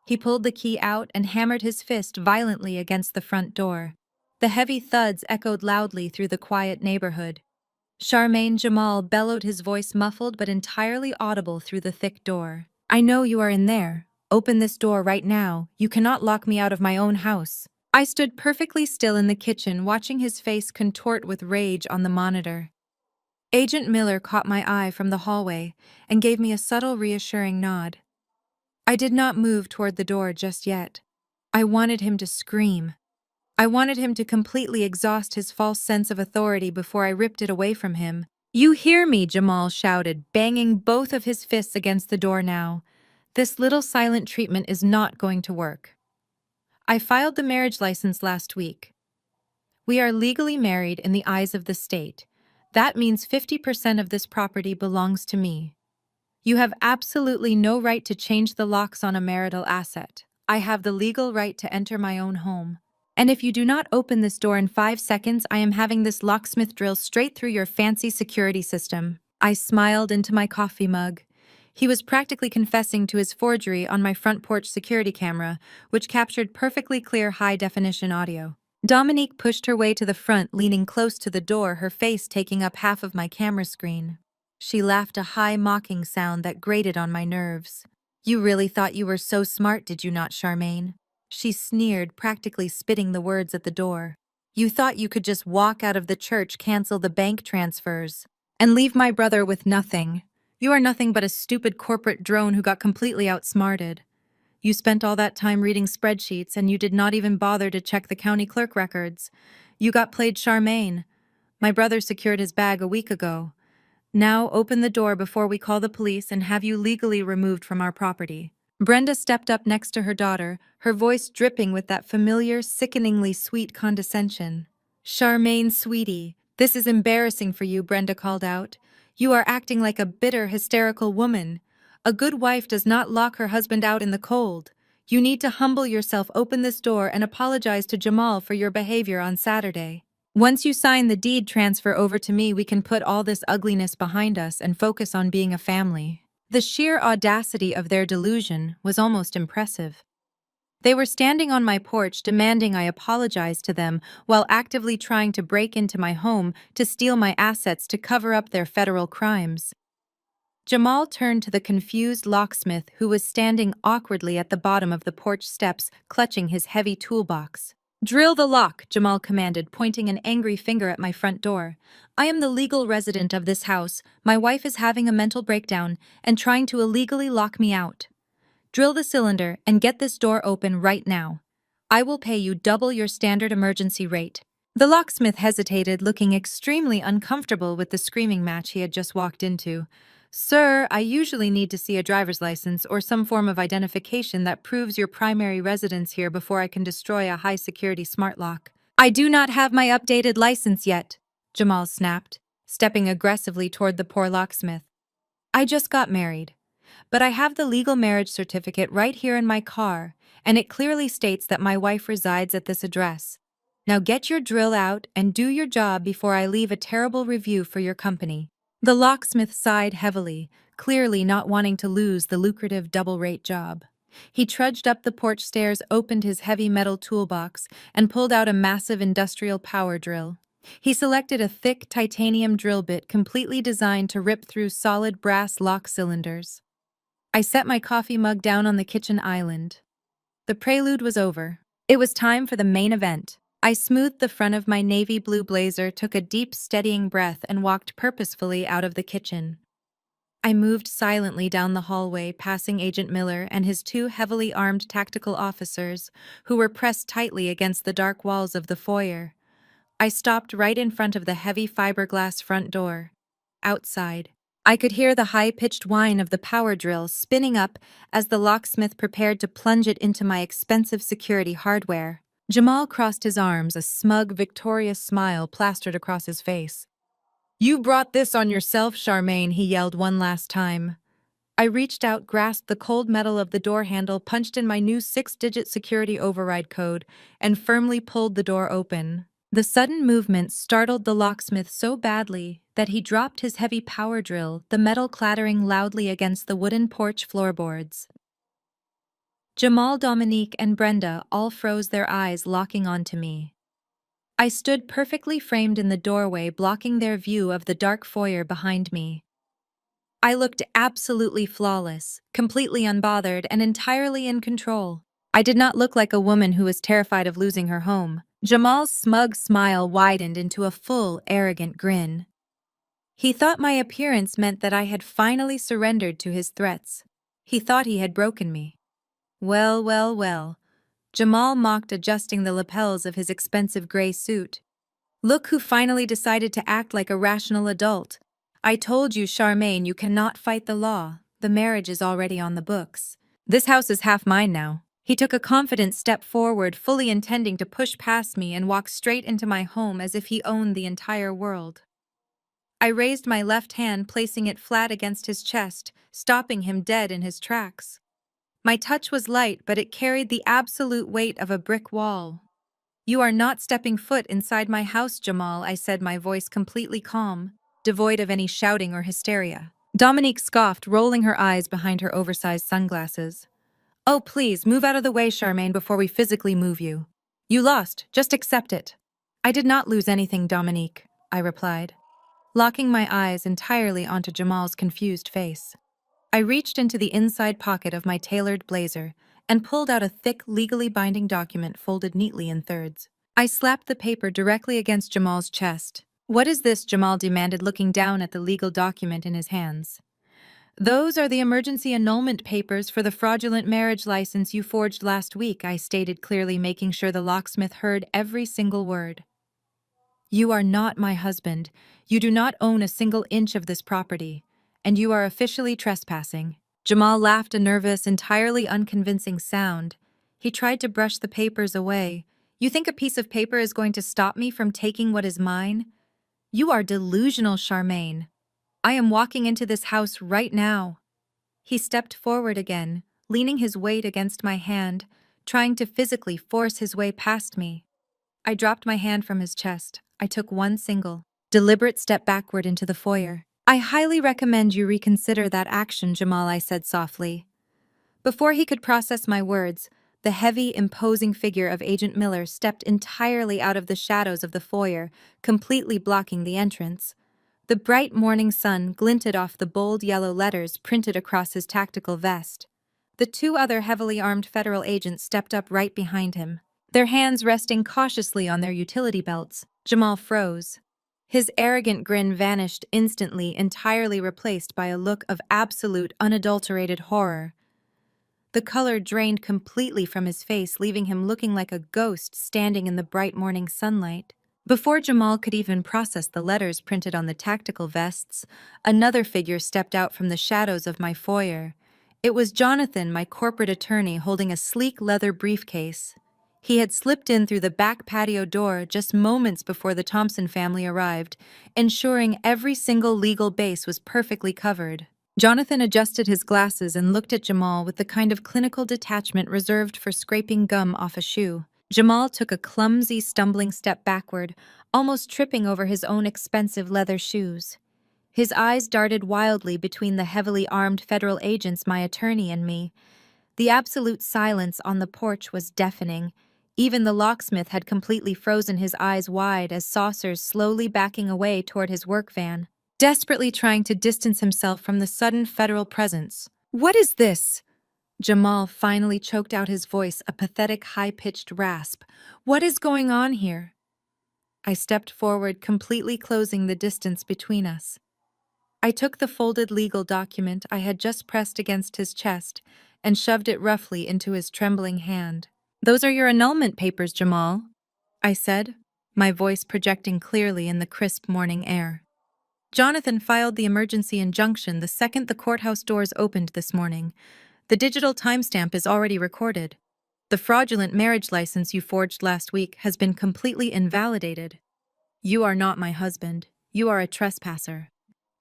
He pulled the key out and hammered his fist violently against the front door. The heavy thuds echoed loudly through the quiet neighborhood. Charmaine Jamal bellowed, his voice muffled but entirely audible through the thick door. "I know you are in there. Open this door right now. You cannot lock me out of my own house." I stood perfectly still in the kitchen, watching his face contort with rage on the monitor. Agent Miller caught my eye from the hallway and gave me a subtle, reassuring nod. I did not move toward the door just yet. I wanted him to scream. I wanted him to completely exhaust his false sense of authority before I ripped it away from him. "You hear me?" Jamal shouted, banging both of his fists against the door now. "This little silent treatment is not going to work. I filed the marriage license last week. We are legally married in the eyes of the state. That means 50% of this property belongs to me. You have absolutely no right to change the locks on a marital asset. I have the legal right to enter my own home. And if you do not open this door in 5 seconds, I am having this locksmith drill straight through your fancy security system." I smiled into my coffee mug. He was practically confessing to his forgery on my front porch security camera, which captured perfectly clear high-definition audio. Dominique pushed her way to the front, leaning close to the door, her face taking up half of my camera screen. She laughed, a high, mocking sound that grated on my nerves. "You really thought you were so smart, did you not, Charmaine?" She sneered, practically spitting the words at the door. "You thought you could just walk out of the church, cancel the bank transfers, and leave my brother with nothing. You are nothing but a stupid corporate drone who got completely outsmarted. You spent all that time reading spreadsheets and you did not even bother to check the county clerk records. You got played, Charmaine. My brother secured his bag a week ago. Now open the door before we call the police and have you legally removed from our property." Brenda stepped up next to her daughter, her voice dripping with that familiar, sickeningly sweet condescension. "Charmaine, sweetie, this is embarrassing for you," Brenda called out. "You are acting like a bitter, hysterical woman. A good wife does not lock her husband out in the cold. You need to humble yourself, open this door, and apologize to Jamal for your behavior on Saturday. Once you sign the deed transfer over to me, we can put all this ugliness behind us and focus on being a family." The sheer audacity of their delusion was almost impressive. They were standing on my porch demanding I apologize to them while actively trying to break into my home to steal my assets to cover up their federal crimes. Jamal turned to the confused locksmith who was standing awkwardly at the bottom of the porch steps, clutching his heavy toolbox. "Drill the lock," Jamal commanded, pointing an angry finger at my front door. "I am the legal resident of this house. My wife is having a mental breakdown and trying to illegally lock me out." Drill the cylinder and get this door open right now. I will pay you double your standard emergency rate." The locksmith hesitated, looking extremely uncomfortable with the screaming match he had just walked into. "Sir, I usually need to see a driver's license or some form of identification that proves your primary residence here before I can destroy a high-security smart lock." "I do not have my updated license yet," Jamal snapped, stepping aggressively toward the poor locksmith. "I just got married, but I have the legal marriage certificate right here in my car, and it clearly states that my wife resides at this address. Now get your drill out and do your job before I leave a terrible review for your company." The locksmith sighed heavily, clearly not wanting to lose the lucrative double-rate job. He trudged up the porch stairs, opened his heavy metal toolbox, and pulled out a massive industrial power drill. He selected a thick titanium drill bit completely designed to rip through solid brass lock cylinders. I set my coffee mug down on the kitchen island. The prelude was over. It was time for the main event. I smoothed the front of my navy blue blazer, took a deep, steadying breath, and walked purposefully out of the kitchen. I moved silently down the hallway, passing Agent Miller and his two heavily armed tactical officers, who were pressed tightly against the dark walls of the foyer. I stopped right in front of the heavy fiberglass front door. Outside, I could hear the high-pitched whine of the power drill spinning up as the locksmith prepared to plunge it into my expensive security hardware. Jamal crossed his arms, a smug, victorious smile plastered across his face. "You brought this on yourself, Charmaine," he yelled one last time. I reached out, grasped the cold metal of the door handle, punched in my new 6-digit security override code, and firmly pulled the door open. The sudden movement startled the locksmith so badly that he dropped his heavy power drill, the metal clattering loudly against the wooden porch floorboards. Jamal, Dominique, and Brenda all froze, their eyes locking onto me. I stood perfectly framed in the doorway, blocking their view of the dark foyer behind me. I looked absolutely flawless, completely unbothered, and entirely in control. I did not look like a woman who was terrified of losing her home. Jamal's smug smile widened into a full, arrogant grin. He thought my appearance meant that I had finally surrendered to his threats. He thought he had broken me. Well, well, well. Jamal mocked, adjusting the lapels of his expensive gray suit. "Look who finally decided to act like a rational adult. I told you, Charmaine, you cannot fight the law. The marriage is already on the books. This house is half mine now." He took a confident step forward, fully intending to push past me and walk straight into my home as if he owned the entire world. I raised my left hand, placing it flat against his chest, stopping him dead in his tracks. My touch was light, but it carried the absolute weight of a brick wall. "You are not stepping foot inside my house, Jamal," I said, my voice completely calm, devoid of any shouting or hysteria. Dominique scoffed, rolling her eyes behind her oversized sunglasses. "Oh, please, move out of the way, Charmaine, before we physically move you. You lost, just accept it." "I did not lose anything, Dominique," I replied, locking my eyes entirely onto Jamal's confused face. I reached into the inside pocket of my tailored blazer and pulled out a thick, legally binding document folded neatly in thirds. I slapped the paper directly against Jamal's chest. "What is this?" Jamal demanded, looking down at the legal document in his hands. "Those are the emergency annulment papers for the fraudulent marriage license you forged last week," I stated clearly, making sure the locksmith heard every single word. "You are not my husband. You do not own a single inch of this property, and you are officially trespassing." Jamal laughed, a nervous, entirely unconvincing sound. He tried to brush the papers away. "You think a piece of paper is going to stop me from taking what is mine? You are delusional, Charmaine. I am walking into this house right now." He stepped forward again, leaning his weight against my hand, trying to physically force his way past me. I dropped my hand from his chest. I took one single, deliberate step backward into the foyer. "I highly recommend you reconsider that action, Jamal," I said softly. Before he could process my words, the heavy, imposing figure of Agent Miller stepped entirely out of the shadows of the foyer, completely blocking the entrance. The bright morning sun glinted off the bold yellow letters printed across his tactical vest. The two other heavily armed federal agents stepped up right behind him, their hands resting cautiously on their utility belts. Jamal froze. His arrogant grin vanished instantly, entirely replaced by a look of absolute, unadulterated horror. The color drained completely from his face, leaving him looking like a ghost standing in the bright morning sunlight. Before Jamal could even process the letters printed on the tactical vests, another figure stepped out from the shadows of my foyer. It was Jonathan, my corporate attorney, holding a sleek leather briefcase. He had slipped in through the back patio door just moments before the Thompson family arrived, ensuring every single legal base was perfectly covered. Jonathan adjusted his glasses and looked at Jamal with the kind of clinical detachment reserved for scraping gum off a shoe. Jamal took a clumsy, stumbling step backward, almost tripping over his own expensive leather shoes. His eyes darted wildly between the heavily armed federal agents, my attorney, and me. The absolute silence on the porch was deafening. Even the locksmith had completely frozen his eyes wide as Saucer's slowly backing away toward his work van, desperately trying to distance himself from the sudden federal presence. "What is this?" Jamal finally choked out his voice, a pathetic high-pitched rasp. "What is going on here?" I stepped forward, completely closing the distance between us. I took the folded legal document I had just pressed against his chest and shoved it roughly into his trembling hand. "Those are your annulment papers, Jamal," I said, my voice projecting clearly in the crisp morning air. "Jonathan filed the emergency injunction the second the courthouse doors opened this morning. The digital timestamp is already recorded. The fraudulent marriage license you forged last week has been completely invalidated. You are not my husband. You are a trespasser.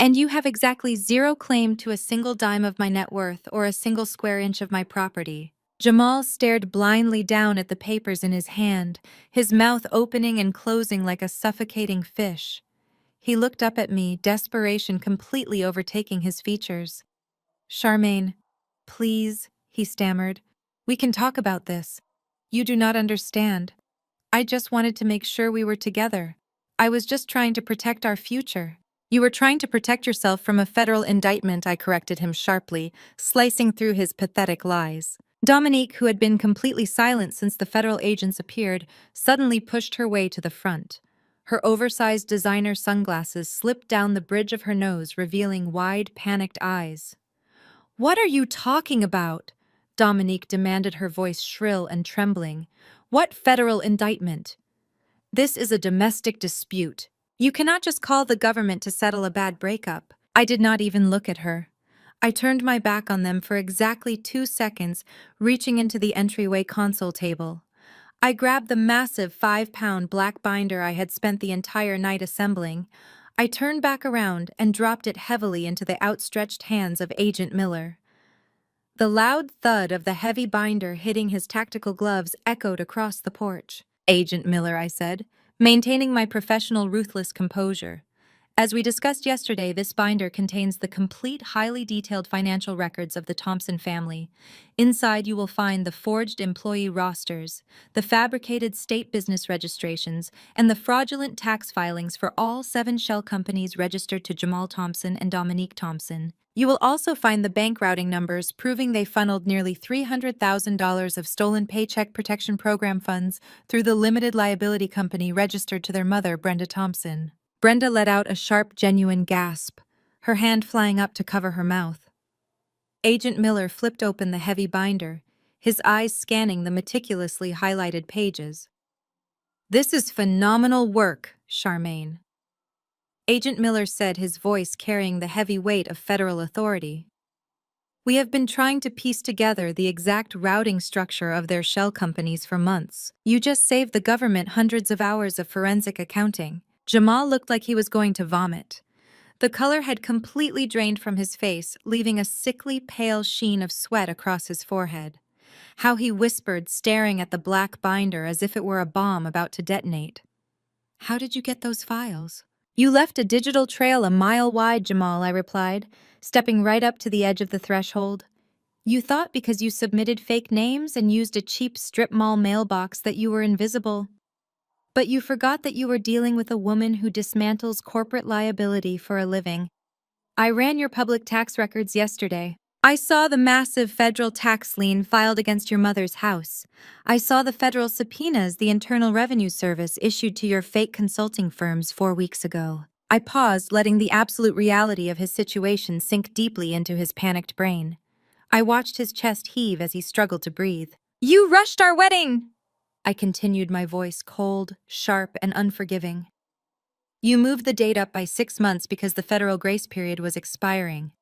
And you have exactly zero claim to a single dime of my net worth or a single square inch of my property." Jamal stared blindly down at the papers in his hand, his mouth opening and closing like a suffocating fish. He looked up at me, desperation completely overtaking his features. "Charmaine, please," he stammered. "We can talk about this. You do not understand. I just wanted to make sure we were together. I was just trying to protect our future." "You were trying to protect yourself from a federal indictment," I corrected him sharply, slicing through his pathetic lies. Dominique, who had been completely silent since the federal agents appeared, suddenly pushed her way to the front. Her oversized designer sunglasses slipped down the bridge of her nose, revealing wide, panicked eyes. "What are you talking about?" Dominique demanded, her voice shrill and trembling. "What federal indictment? This is a domestic dispute. You cannot just call the government to settle a bad breakup." I did not even look at her. I turned my back on them for exactly 2 seconds, reaching into the entryway console table. I grabbed the massive 5-pound black binder I had spent the entire night assembling. I turned back around and dropped it heavily into the outstretched hands of Agent Miller. The loud thud of the heavy binder hitting his tactical gloves echoed across the porch. "Agent Miller," I said, maintaining my professional, ruthless composure. "As we discussed yesterday, this binder contains the complete, highly detailed financial records of the Thompson family. Inside, you will find the forged employee rosters, the fabricated state business registrations, and the fraudulent tax filings for all 7 shell companies registered to Jamal Thompson and Dominique Thompson. You will also find the bank routing numbers proving they funneled nearly $300,000 of stolen Paycheck Protection Program funds through the limited liability company registered to their mother, Brenda Thompson." Brenda let out a sharp, genuine gasp, her hand flying up to cover her mouth. Agent Miller flipped open the heavy binder, his eyes scanning the meticulously highlighted pages. "This is phenomenal work, Charmaine," Agent Miller said, his voice carrying the heavy weight of federal authority. "We have been trying to piece together the exact routing structure of their shell companies for months. You just saved the government hundreds of hours of forensic accounting." Jamal looked like he was going to vomit. The color had completely drained from his face, leaving a sickly, pale sheen of sweat across his forehead. How he whispered, staring at the black binder as if it were a bomb about to detonate. "How did you get those files?" "You left a digital trail a mile wide, Jamal," I replied, stepping right up to the edge of the threshold. "You thought because you submitted fake names and used a cheap strip mall mailbox that you were invisible. But you forgot that you were dealing with a woman who dismantles corporate liability for a living. I ran your public tax records yesterday. I saw the massive federal tax lien filed against your mother's house. I saw the federal subpoenas the Internal Revenue Service issued to your fake consulting firms 4 weeks ago." I paused, letting the absolute reality of his situation sink deeply into his panicked brain. I watched his chest heave as he struggled to breathe. "You rushed our wedding!" I continued, my voice cold, sharp, and unforgiving. "You moved the date up by 6 months because the federal grace period was expiring.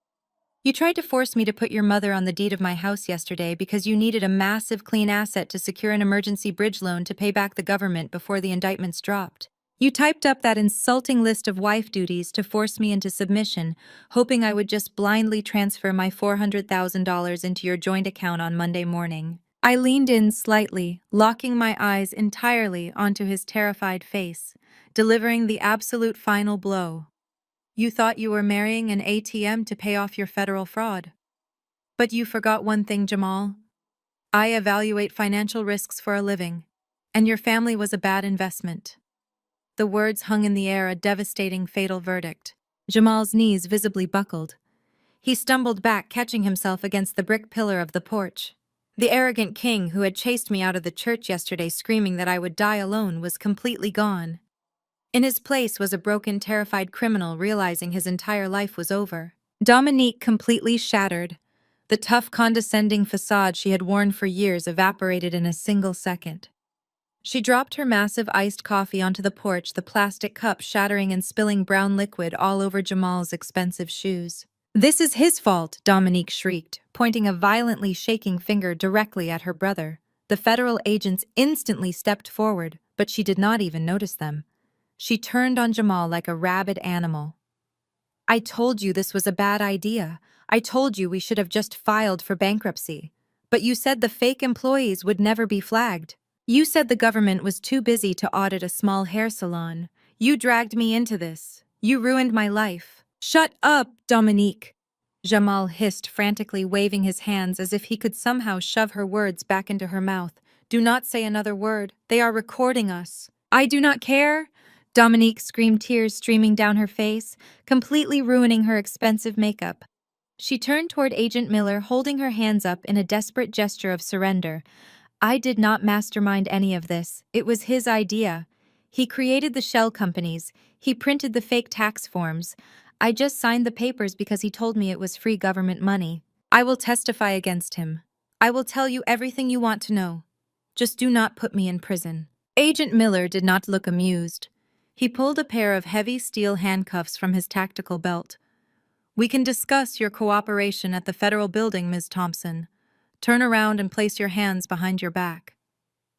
You tried to force me to put your mother on the deed of my house yesterday because you needed a massive clean asset to secure an emergency bridge loan to pay back the government before the indictments dropped. You typed up that insulting list of wife duties to force me into submission, hoping I would just blindly transfer my $400,000 into your joint account on Monday morning." I leaned in slightly, locking my eyes entirely onto his terrified face, delivering the absolute final blow. "You thought you were marrying an ATM to pay off your federal fraud. But you forgot one thing, Jamal. I evaluate financial risks for a living, and your family was a bad investment." The words hung in the air, a devastating, fatal verdict. Jamal's knees visibly buckled. He stumbled back, catching himself against the brick pillar of the porch. The arrogant king who had chased me out of the church yesterday screaming that I would die alone was completely gone. In his place was a broken, terrified criminal realizing his entire life was over. Dominique completely shattered. The tough, condescending facade she had worn for years evaporated in a single second. She dropped her massive iced coffee onto the porch, the plastic cup shattering and spilling brown liquid all over Jamal's expensive shoes. "This is his fault," Dominique shrieked, pointing a violently shaking finger directly at her brother. The federal agents instantly stepped forward, but she did not even notice them. She turned on Jamal like a rabid animal. "I told you this was a bad idea. I told you we should have just filed for bankruptcy. But you said the fake employees would never be flagged. You said the government was too busy to audit a small hair salon. You dragged me into this. You ruined my life." "Shut up, Dominique!" Jamal hissed, frantically waving his hands as if he could somehow shove her words back into her mouth. "Do not say another word. They are recording us." "I do not care!" Dominique screamed, tears streaming down her face, completely ruining her expensive makeup. She turned toward Agent Miller, holding her hands up in a desperate gesture of surrender. "I did not mastermind any of this. It was his idea. He created the shell companies. He printed the fake tax forms. I just signed the papers because he told me it was free government money. I will testify against him. I will tell you everything you want to know. Just do not put me in prison." Agent Miller did not look amused. He pulled a pair of heavy steel handcuffs from his tactical belt. "We can discuss your cooperation at the federal building, Ms. Thompson. Turn around and place your hands behind your back.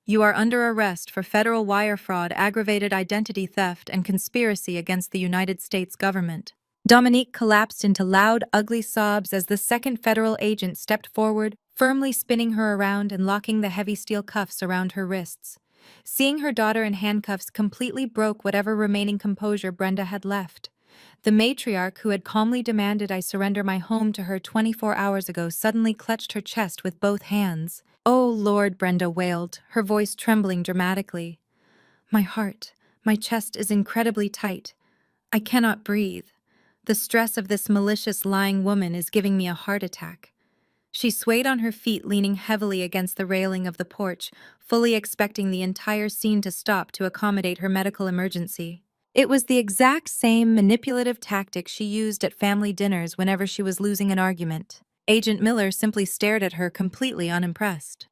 You are under arrest for federal wire fraud, aggravated identity theft, and conspiracy against the United States government." Dominique collapsed into loud, ugly sobs as the second federal agent stepped forward, firmly spinning her around and locking the heavy steel cuffs around her wrists. Seeing her daughter in handcuffs completely broke whatever remaining composure Brenda had left. The matriarch, who had calmly demanded I surrender my home to her 24 hours ago, suddenly clutched her chest with both hands. "Oh, Lord," Brenda wailed, her voice trembling dramatically. My chest is incredibly tight. I cannot breathe. The stress of this malicious, lying woman is giving me a heart attack." She swayed on her feet, leaning heavily against the railing of the porch, fully expecting the entire scene to stop to accommodate her medical emergency. It was the exact same manipulative tactic she used at family dinners whenever she was losing an argument. Agent Miller simply stared at her, completely unimpressed.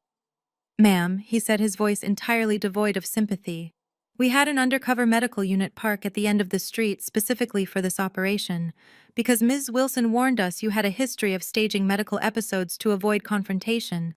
"Ma'am," he said, his voice entirely devoid of sympathy, "we had an undercover medical unit park at the end of the street specifically for this operation, because Ms. Wilson warned us you had a history of staging medical episodes to avoid confrontation.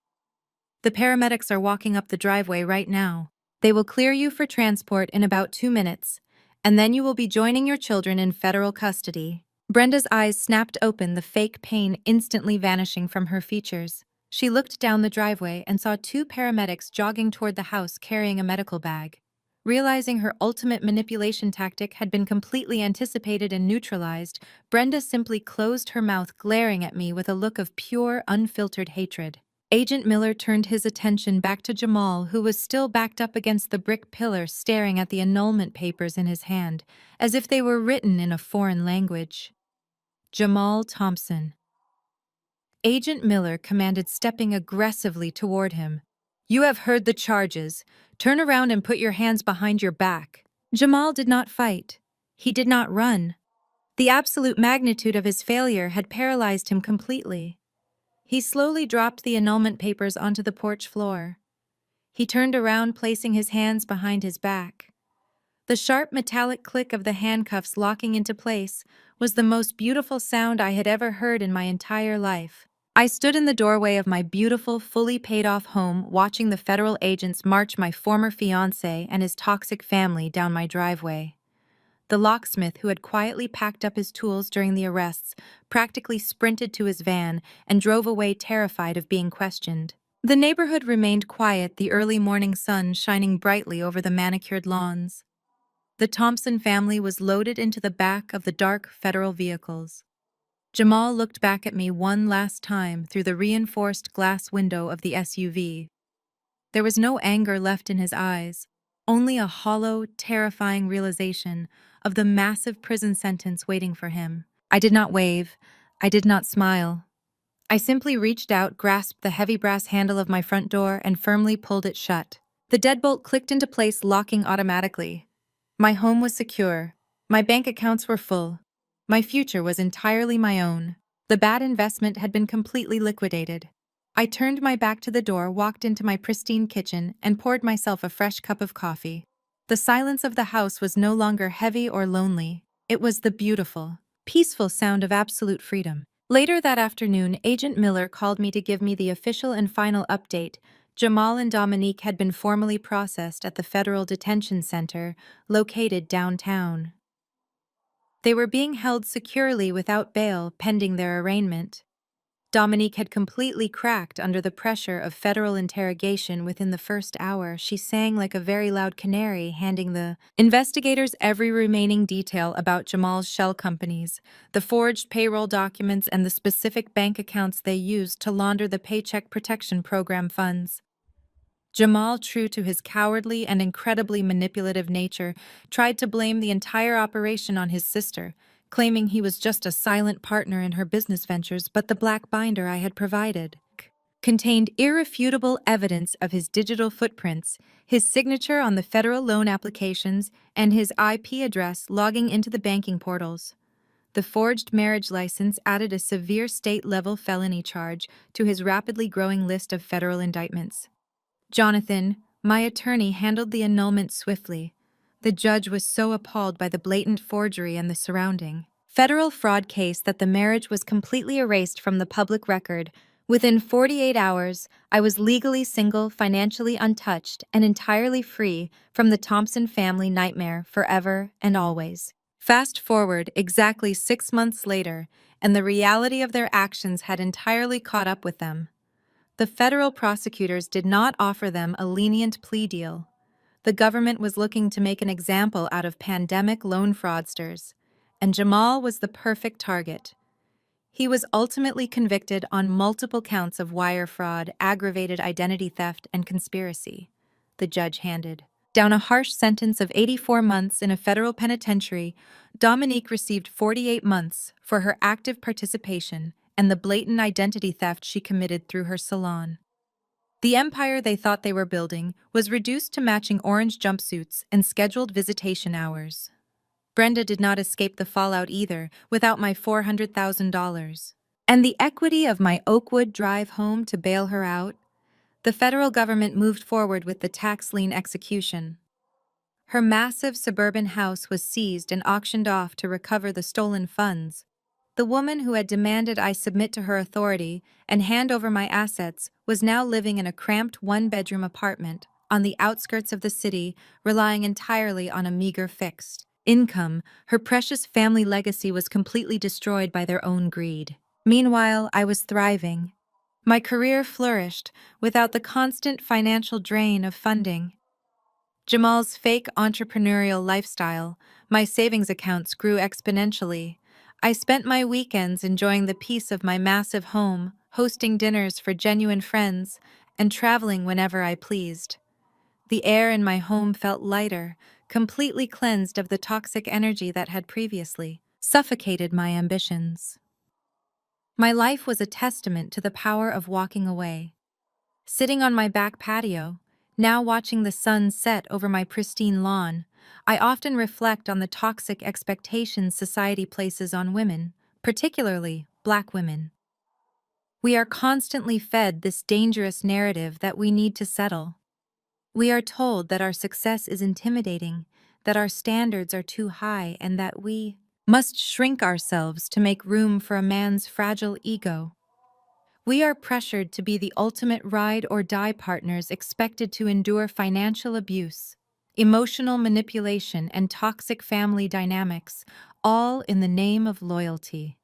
The paramedics are walking up the driveway right now. They will clear you for transport in about 2 minutes, and then you will be joining your children in federal custody." Brenda's eyes snapped open, the fake pain instantly vanishing from her features. She looked down the driveway and saw 2 paramedics jogging toward the house carrying a medical bag. Realizing her ultimate manipulation tactic had been completely anticipated and neutralized, Brenda simply closed her mouth, glaring at me with a look of pure, unfiltered hatred. Agent Miller turned his attention back to Jamal, who was still backed up against the brick pillar, staring at the annulment papers in his hand, as if they were written in a foreign language. "Jamal Thompson." Agent Miller commanded, stepping aggressively toward him. "You have heard the charges. Turn around and put your hands behind your back." Jamal did not fight. He did not run. The absolute magnitude of his failure had paralyzed him completely. He slowly dropped the annulment papers onto the porch floor. He turned around, placing his hands behind his back. The sharp metallic click of the handcuffs locking into place was the most beautiful sound I had ever heard in my entire life. I stood in the doorway of my beautiful, fully paid-off home, watching the federal agents march my former fiancé and his toxic family down my driveway. The locksmith, who had quietly packed up his tools during the arrests, practically sprinted to his van and drove away, terrified of being questioned. The neighborhood remained quiet, the early morning sun shining brightly over the manicured lawns. The Thompson family was loaded into the back of the dark federal vehicles. Jamal looked back at me one last time through the reinforced glass window of the SUV. There was no anger left in his eyes, only a hollow, terrifying realization of the massive prison sentence waiting for him. I did not wave. I did not smile. I simply reached out, grasped the heavy brass handle of my front door, and firmly pulled it shut. The deadbolt clicked into place, locking automatically. My home was secure. My bank accounts were full. My future was entirely my own. The bad investment had been completely liquidated. I turned my back to the door, walked into my pristine kitchen, and poured myself a fresh cup of coffee. The silence of the house was no longer heavy or lonely. It was the beautiful, peaceful sound of absolute freedom. Later that afternoon, Agent Miller called me to give me the official and final update. Jamal and Dominique had been formally processed at the Federal Detention Center, located downtown. They were being held securely without bail pending their arraignment. Dominique had completely cracked under the pressure of federal interrogation within the first hour. She sang like a very loud canary, handing the investigators every remaining detail about Jamal's shell companies, the forged payroll documents, and the specific bank accounts they used to launder the Paycheck Protection Program funds. Jamal, true to his cowardly and incredibly manipulative nature, tried to blame the entire operation on his sister, claiming he was just a silent partner in her business ventures, but the black binder I had provided contained irrefutable evidence of his digital footprints, his signature on the federal loan applications, and his IP address logging into the banking portals. The forged marriage license added a severe state-level felony charge to his rapidly growing list of federal indictments. Jonathan, my attorney, handled the annulment swiftly. The judge was so appalled by the blatant forgery and the surrounding federal fraud case that the marriage was completely erased from the public record. Within 48 hours, I was legally single, financially untouched, and entirely free from the Thompson family nightmare forever and always. Fast forward exactly 6 months later, and the reality of their actions had entirely caught up with them. The federal prosecutors did not offer them a lenient plea deal. The government was looking to make an example out of pandemic loan fraudsters, and Jamal was the perfect target. He was ultimately convicted on multiple counts of wire fraud, aggravated identity theft, and conspiracy. The judge handed down a harsh sentence of 84 months in a federal penitentiary. Dominique received 48 months for her active participation and the blatant identity theft she committed through her salon. The empire they thought they were building was reduced to matching orange jumpsuits and scheduled visitation hours. Brenda did not escape the fallout either, without my $400,000. And the equity of my Oakwood Drive home to bail her out. The federal government moved forward with the tax lien execution. Her massive suburban house was seized and auctioned off to recover the stolen funds. The woman who had demanded I submit to her authority and hand over my assets was now living in a cramped one-bedroom apartment on the outskirts of the city, relying entirely on a meager fixed income. Her precious family legacy was completely destroyed by their own greed. Meanwhile, I was thriving. My career flourished without the constant financial drain of funding. Jamal's fake entrepreneurial lifestyle, my savings accounts grew exponentially. I spent my weekends enjoying the peace of my massive home, hosting dinners for genuine friends, and traveling whenever I pleased. The air in my home felt lighter, completely cleansed of the toxic energy that had previously suffocated my ambitions. My life was a testament to the power of walking away. Sitting on my back patio, now watching the sun set over my pristine lawn, I often reflect on the toxic expectations society places on women, particularly Black women. We are constantly fed this dangerous narrative that we need to settle. We are told that our success is intimidating, that our standards are too high, and that we must shrink ourselves to make room for a man's fragile ego. We are pressured to be the ultimate ride or die partners expected to endure financial abuse, emotional manipulation, and toxic family dynamics, all in the name of loyalty.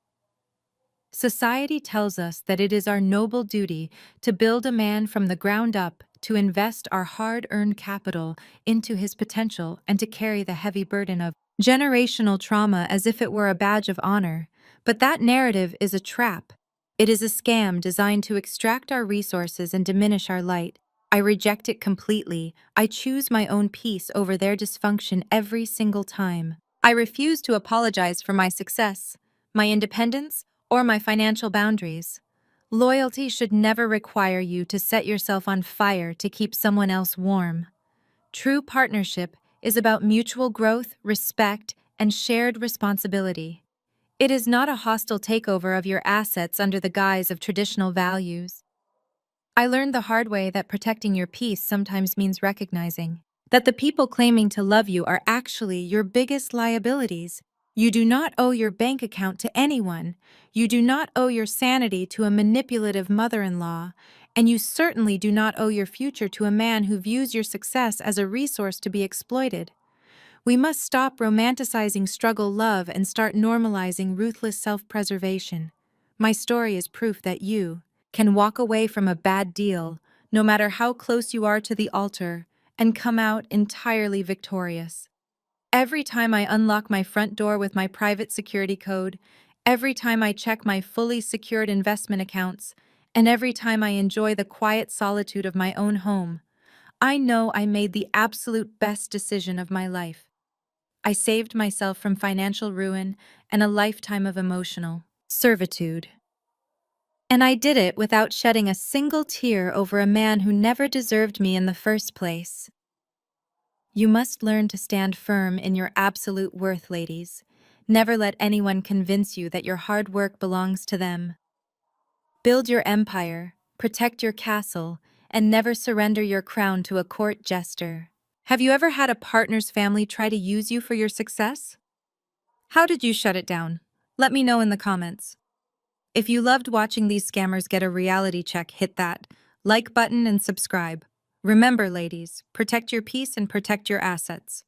Society tells us that it is our noble duty to build a man from the ground up, to invest our hard-earned capital into his potential, and to carry the heavy burden of generational trauma as if it were a badge of honor. But that narrative is a trap. It is a scam designed to extract our resources and diminish our light. I reject it completely. I choose my own peace over their dysfunction every single time. I refuse to apologize for my success, my independence, or my financial boundaries. Loyalty should never require you to set yourself on fire to keep someone else warm. True partnership is about mutual growth, respect, and shared responsibility. It is not a hostile takeover of your assets under the guise of traditional values. I learned the hard way that protecting your peace sometimes means recognizing that the people claiming to love you are actually your biggest liabilities. You do not owe your bank account to anyone. You do not owe your sanity to a manipulative mother-in-law. And you certainly do not owe your future to a man who views your success as a resource to be exploited. We must stop romanticizing struggle love and start normalizing ruthless self-preservation. My story is proof that you can walk away from a bad deal, no matter how close you are to the altar, and come out entirely victorious. Every time I unlock my front door with my private security code, every time I check my fully secured investment accounts, and every time I enjoy the quiet solitude of my own home, I know I made the absolute best decision of my life. I saved myself from financial ruin and a lifetime of emotional servitude. And I did it without shedding a single tear over a man who never deserved me in the first place. You must learn to stand firm in your absolute worth, ladies. Never let anyone convince you that your hard work belongs to them. Build your empire, protect your castle, and never surrender your crown to a court jester. Have you ever had a partner's family try to use you for your success? How did you shut it down? Let me know in the comments. If you loved watching these scammers get a reality check, hit that like button and subscribe. Remember, ladies, protect your peace and protect your assets.